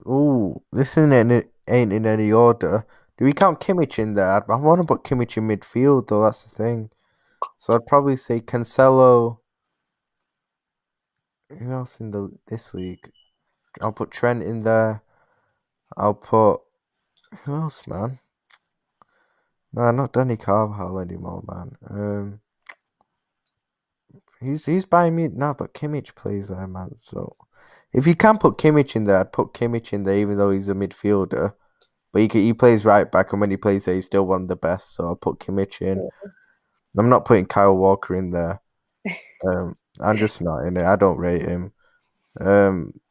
S1: Ooh, this ain't in any order. Do we count Kimmich in there? I want to put Kimmich in midfield, though. That's the thing. So I'd probably say Cancelo. Who else in this league? I'll put Trent in there. I'll put... Who else, man? No, not Danny Carvajal anymore, man. He's buying me now, but Kimmich plays there, man. So if you can put Kimmich in there, I'd put Kimmich in there, even though he's a midfielder. But he plays right back, and when he plays there, he's still one of the best. So I'll put Kimmich in. I'm not putting Kyle Walker in there. I'm just not in it. I don't rate him.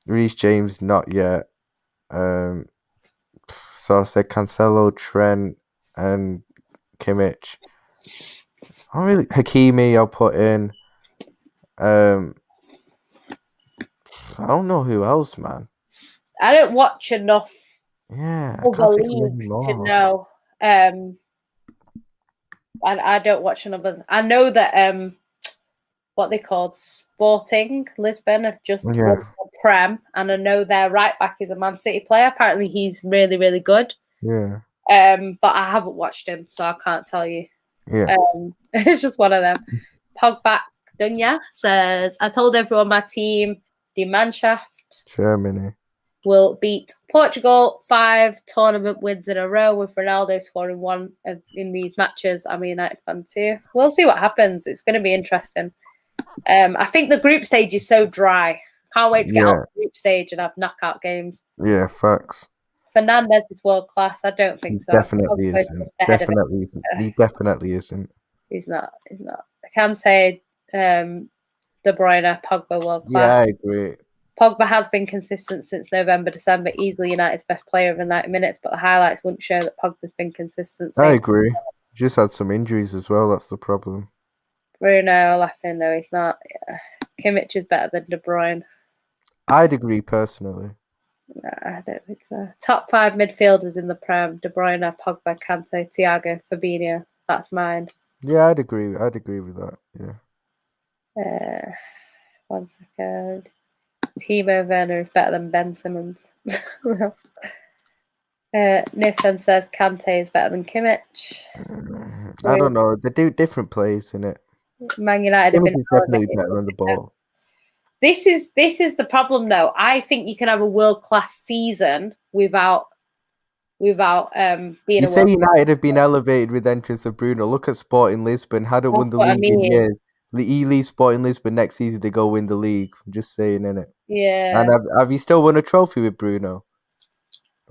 S1: Reece James, not yet. So I'll say Cancelo, Trent, and Kimmich. Hakimi, I'll put in. I don't know who else, man.
S2: I don't watch enough
S1: of
S2: the leagues to know. I don't watch enough. I know that what they called Sporting Lisbon have just won the Prem, and I know their right back is a Man City player. Apparently, he's really, really good.
S1: Yeah.
S2: But I haven't watched him, so I can't tell you.
S1: Yeah.
S2: It's just one of them. Pogba Dunya says, I told everyone my team, Die Mannschaft,
S1: Germany,
S2: will beat Portugal 5 tournament wins in a row, with Ronaldo scoring 1 in these matches. I'm a United fan too. We'll see what happens. It's going to be interesting. I think the group stage is so dry. Can't wait to get out of the group stage and have knockout games.
S1: Yeah, facts.
S2: Fernandez is world class. I don't think so.
S1: Definitely isn't. Definitely isn't. He definitely isn't.
S2: He's not. Kante, De Bruyne, Pogba world class.
S1: Yeah, I agree.
S2: Pogba has been consistent since November, December, easily United's best player over 90 minutes, but the highlights wouldn't show that Pogba's been consistent.
S1: I agree. Just had some injuries as well, that's the problem.
S2: Bruno laughing, no, he's not. Yeah. Kimmich is better than De Bruyne.
S1: I'd agree personally.
S2: No, I don't think so. Top 5 midfielders in the Prem: De Bruyne, Pogba, Kante, Thiago, Fabinho. That's mine.
S1: Yeah, I'd agree. I'd agree with that. Yeah.
S2: 1 second. Timo Werner is better than Ben Simmons. Nathan says Kante is better than Kimmich.
S1: I don't know. They do different plays in it.
S2: Man United have
S1: Kimmich
S2: been
S1: is definitely
S2: elevated.
S1: better on the ball.
S2: This is the problem, though. I think you can have a world-class season without being
S1: You
S2: a
S1: say
S2: world.
S1: United have been elevated with entrance of Bruno. Look at Sporting Lisbon. Hadn't won
S2: That's
S1: the
S2: what I
S1: league in
S2: mean.
S1: years. He leaves Sporting Lisbon next season to go win the league. I'm just saying, innit?
S2: Yeah,
S1: And have you still won a trophy with Bruno?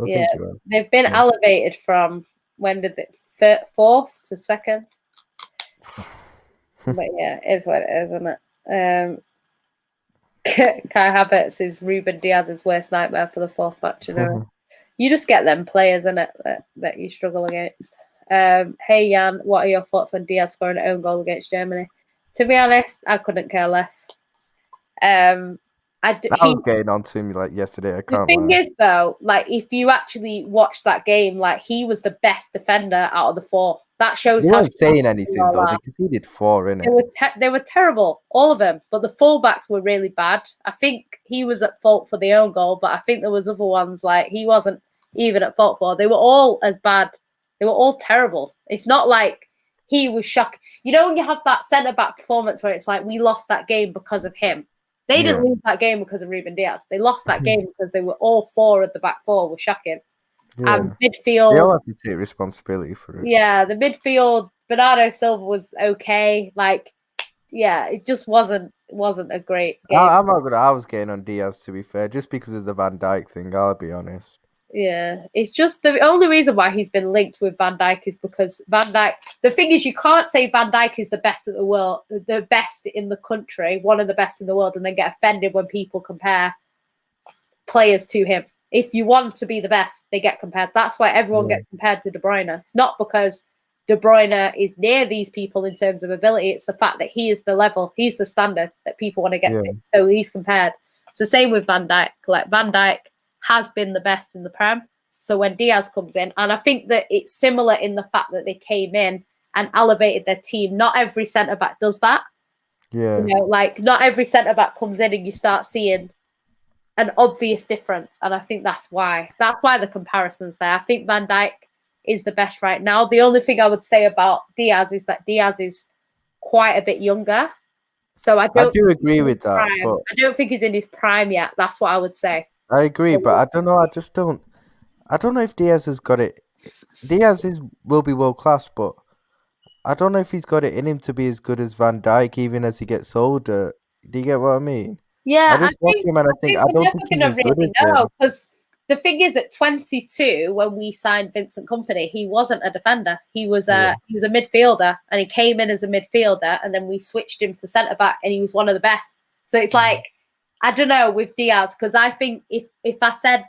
S1: I
S2: yeah.
S1: think you have.
S2: They've been
S1: Yeah.
S2: elevated from when did it? 4th to 2nd. But yeah, it is what it is, isn't it? Kai Havertz is Ruben Diaz's worst nightmare for the 4th match in a row. You just get them players, innit, that you struggle against. Hey Jan, what are your thoughts on Diaz scoring an own goal against Germany? To be honest, I couldn't care less.
S1: I was getting on to him like yesterday. I can't
S2: The thing
S1: lie.
S2: is, though, like if you actually watch that game, like he was the best defender out of the 4. That shows
S1: They
S2: how
S1: weren't saying anything though. They conceded 4, innit?
S2: they were terrible, all of them. But the fullbacks were really bad. I think he was at fault for the own goal, but I think there was other ones like he wasn't even at fault for. They were all as bad. They were all terrible. It's not like he was shocked. You know when you have that centre back performance where it's like we lost that game because of him. They didn't lose that game because of Ruben Diaz. They lost that game because they were all 4 of the back 4 were shocking.
S1: Yeah.
S2: And midfield,
S1: They all have to take responsibility for it.
S2: yeah, the midfield, Bernardo Silva was okay. Like, yeah, it just wasn't a great game.
S1: I'm not gonna. I was getting on Diaz, to be fair, just because of the Van Dijk thing. I'll be honest.
S2: Yeah, it's just the only reason why he's been linked with Van Dijk is because Van Dijk. The thing is, you can't say Van Dijk is the best of the world, the best in the country, one of the best in the world, and then get offended when people compare players to him. If you want to be the best, they get compared. That's why everyone gets compared to De Bruyne. It's not because De Bruyne is near these people in terms of ability. It's the fact that he is the level, he's the standard that people want to get to. So he's compared. It's the same with Van Dijk. Like Van Dijk has been the best in the Prem. So when Diaz comes in, and I think that it's similar in the fact that they came in and elevated their team. Not every centre back does that.
S1: Yeah.
S2: You know, like not every centre back comes in and you start seeing an obvious difference. And I think that's why the comparison's there. I think Van Dijk is the best right now. The only thing I would say about Diaz is that Diaz is quite a bit younger. So I
S1: do agree with that, but
S2: I don't think he's in his prime yet. That's what I would say.
S1: I agree, but I don't know. I don't know if Diaz has got it. Will be world class, but I don't know if he's got it in him to be as good as Van Dijk, even as he gets older. Do you get what I mean?
S2: Yeah,
S1: I just watch him and I think I don't think he's as good as him.
S2: Because the thing is, at 22, when we signed Vincent Kompany, he wasn't a defender. He was a midfielder, and he came in as a midfielder, and then we switched him to centre back, and he was one of the best. So it's like, I don't know with Diaz, because I think if I said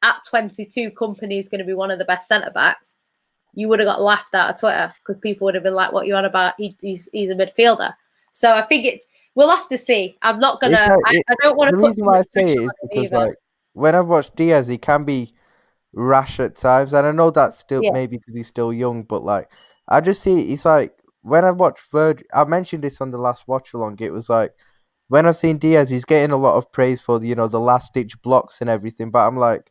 S2: at 22 Kompany is going to be one of the best centre backs, you would have got laughed out of Twitter because people would have been like, "What you on about? He's a midfielder." So I think we'll have to see. I'm not gonna. I don't want to.
S1: The reason why I say it is because, like, when I've watched Diaz, he can be rash at times, and I know that's still maybe because he's still young, but like, I just see it's like when I watch Virgil. I mentioned this on the last watch along. It was like when I've seen Diaz, he's getting a lot of praise for the last ditch blocks and everything, but I'm like,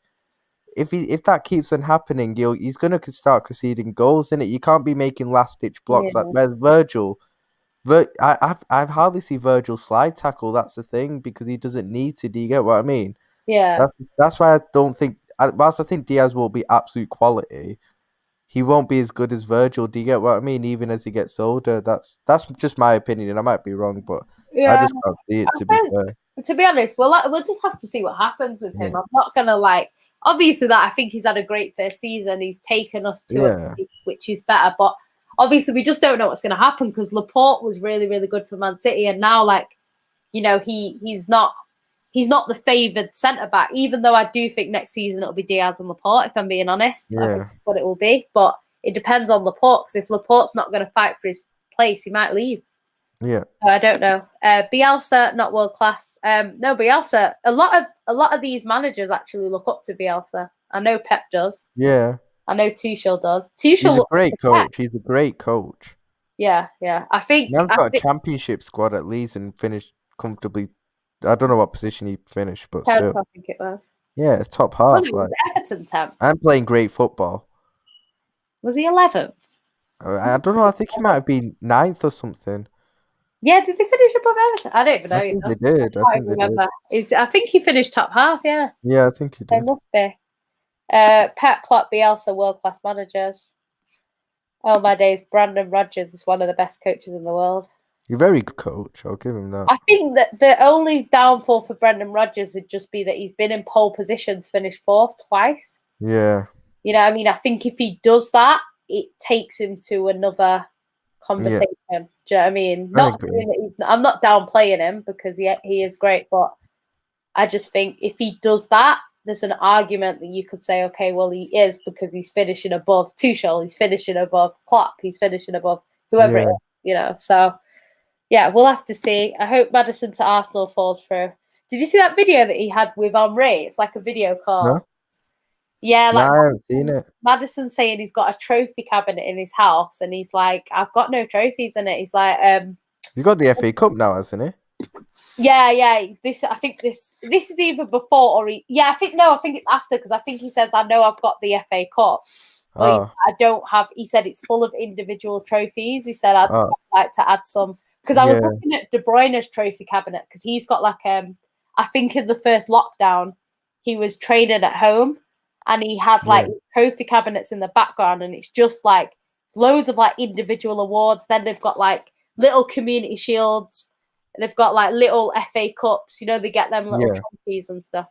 S1: if that keeps on happening, he's gonna start conceding goals in it. You can't be making last ditch blocks like where Virgil. I've hardly see Virgil slide tackle. That's the thing because he doesn't need to. Do you get what I mean?
S2: Yeah.
S1: That's why I don't think. Whilst I think Diaz will be absolute quality, he won't be as good as Virgil. Do you get what I mean? Even as he gets older, that's just my opinion, and I might be wrong, but I just can't see it. To be fair,
S2: to be honest, we'll just have to see what happens with him. I'm not gonna obviously that I think he's had a great first season. He's taken us to a place which is better, but obviously we just don't know what's going to happen because Laporte was really, really good for Man City, and now he's not the favoured centre back. Even though I do think next season it'll be Diaz and Laporte, if I'm being honest, I think that's what it will be. But it depends on Laporte because if Laporte's not going to fight for his place, he might leave.
S1: Yeah.
S2: I don't know. Bielsa, not world class. No, Bielsa. A lot of these managers actually look up to Bielsa. I know Pep does.
S1: Yeah.
S2: I know Tuchel does.
S1: He's
S2: Tuchel
S1: a
S2: looks
S1: great
S2: up to Pep.
S1: coach. He's a great coach.
S2: Yeah. I think.
S1: Man's got a championship squad at least and finished comfortably. I don't know what position he finished, but
S2: 10th,
S1: still.
S2: I think it was.
S1: Yeah, top
S2: Oh,
S1: half.
S2: no, it was Everton 10th.
S1: I'm playing great football.
S2: Was he 11th?
S1: I don't know. I think he might have been 9th or something.
S2: Yeah, did they finish above Everton? I don't even know.
S1: I think they did.
S2: I can't remember. I think he finished top half, yeah.
S1: Yeah, I think he
S2: They
S1: did.
S2: must be. Pep, Klopp, Bielsa, world-class managers. Oh, my days. Brandon Rodgers is one of the best coaches in the world.
S1: You're a very good coach. I'll give him that.
S2: I think that the only downfall for Brendan Rodgers would just be that he's been in pole positions, finished 4th twice.
S1: Yeah.
S2: You know what I mean? I think if he does that, it takes him to another conversation. Do you know what I mean? I'm not downplaying him because he is great, but I just think if he does that, there's an argument that you could say, okay, well, he is because he's finishing above Tuchel, he's finishing above Klopp, he's finishing above whoever it is, you know. So, yeah, we'll have to see. I hope Maddison to Arsenal falls through. Did you see that video that he had with Henri? It's like a video call.
S1: No?
S2: Yeah, like
S1: I haven't seen it.
S2: Maddison saying he's got a trophy cabinet in his house, and he's like, I've got no trophies in it. He's like,
S1: He's got the FA Cup now, hasn't he?
S2: Yeah. I think this is either before or I think it's after because I think he says I know I've got the FA Cup, but I don't have. He said it's full of individual trophies. He said I'd like to add some because I was looking at De Bruyne's trophy cabinet because he's got like I think in the first lockdown he was training at home and he had like trophy cabinets in the background and it's just like loads of like individual awards. Then they've got like little community shields. They've got like little FA Cups, you know, they get them little trophies and stuff.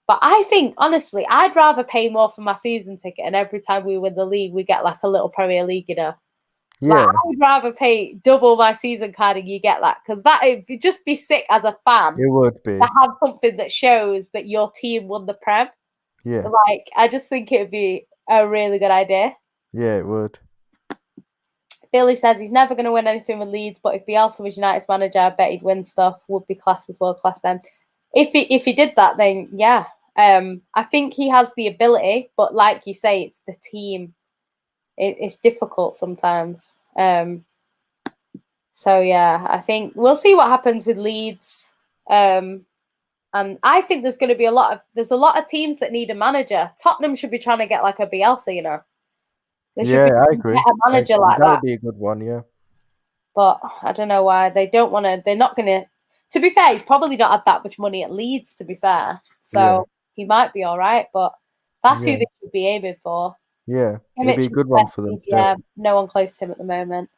S2: But I think, honestly, I'd rather pay more for my season ticket and every time we win the league, we get like a little Premier League, you know.
S1: Yeah.
S2: Like, I would rather pay double my season card and you get that because that would just be sick as a fan.
S1: It would be.
S2: To have something that shows that your team won the Prem.
S1: Yeah.
S2: Like, I just think it would be a really good idea.
S1: Yeah, it would.
S2: Billy says he's never going to win anything with Leeds, but if Bielsa was United's manager, I bet he'd win stuff. Would be classed as world class then. If he did that, then yeah. I think he has the ability, but like you say, it's the team. It's difficult sometimes. So yeah, I think we'll see what happens with Leeds. And I think there's going to be a lot of teams that need a manager. Tottenham should be trying to get like a Bielsa, you know.
S1: I agree.
S2: A manager like that.
S1: That'd be a good one, yeah.
S2: But I don't know why they don't want to. They're not going to. To be fair, he's probably not had that much money at Leeds. To be fair, so he might be all right. But that's who they should be aiming for.
S1: Yeah, it'd be a good one for them.
S2: Yeah, no one close to him at the moment.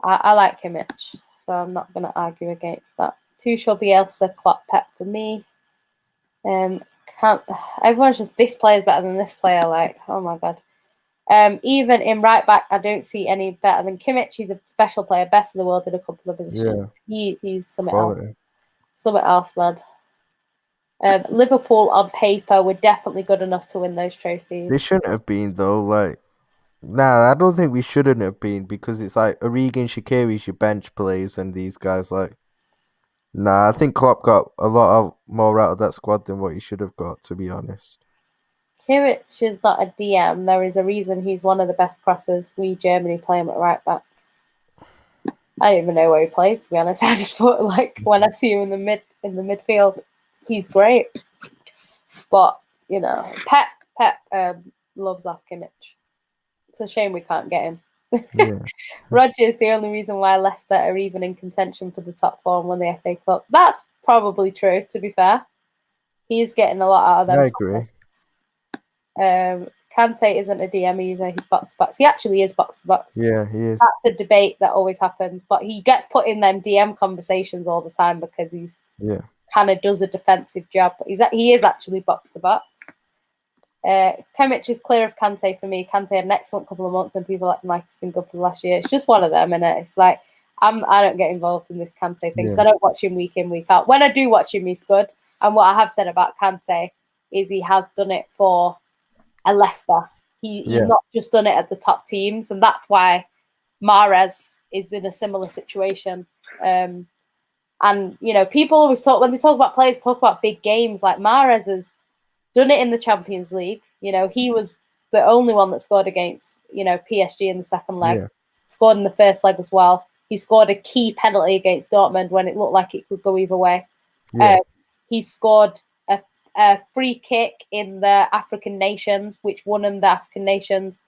S2: I like Kimmich, so I'm not going to argue against that. Tuchel, Bielsa, Klopp, Pep for me. Everyone's just this player's better than this player. Like, oh my god. Even in right back, I don't see any better than Kimmich. He's a special player, best in the world in a couple of positions. Yeah. He's something else. Something else, man. Liverpool on paper were definitely good enough to win those trophies.
S1: They shouldn't have been though. Like, I don't think we shouldn't have been because it's like Origi and Shaqiri's your bench players and these guys like. I think Klopp got a lot more out of that squad than what he should have got, to be honest.
S2: Kimmich is not a DM. There is a reason he's one of the best crossers. We Germany play him at right back. I don't even know where he plays, to be honest. I just thought like when I see him in the midfield, he's great. But you know, Pep loves that Kimmich. It's a shame we can't get him.
S1: Yeah.
S2: Rodgers, the only reason why Leicester are even in contention for the top four and won the FA Cup. That's probably true, to be fair. He's getting a lot out of them.
S1: I agree.
S2: Kante isn't a DM either. He's box to box. He actually is box to box.
S1: Yeah, he is.
S2: That's a debate that always happens, but he gets put in them DM conversations all the time because he's kind of does a defensive job. But he is actually box to box. Kimmich is clear of Kante for me. Kante had an excellent couple of months and people acting like it's been good for the last year. It's just one of them, and it's like I don't get involved in this Kante thing, so I don't watch him week in, week out. When I do watch him, he's good. And what I have said about Kante is he has done it for a Leicester. He's not just done it at the top teams, and that's why Mahrez is in a similar situation. And, you know, people always talk, when they talk about players, talk about big games. Like Mahrez has done it in the Champions League. You know, he was the only one that scored against, you know, PSG in the second leg.
S1: Yeah.
S2: Scored in the first leg as well. He scored a key penalty against Dortmund when it looked like it could go either way.
S1: Yeah.
S2: He scored a free kick in the African nations, which won him the African nations.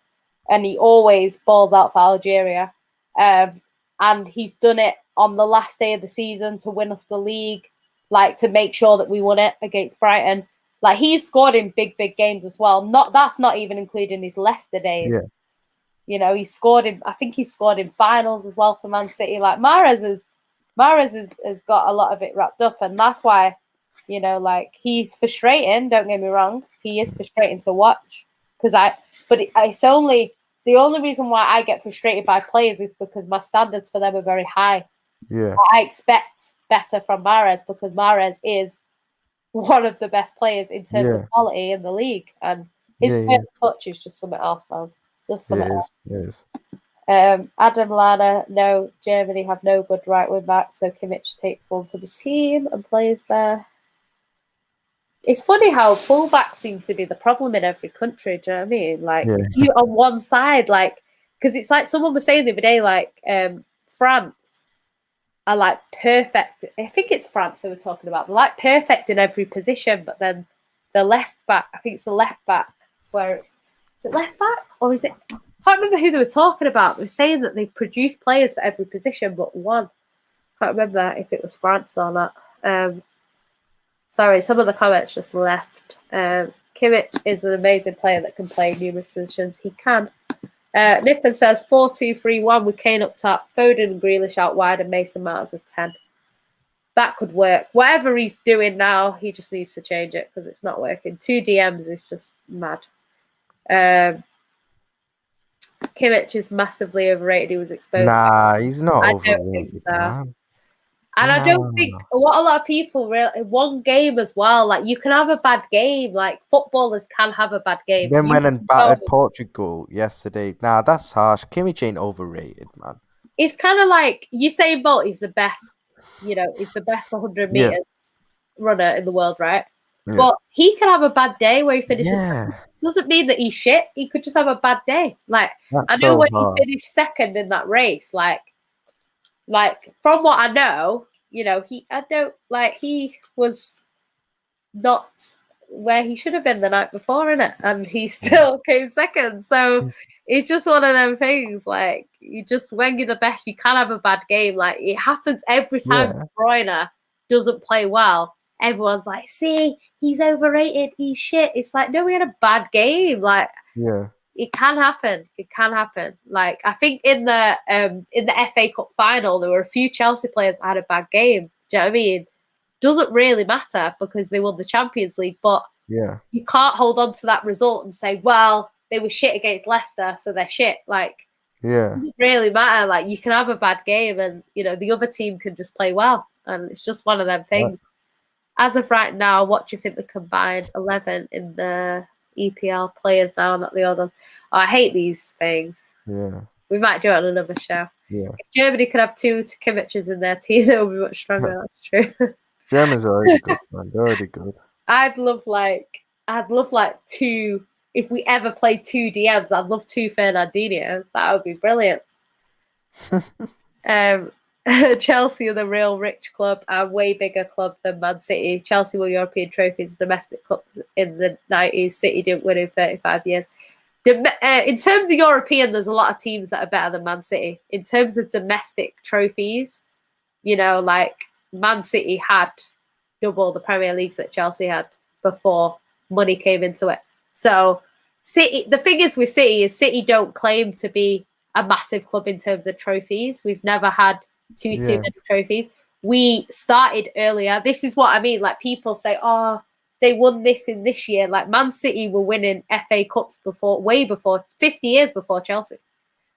S2: And he always balls out for Algeria. And he's done it on the last day of the season to win us the league, like to make sure that we won it against Brighton. Like he's scored in big games as well. That's not even including his Leicester days.
S1: Yeah.
S2: You know, I think he scored in finals as well for Man City. Like Mahrez has got a lot of it wrapped up, and that's why, you know, like he's frustrating. Don't get me wrong, he is frustrating to watch it's only the only reason why I get frustrated by players is because my standards for them are very high.
S1: Yeah.
S2: I expect better from Mahrez because Mahrez is one of the best players in terms of quality in the league, and his first touch is just something else, man. Just something else.
S1: It is.
S2: Adam Lana, no, Germany have no good right wing back, so Kimmich takes one for the team and plays there. It's funny how fullbacks seem to be the problem in every country. Do you know what I mean? Like you on one side, like because it's like someone was saying the other day, like France are like perfect. I think it's France who we're talking about. They're like perfect in every position, but then the left back, I think it's the left back where is it left back or is it? I can't remember who they were talking about. They were saying that they've produced players for every position but one. Can't remember if it was France or not. Sorry, some of the comments just left. Kimmich is an amazing player that can play numerous positions. He can. Nippon says 4-2-3-1 with Kane up top, Foden and Grealish out wide, and Mason Mount as a 10. That could work. Whatever he's doing now, he just needs to change it because it's not working. 2 DMs is just mad. Kimmich is massively overrated. He was exposed.
S1: Nah, he's not
S2: I
S1: overrated,
S2: don't think so.
S1: man.
S2: And I don't think what a lot of people really one game as well. Like you can have a bad game. Like footballers can have a bad game.
S1: Then went and battered Portugal yesterday. Nah, that's harsh. Kimmich ain't overrated, man.
S2: It's kind of like Usain Bolt is the best. You know, he's the best 100 meters runner in the world, right? Yeah. But he can have a bad day where he finishes. Yeah. Doesn't mean that he's shit. He could just have a bad day. Like that's I know when he finished second in that race, like from what I know, you know, he was not where he should have been the night before, innit? And he still came second. So it's just one of them things. Like you just when you're the best, you can have a bad game. Like it happens every time De Bruyne doesn't play well. Everyone's like, see, he's overrated, he's shit. It's like, no, we had a bad game. Like it can happen. It can happen. Like I think in the FA Cup final, there were a few Chelsea players that had a bad game. Do you know what I mean? Doesn't really matter because they won the Champions League, but you can't hold on to that result and say, well, they were shit against Leicester, so they're shit. Like it doesn't really matter. Like you can have a bad game and you know the other team can just play well. And it's just one of them things. As of right now, what do you think the combined 11 in the EPL players now, not the other? Oh, I hate these things. Yeah. We might do it on another show. Yeah. If Germany could have 2 Kimmiches in their team, they would be much stronger. That's true.
S1: Germans are already good, man. They're already good. I'd
S2: love 2. If we ever played 2 DMs, I'd love 2 Fernandinhos. That would be brilliant. Chelsea are the real rich club, a way bigger club than Man City. Chelsea won European trophies, domestic clubs in the 90s. City didn't win in 35 years. In terms of European, there's a lot of teams that are better than Man City. In terms of domestic trophies, you know, like Man City had double the Premier Leagues that Chelsea had before money came into it. So City, the thing is with City is City don't claim to be a massive club in terms of trophies. We've never had too many trophies. We started earlier. This is what I mean. Like people say, oh, they won this in this year. Like Man City were winning FA Cups way before, 50 years before Chelsea.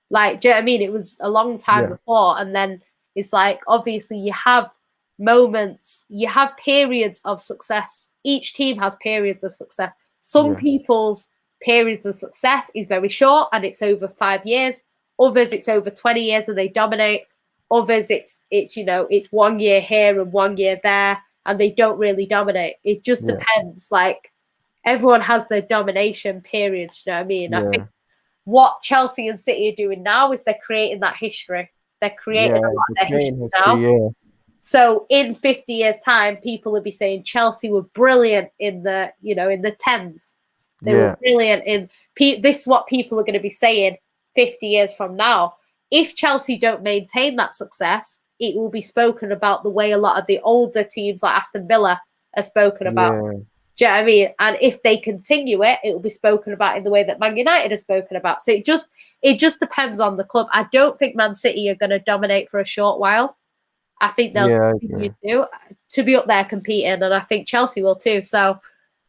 S2: Like, do you know what I mean? It was a long time before. And then it's like, obviously you have moments, you have periods of success. Each team has periods of success. Some people's periods of success is very short and it's over 5 years. Others, it's over 20 years and they dominate. Others, it's 1 year here and 1 year there, and they don't really dominate. It just depends. Like, everyone has their domination periods. You know what I mean? I think what Chelsea and City are doing now is they're creating that history. They're creating a lot of their history now.
S1: Yeah. So
S2: in 50 years' time, people will be saying Chelsea were brilliant in the, in the 10s. They were brilliant in this is what people are going to be saying 50 years from now. If Chelsea don't maintain that success, it will be spoken about the way a lot of the older teams like Aston Villa are spoken about. Do you know what I mean? And if they continue it, it will be spoken about in the way that Man United are spoken about. So it just depends on the club. I don't think Man City are going to dominate for a short while. I think they'll continue to be up there competing, and I think Chelsea will too. So,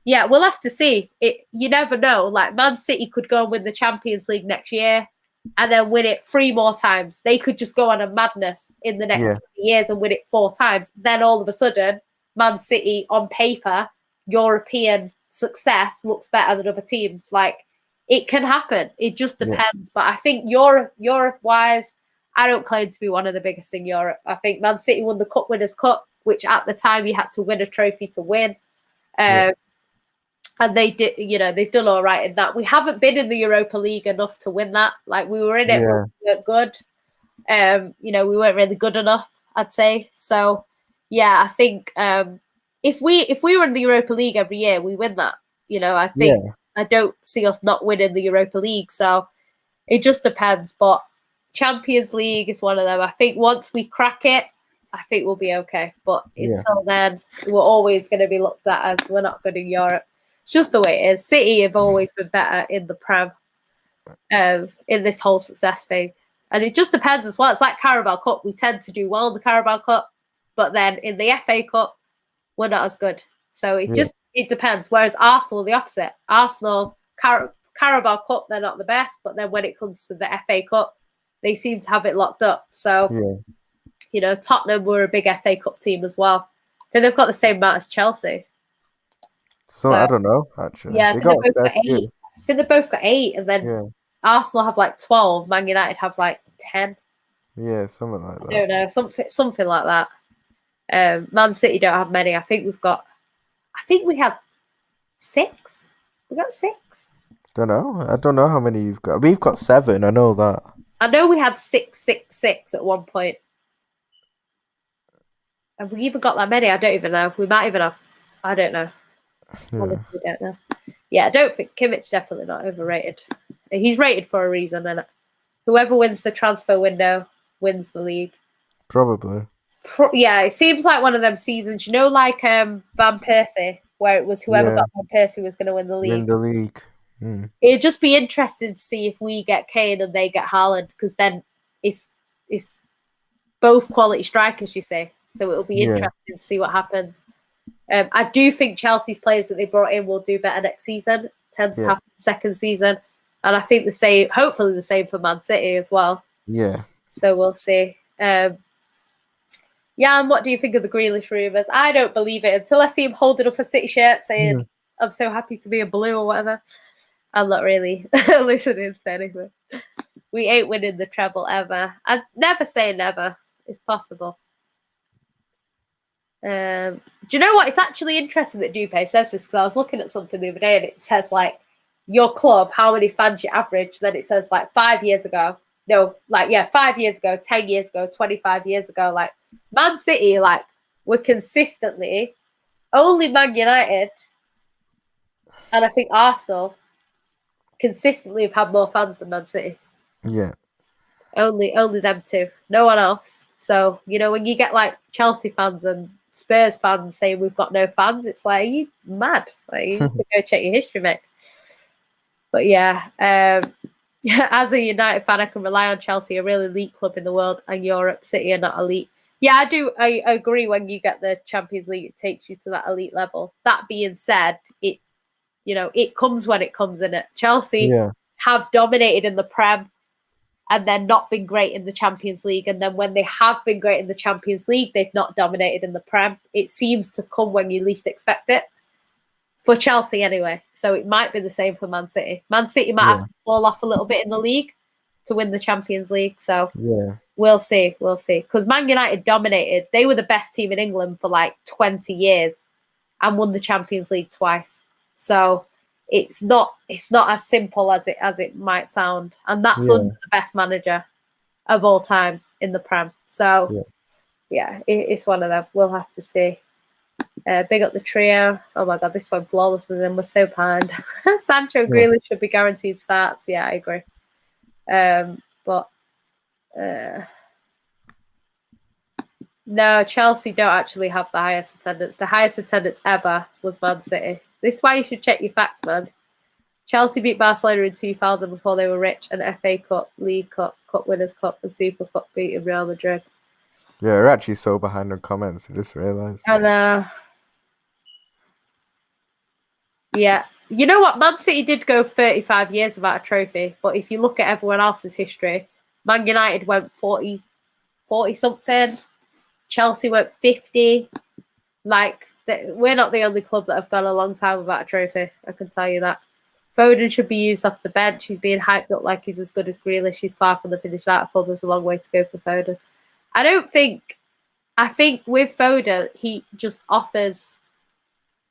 S2: yeah, we'll have to see. You never know. Like, Man City could go and win the Champions League next year and then win it 3 more times. They could just go on a madness in the next 20 years and win it 4 times. Then all of a sudden, Man City, on paper, European success looks better than other teams. Like, it can happen. It just depends. But I think Europe-wise, I don't claim to be one of the biggest in Europe. I think Man City won the Cup Winners' Cup, which at the time you had to win a trophy to win. And they did, they've done all right in that. We haven't been in the Europa League enough to win that. Like, we were in it, but we weren't good. We weren't really good enough, I'd say. So, yeah, I think if we were in the Europa League every year, we win that. I think I don't see us not winning the Europa League. So it just depends. But Champions League is one of them. I think once we crack it, I think we'll be okay. But until then, we're always going to be looked at as we're not good in Europe. It's just the way it is. City have always been better in the Prem, in this whole success thing. And it just depends as well. It's like Carabao Cup. We tend to do well in the Carabao Cup, but then in the FA Cup, we're not as good. So it depends. Whereas Arsenal, the opposite. Arsenal, Carabao Cup, they're not the best, but then when it comes to the FA Cup, they seem to have it locked up. So, Tottenham were a big FA Cup team as well. I think they've got the same amount as Chelsea.
S1: So I don't know, actually.
S2: Yeah, I think they both got 8. I think they both got 8, and then Arsenal have like 12. Man United have like 10.
S1: Yeah, something like that.
S2: I don't know, something like that. Man City don't have many. I think we had 6. We got 6.
S1: Don't know. I don't know how many you've got. We've got 7. I know that.
S2: I know we had 6 at one point. Have we even got that many? I don't even know. We might even have. I don't know. Honestly, don't know. Yeah, I don't think Kimmich's definitely not overrated. He's rated for a reason, and whoever wins the transfer window wins the league.
S1: Probably.
S2: Yeah, it seems like one of them seasons, like Van Persie, where it was whoever got Van Persie was going to win the league.
S1: Win the league. Mm.
S2: It'd just be interesting to see if we get Kane and they get Haaland, because then it's both quality strikers, you say. So it'll be interesting to see what happens. I do think Chelsea's players that they brought in will do better next season. Tends to happen second season. And I think the same, hopefully the same for Man City as well.
S1: Yeah.
S2: So we'll see. And what do you think of the Grealish rumours? I don't believe it until I see him holding up a City shirt saying, I'm so happy to be a blue or whatever. I'm not really listening to anything. We ain't winning the treble ever. I'd never say never. It's possible. Do you know what? It's actually interesting that Dupe says this, because I was looking at something the other day and it says, like, your club, how many fans you average. Then it says, like, 5 years ago. No, like, 5 years ago, 10 years ago, 25 years ago. Like, Man City, like, we're consistently, only Man United and I think Arsenal consistently have had more fans than Man City.
S1: Yeah.
S2: Only them two. No one else. So, when you get, like, Chelsea fans and Spurs fans saying we've got no fans, it's like, are you mad? Like, you need to go check your history, mate. But as a United fan, I can rely on Chelsea, a real elite club in the world, and Europe. City are not elite. Yeah, I agree. When you get the Champions League, it takes you to that elite level. That being said, it comes when it comes, in it. Chelsea have dominated in the Prem and then not been great in the Champions League. And then when they have been great in the Champions League, they've not dominated in the Prem. It seems to come when you least expect it. For Chelsea, anyway. So it might be the same for Man City. Man City might have to fall off a little bit in the league, to win the Champions League. So
S1: Yeah.
S2: we'll see. We'll see. Because Man United dominated. They were the best team in England for like 20 years and won the Champions League twice. So it's not as simple as it might sound. And that's under the best manager of all time in the Prem. So it's one of them. We'll have to see. Big up the trio. Oh my god, this went flawless with them. We're so behind. Sancho Grealish should be guaranteed starts. Yeah, I agree. But no, Chelsea don't actually have the highest attendance. The highest attendance ever was Man City. This is why you should check your facts, man. Chelsea beat Barcelona in 2000 before they were rich, and FA Cup, League Cup, Cup Winners' Cup, and Super Cup beating Real Madrid.
S1: Yeah, we're actually so behind on comments. I just realised.
S2: And yeah. You know what? Man City did go 35 years without a trophy, but if you look at everyone else's history, Man United went 40 something. Chelsea went 50. Like, we're not the only club that have gone a long time without a trophy. I can tell you that. Foden should be used off the bench. He's being hyped up like he's as good as Grealish. He's far from the finished article. There's a long way to go for Foden. I think with Foden, he just offers...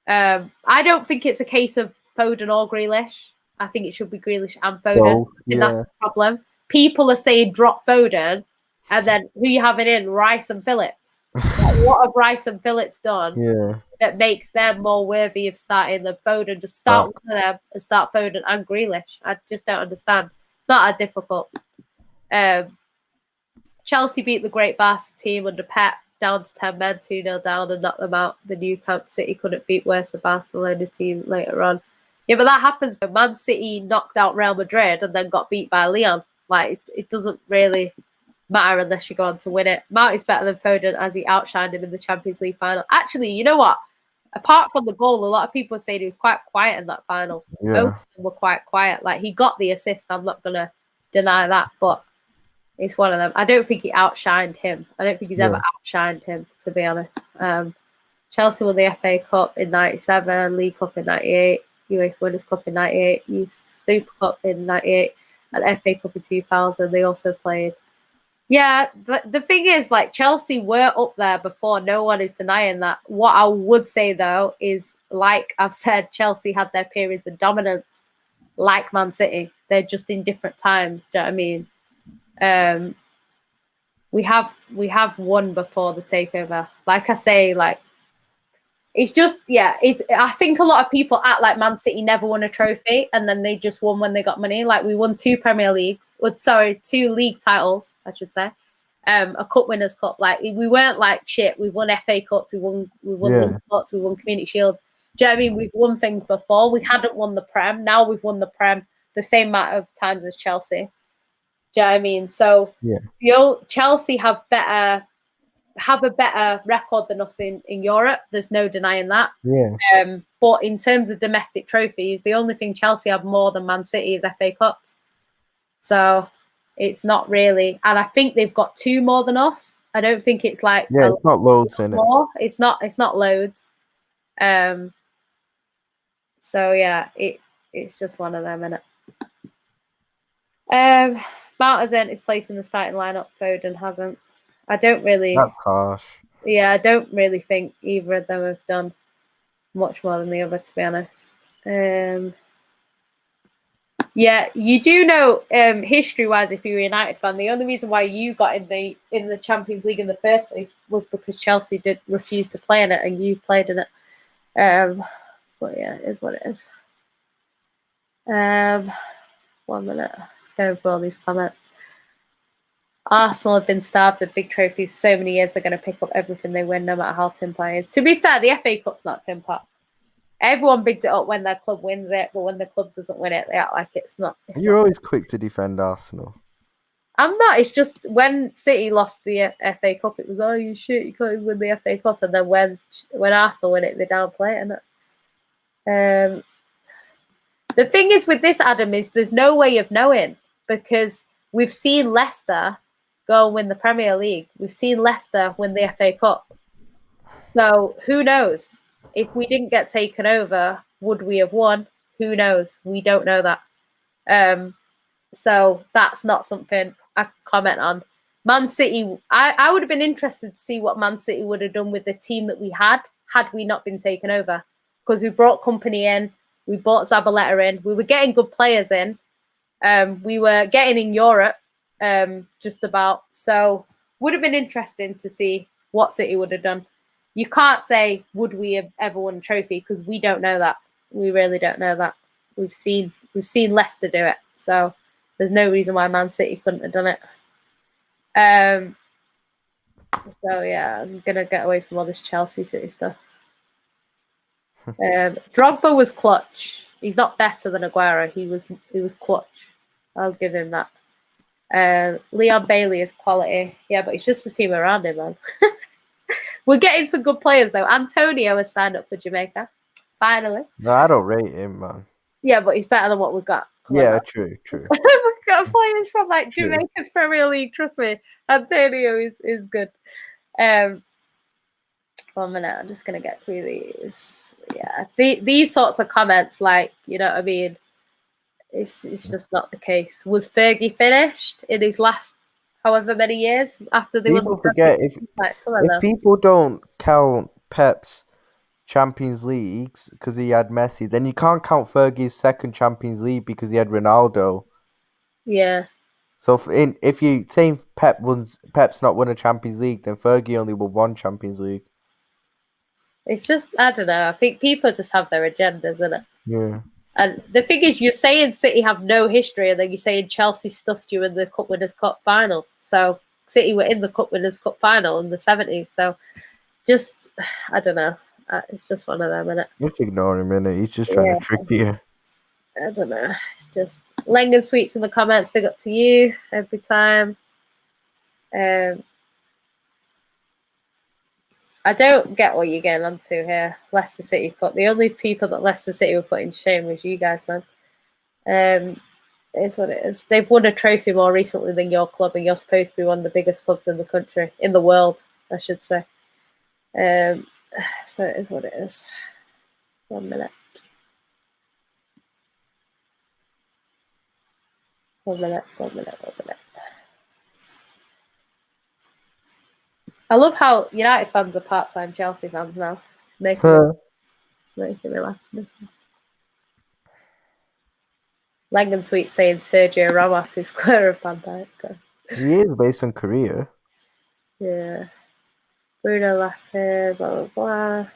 S2: I don't think it's a case of Foden or Grealish. I think it should be Grealish and Foden. And that's the problem. People are saying drop Foden, and then who you having in? Rice and Phillips. Like, what have Rice and Phillips done that makes them more worthy of starting than Foden? Just start one of them and start Foden and Grealish. I just don't understand. It's not that difficult. Chelsea beat the great Barca team under Pep down to 10 men, 2-0 down, and knocked them out. The new Camp City couldn't beat worse the Barcelona team later on. Yeah, but that happens. Man City knocked out Real Madrid and then got beat by Leon. Like, it doesn't really matter unless you go on to win it. Mount is better than Foden as he outshined him in the Champions League final. Actually, you know what? Apart from the goal, a lot of people say he was quite quiet in that final.
S1: Yeah.
S2: Both of them were quite quiet. Like, he got the assist. I'm not going to deny that, but it's one of them. I don't think he outshined him. I don't think he's ever outshined him, to be honest. Chelsea won the FA Cup in 97, League Cup in 98, UEFA Winners' Cup in 98, Youth Super Cup in 98, and FA Cup in 2000. They also played. Yeah, the thing is, like, Chelsea were up there before. No one is denying that. What I would say, though, is, like I've said, Chelsea had their periods of dominance, like Man City. They're just in different times. Do you know what I mean? We have won before the takeover. Like I say, like, it's just, I think a lot of people act like Man City never won a trophy and then they just won when they got money. Like, we won 2 league titles, I should say. A Cup Winners' Cup. Like, we weren't like shit. We've won FA Cups, we won League Cups, we won Community Shields. Do you know what I mean? We've won things before. We hadn't won the Prem. Now we've won the Prem the same amount of times as Chelsea. Do you know what I mean? So Chelsea have a better record than us in Europe. There's no denying that.
S1: Yeah.
S2: But in terms of domestic trophies, the only thing Chelsea have more than Man City is FA Cups. So it's not really, and I think they've got 2 more than us. I don't think it's like
S1: it's not loads in
S2: more. It's not loads. So yeah, it's just one of them, innit? Mount has earned his place in the starting lineup. Foden hasn't. I don't really.
S1: That's harsh.
S2: Yeah, I don't really think either of them have done much more than the other, to be honest. Yeah, you do know, history-wise, if you're a United fan, the only reason why you got in the Champions League in the first place was because Chelsea did refuse to play in it, and you played in it. But yeah, it is what it is. 1 minute. Going for all these comments. Arsenal have been starved of big trophies so many years, they're going to pick up everything they win, no matter how tin pot is. To be fair, the FA Cup's not tin pot. Everyone bigs it up when their club wins it, but when the club doesn't win it, they act like it's not.
S1: You're always quick to defend Arsenal.
S2: I'm not. It's just when City lost the FA Cup, it was, oh, you shit, you can't even win the FA Cup. And then when Arsenal win it, they downplay it, innit? The thing is with this, Adam, is there's no way of knowing, because we've seen Leicester go and win the Premier League. We've seen Leicester win the FA Cup. So who knows? If we didn't get taken over, would we have won? Who knows? We don't know that. So that's not something I can comment on. Man City, I would have been interested to see what Man City would have done with the team that we had we not been taken over. Because we brought company in, we brought Zabaleta in, we were getting good players in, we were getting in Europe just about. So would have been interesting to see what City would have done. You can't say, would we have ever won a trophy? Because we don't know that. We really don't know that. We've seen Leicester do it. So there's no reason why Man City couldn't have done it. So yeah, I'm gonna get away from all this Chelsea City stuff. Drogba was clutch. He's not better than Aguero. He was clutch. I'll give him that. Leon Bailey is quality. Yeah, but it's just the team around him, man. We're getting some good players though. Antonio has signed up for Jamaica. Finally.
S1: No, I don't rate him, man.
S2: Yeah, but he's better than what we've got.
S1: Yeah, true.
S2: We've got players from like Jamaica's Premier League. Trust me, Antonio is good. 1 minute, I'm just gonna get through these. Yeah, these sorts of comments, like, you know what I mean. It's just not the case. Was Fergie finished in his last however many years after they
S1: people forget if people don't count Pep's Champions Leagues because he had Messi, then you can't count Fergie's second Champions League because he had Ronaldo.
S2: Yeah.
S1: So if you say Pep's not won a Champions League, then Fergie only won one Champions League.
S2: It's just, I don't know. I think people just have their agendas, isn't it?
S1: Yeah.
S2: And the thing is, you're saying City have no history, and then you're saying Chelsea stuffed you in the Cup Winners' Cup final. So City were in the Cup Winners' Cup final in the 70s. So just, I don't know. It's just one of them, innit?
S1: Just ignore him, innit? He's just trying to trick you.
S2: I don't know. It's just Langan Sweets in the comments. Big up to you every time. I don't get what you're getting onto here. Leicester City put the only people that Leicester City were putting to shame was you guys, man. It's what it is. They've won a trophy more recently than your club, and you're supposed to be one of the biggest clubs in the country, in the world, I should say. So it is what it is. 1 minute. 1 minute. I love how United fans are part-time Chelsea fans now. Making me laugh. Langan Sweet saying Sergio Ramos is clear of Van Dijk.
S1: He is based on Korea.
S2: Yeah. Bruno laughing, blah, blah, blah.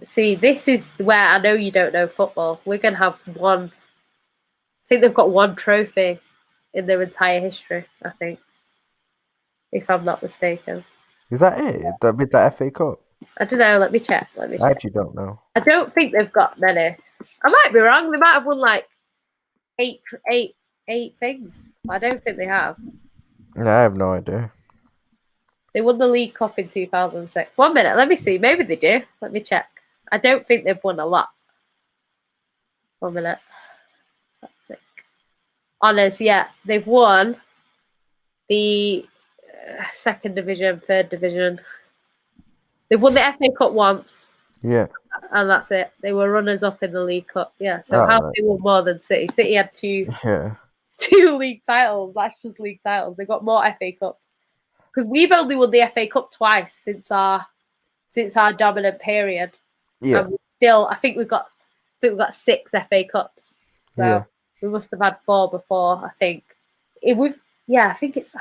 S2: See, this is where I know you don't know football. We're going to have one. I think they've got one trophy in their entire history, I think. If I'm not mistaken.
S1: Is that it? With the FA Cup?
S2: I don't know. Let me check.
S1: I actually don't know.
S2: I don't think they've got many. I might be wrong. They might have won like eight things. I don't think they have.
S1: No, I have no idea.
S2: They won the League Cup in 2006. 1 minute. Let me see. Maybe they do. Let me check. I don't think they've won a lot. 1 minute. That's it. Honours, yeah. They've won the second division, third division. They've won the FA Cup once.
S1: Yeah.
S2: And that's it. They were runners up in the League Cup. Yeah. So how they won more than City? City had two league titles. That's just league titles. They got more FA Cups. Because we've only won the FA Cup twice since our dominant period.
S1: Yeah.
S2: And still, I think we've got 6 FA Cups. So we must have had 4 before. I think I think it's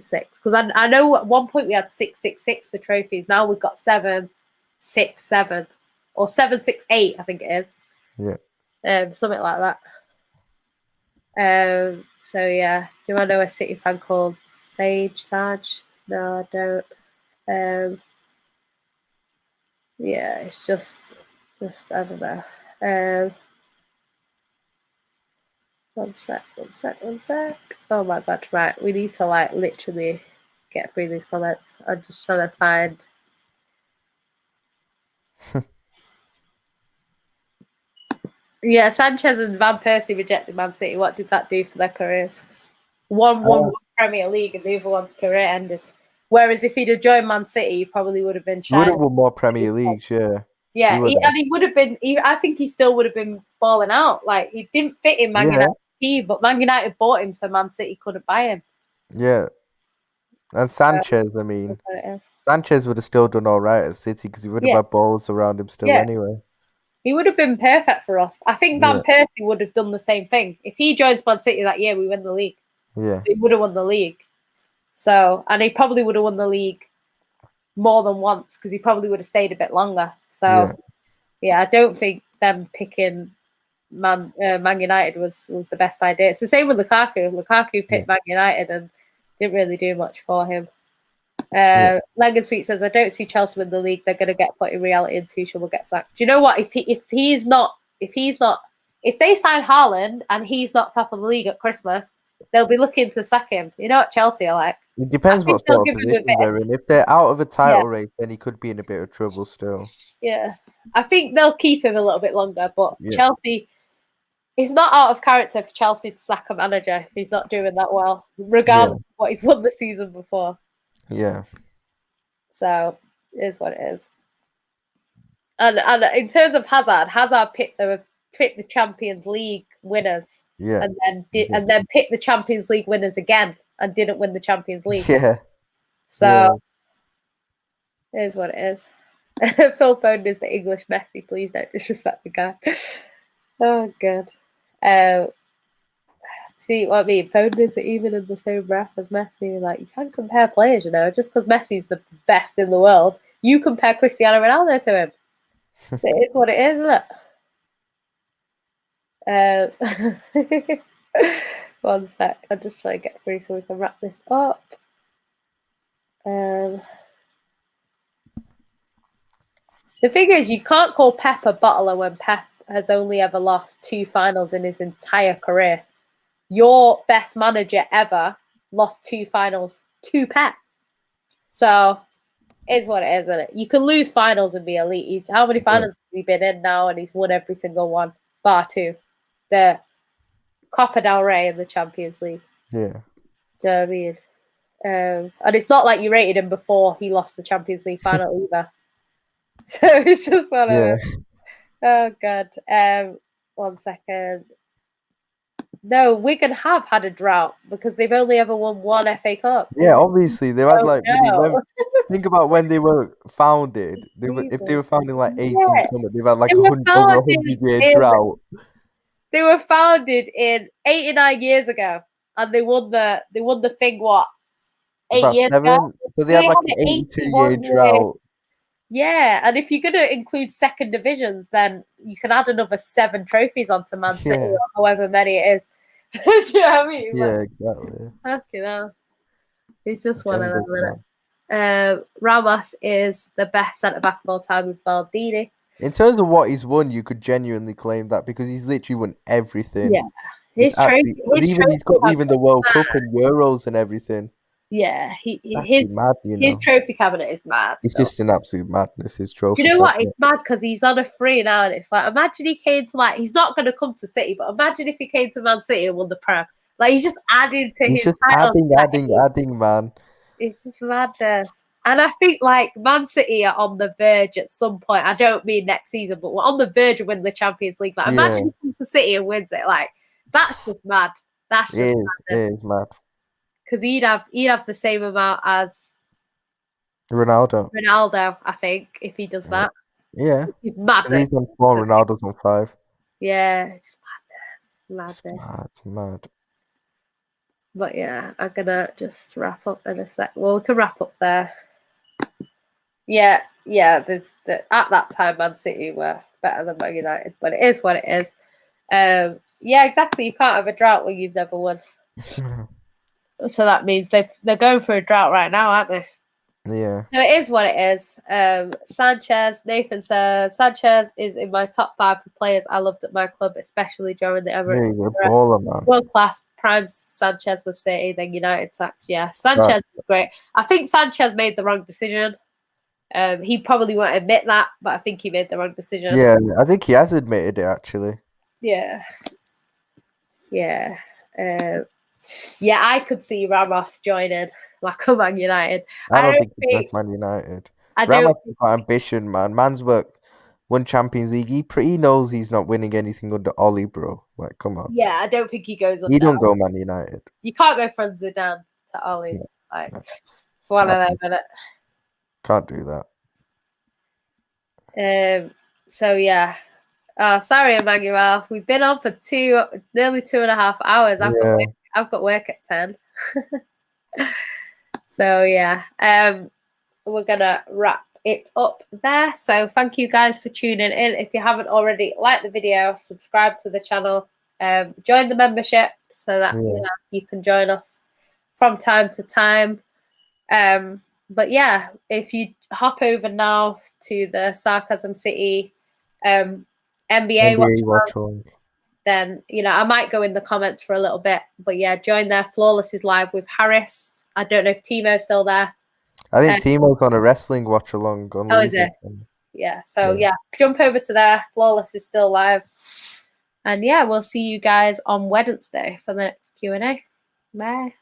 S2: 6, because I know at one point we had 666 for trophies. Now we've got 767 or 768. I think it is.
S1: Yeah.
S2: Something like that. So yeah, do I know a City fan called Sage? No, I don't. Yeah, it's just I don't know. One sec. Oh my god, right. We need to like literally get through these comments. I'm just trying to find. Yeah, Sanchez and Van Persie rejected Man City. What did that do for their careers? One won Premier League and the other one's career ended. Whereas if he'd have joined Man City, he probably would have been
S1: He would have won more Premier Leagues, yeah.
S2: Yeah,
S1: He would
S2: and he would have been. I think he still would have been balling out. Like he didn't fit in Man United team, but Man United bought him, so Man City couldn't buy him.
S1: Yeah. And Sanchez, I mean, Sanchez would have still done all right at City because he would have had balls around him still anyway.
S2: He would have been perfect for us. I think Van Persie would have done the same thing. If he joins Man City that year, we win the league.
S1: Yeah.
S2: So he would have won the league. So, and he probably would have won the league more than once because he probably would have stayed a bit longer. So, yeah, I don't think them picking Man United was the best idea. It's the same with Lukaku. Lukaku picked Man United and didn't really do much for him. Legan Sweet says, I don't see Chelsea win the league. They're going to get put in reality and Tuchel will get sacked. Do you know what? If they sign Haaland and he's not top of the league at Christmas, they'll be looking to sack him. You know what Chelsea are like?
S1: It depends what sort of position they're in. If they're out of a title race, then he could be in a bit of trouble still.
S2: Yeah. I think they'll keep him a little bit longer, but Chelsea, it's not out of character for Chelsea to sack a manager if he's not doing that well, regardless of what he's won the season before.
S1: Yeah.
S2: So it is what it is. And in terms of Hazard picked the Champions League winners.
S1: Yeah.
S2: And then picked the Champions League winners again and didn't win the Champions League.
S1: Yeah.
S2: So it is what it is. Phil Foden is the English Messi. Please don't disrespect the guy. Oh god. See what I mean? Foden isn't even in the same breath as Messi. Like you can't compare players, you know. Just because Messi's the best in the world, you compare Cristiano Ronaldo to him. It's what it is, isn't it? One sec. I'm just trying to get through so we can wrap this up. The thing is, you can't call Pep a bottler when Pep has only ever lost 2 finals in his entire career. Your best manager ever lost 2 finals to Pep. So, it's what it is, isn't it? You can lose finals and be elite. How many finals has he been in now? And he's won every single one, bar 2. The Copa del Rey and the Champions League.
S1: Yeah.
S2: Do you know what I mean? And it's not like you rated him before he lost the Champions League final either. So it's just one of oh god. 1 second. No, Wigan have had a drought because they've only ever won 1 FA Cup.
S1: Yeah, obviously they've had think about when they were founded. If they were founded in like 18 something, they've had like over 100-year drought.
S2: They were founded in 89 years ago, and they won the thing 8 years ago.
S1: So they had like an 82-year drought.
S2: Yeah, and if you're going to include second divisions, then you can add another 7 trophies onto Man City, or however many it is. Do you know what I mean?
S1: Yeah, exactly.
S2: Fucking hell. It's just one of them. Ramos is the best centre-back of all time with Maldini.
S1: In terms of what he's won, you could genuinely claim that because he's literally won everything.
S2: Yeah. He's got
S1: even the World Cup and Euros and everything.
S2: Yeah,
S1: his
S2: trophy cabinet is mad.
S1: It's just an absolute madness, his trophy.
S2: You know what? It's mad because he's on a free now, and it's like, imagine he came to he's not going to come to City, but imagine if he came to Man City and won the Prem. Like he's just adding to his title.
S1: Adding, man.
S2: It's just madness. And I think Man City are on the verge at some point. I don't mean next season, but we're on the verge of winning the Champions League. Imagine he comes to City and wins it. That's just mad. That's just
S1: it is mad.
S2: Because he'd have the same amount as
S1: Ronaldo,
S2: I think, if he does that.
S1: Yeah.
S2: He's mad.
S1: He's on 4, Ronaldo's on 5.
S2: Yeah, it's madness.
S1: Mad.
S2: But yeah, I'm gonna just wrap up in a sec. Well, we can wrap up there. Yeah. At that time, Man City were better than Man United, but it is what it is. Yeah, exactly. You can't have a drought when you've never won. So that means they're going for a drought right now, aren't they?
S1: Yeah.
S2: So it is what it is. Sanchez, Nathan says, Sanchez is in my top 5 for players I loved at my club, especially during the Emirates.
S1: Yeah, he's a baller, man.
S2: World class. Prime Sanchez was City, then United sacked. Yeah, Sanchez was great. I think Sanchez made the wrong decision. He probably won't admit that, but I think he made the wrong decision.
S1: Yeah, I think he has admitted it, actually.
S2: Yeah. I could see Ramos joining a Man United.
S1: I don't think he's Man United. Ramos has got ambition, man. Man's worked won Champions League. He knows he's not winning anything under Ollie, bro. Like, come on.
S2: Yeah, I don't think he goes under.
S1: He don't go Man United.
S2: You can't go from Zidane to Ollie.
S1: No,
S2: Like,
S1: no.
S2: it's one of them, isn't it?
S1: Can't do that.
S2: So yeah. Sorry, Emmanuel. We've been on for nearly 2.5 hours. I've got work at 10. So yeah. We're gonna wrap it up there. So thank you guys for tuning in. If you haven't already, like the video, subscribe to the channel, join the membership so that you can join us from time to time. But yeah, if you hop over now to the Sarcasm City NBA watch along, then I might go in the comments for a little bit. But yeah, join there. Flawless is live with Harris. I don't know if Timo's still there.
S1: I think Timo's on a wrestling watch along.
S2: Oh, is it? Yeah. So yeah, jump over to there. Flawless is still live. And yeah, we'll see you guys on Wednesday for the next Q&A. Bye.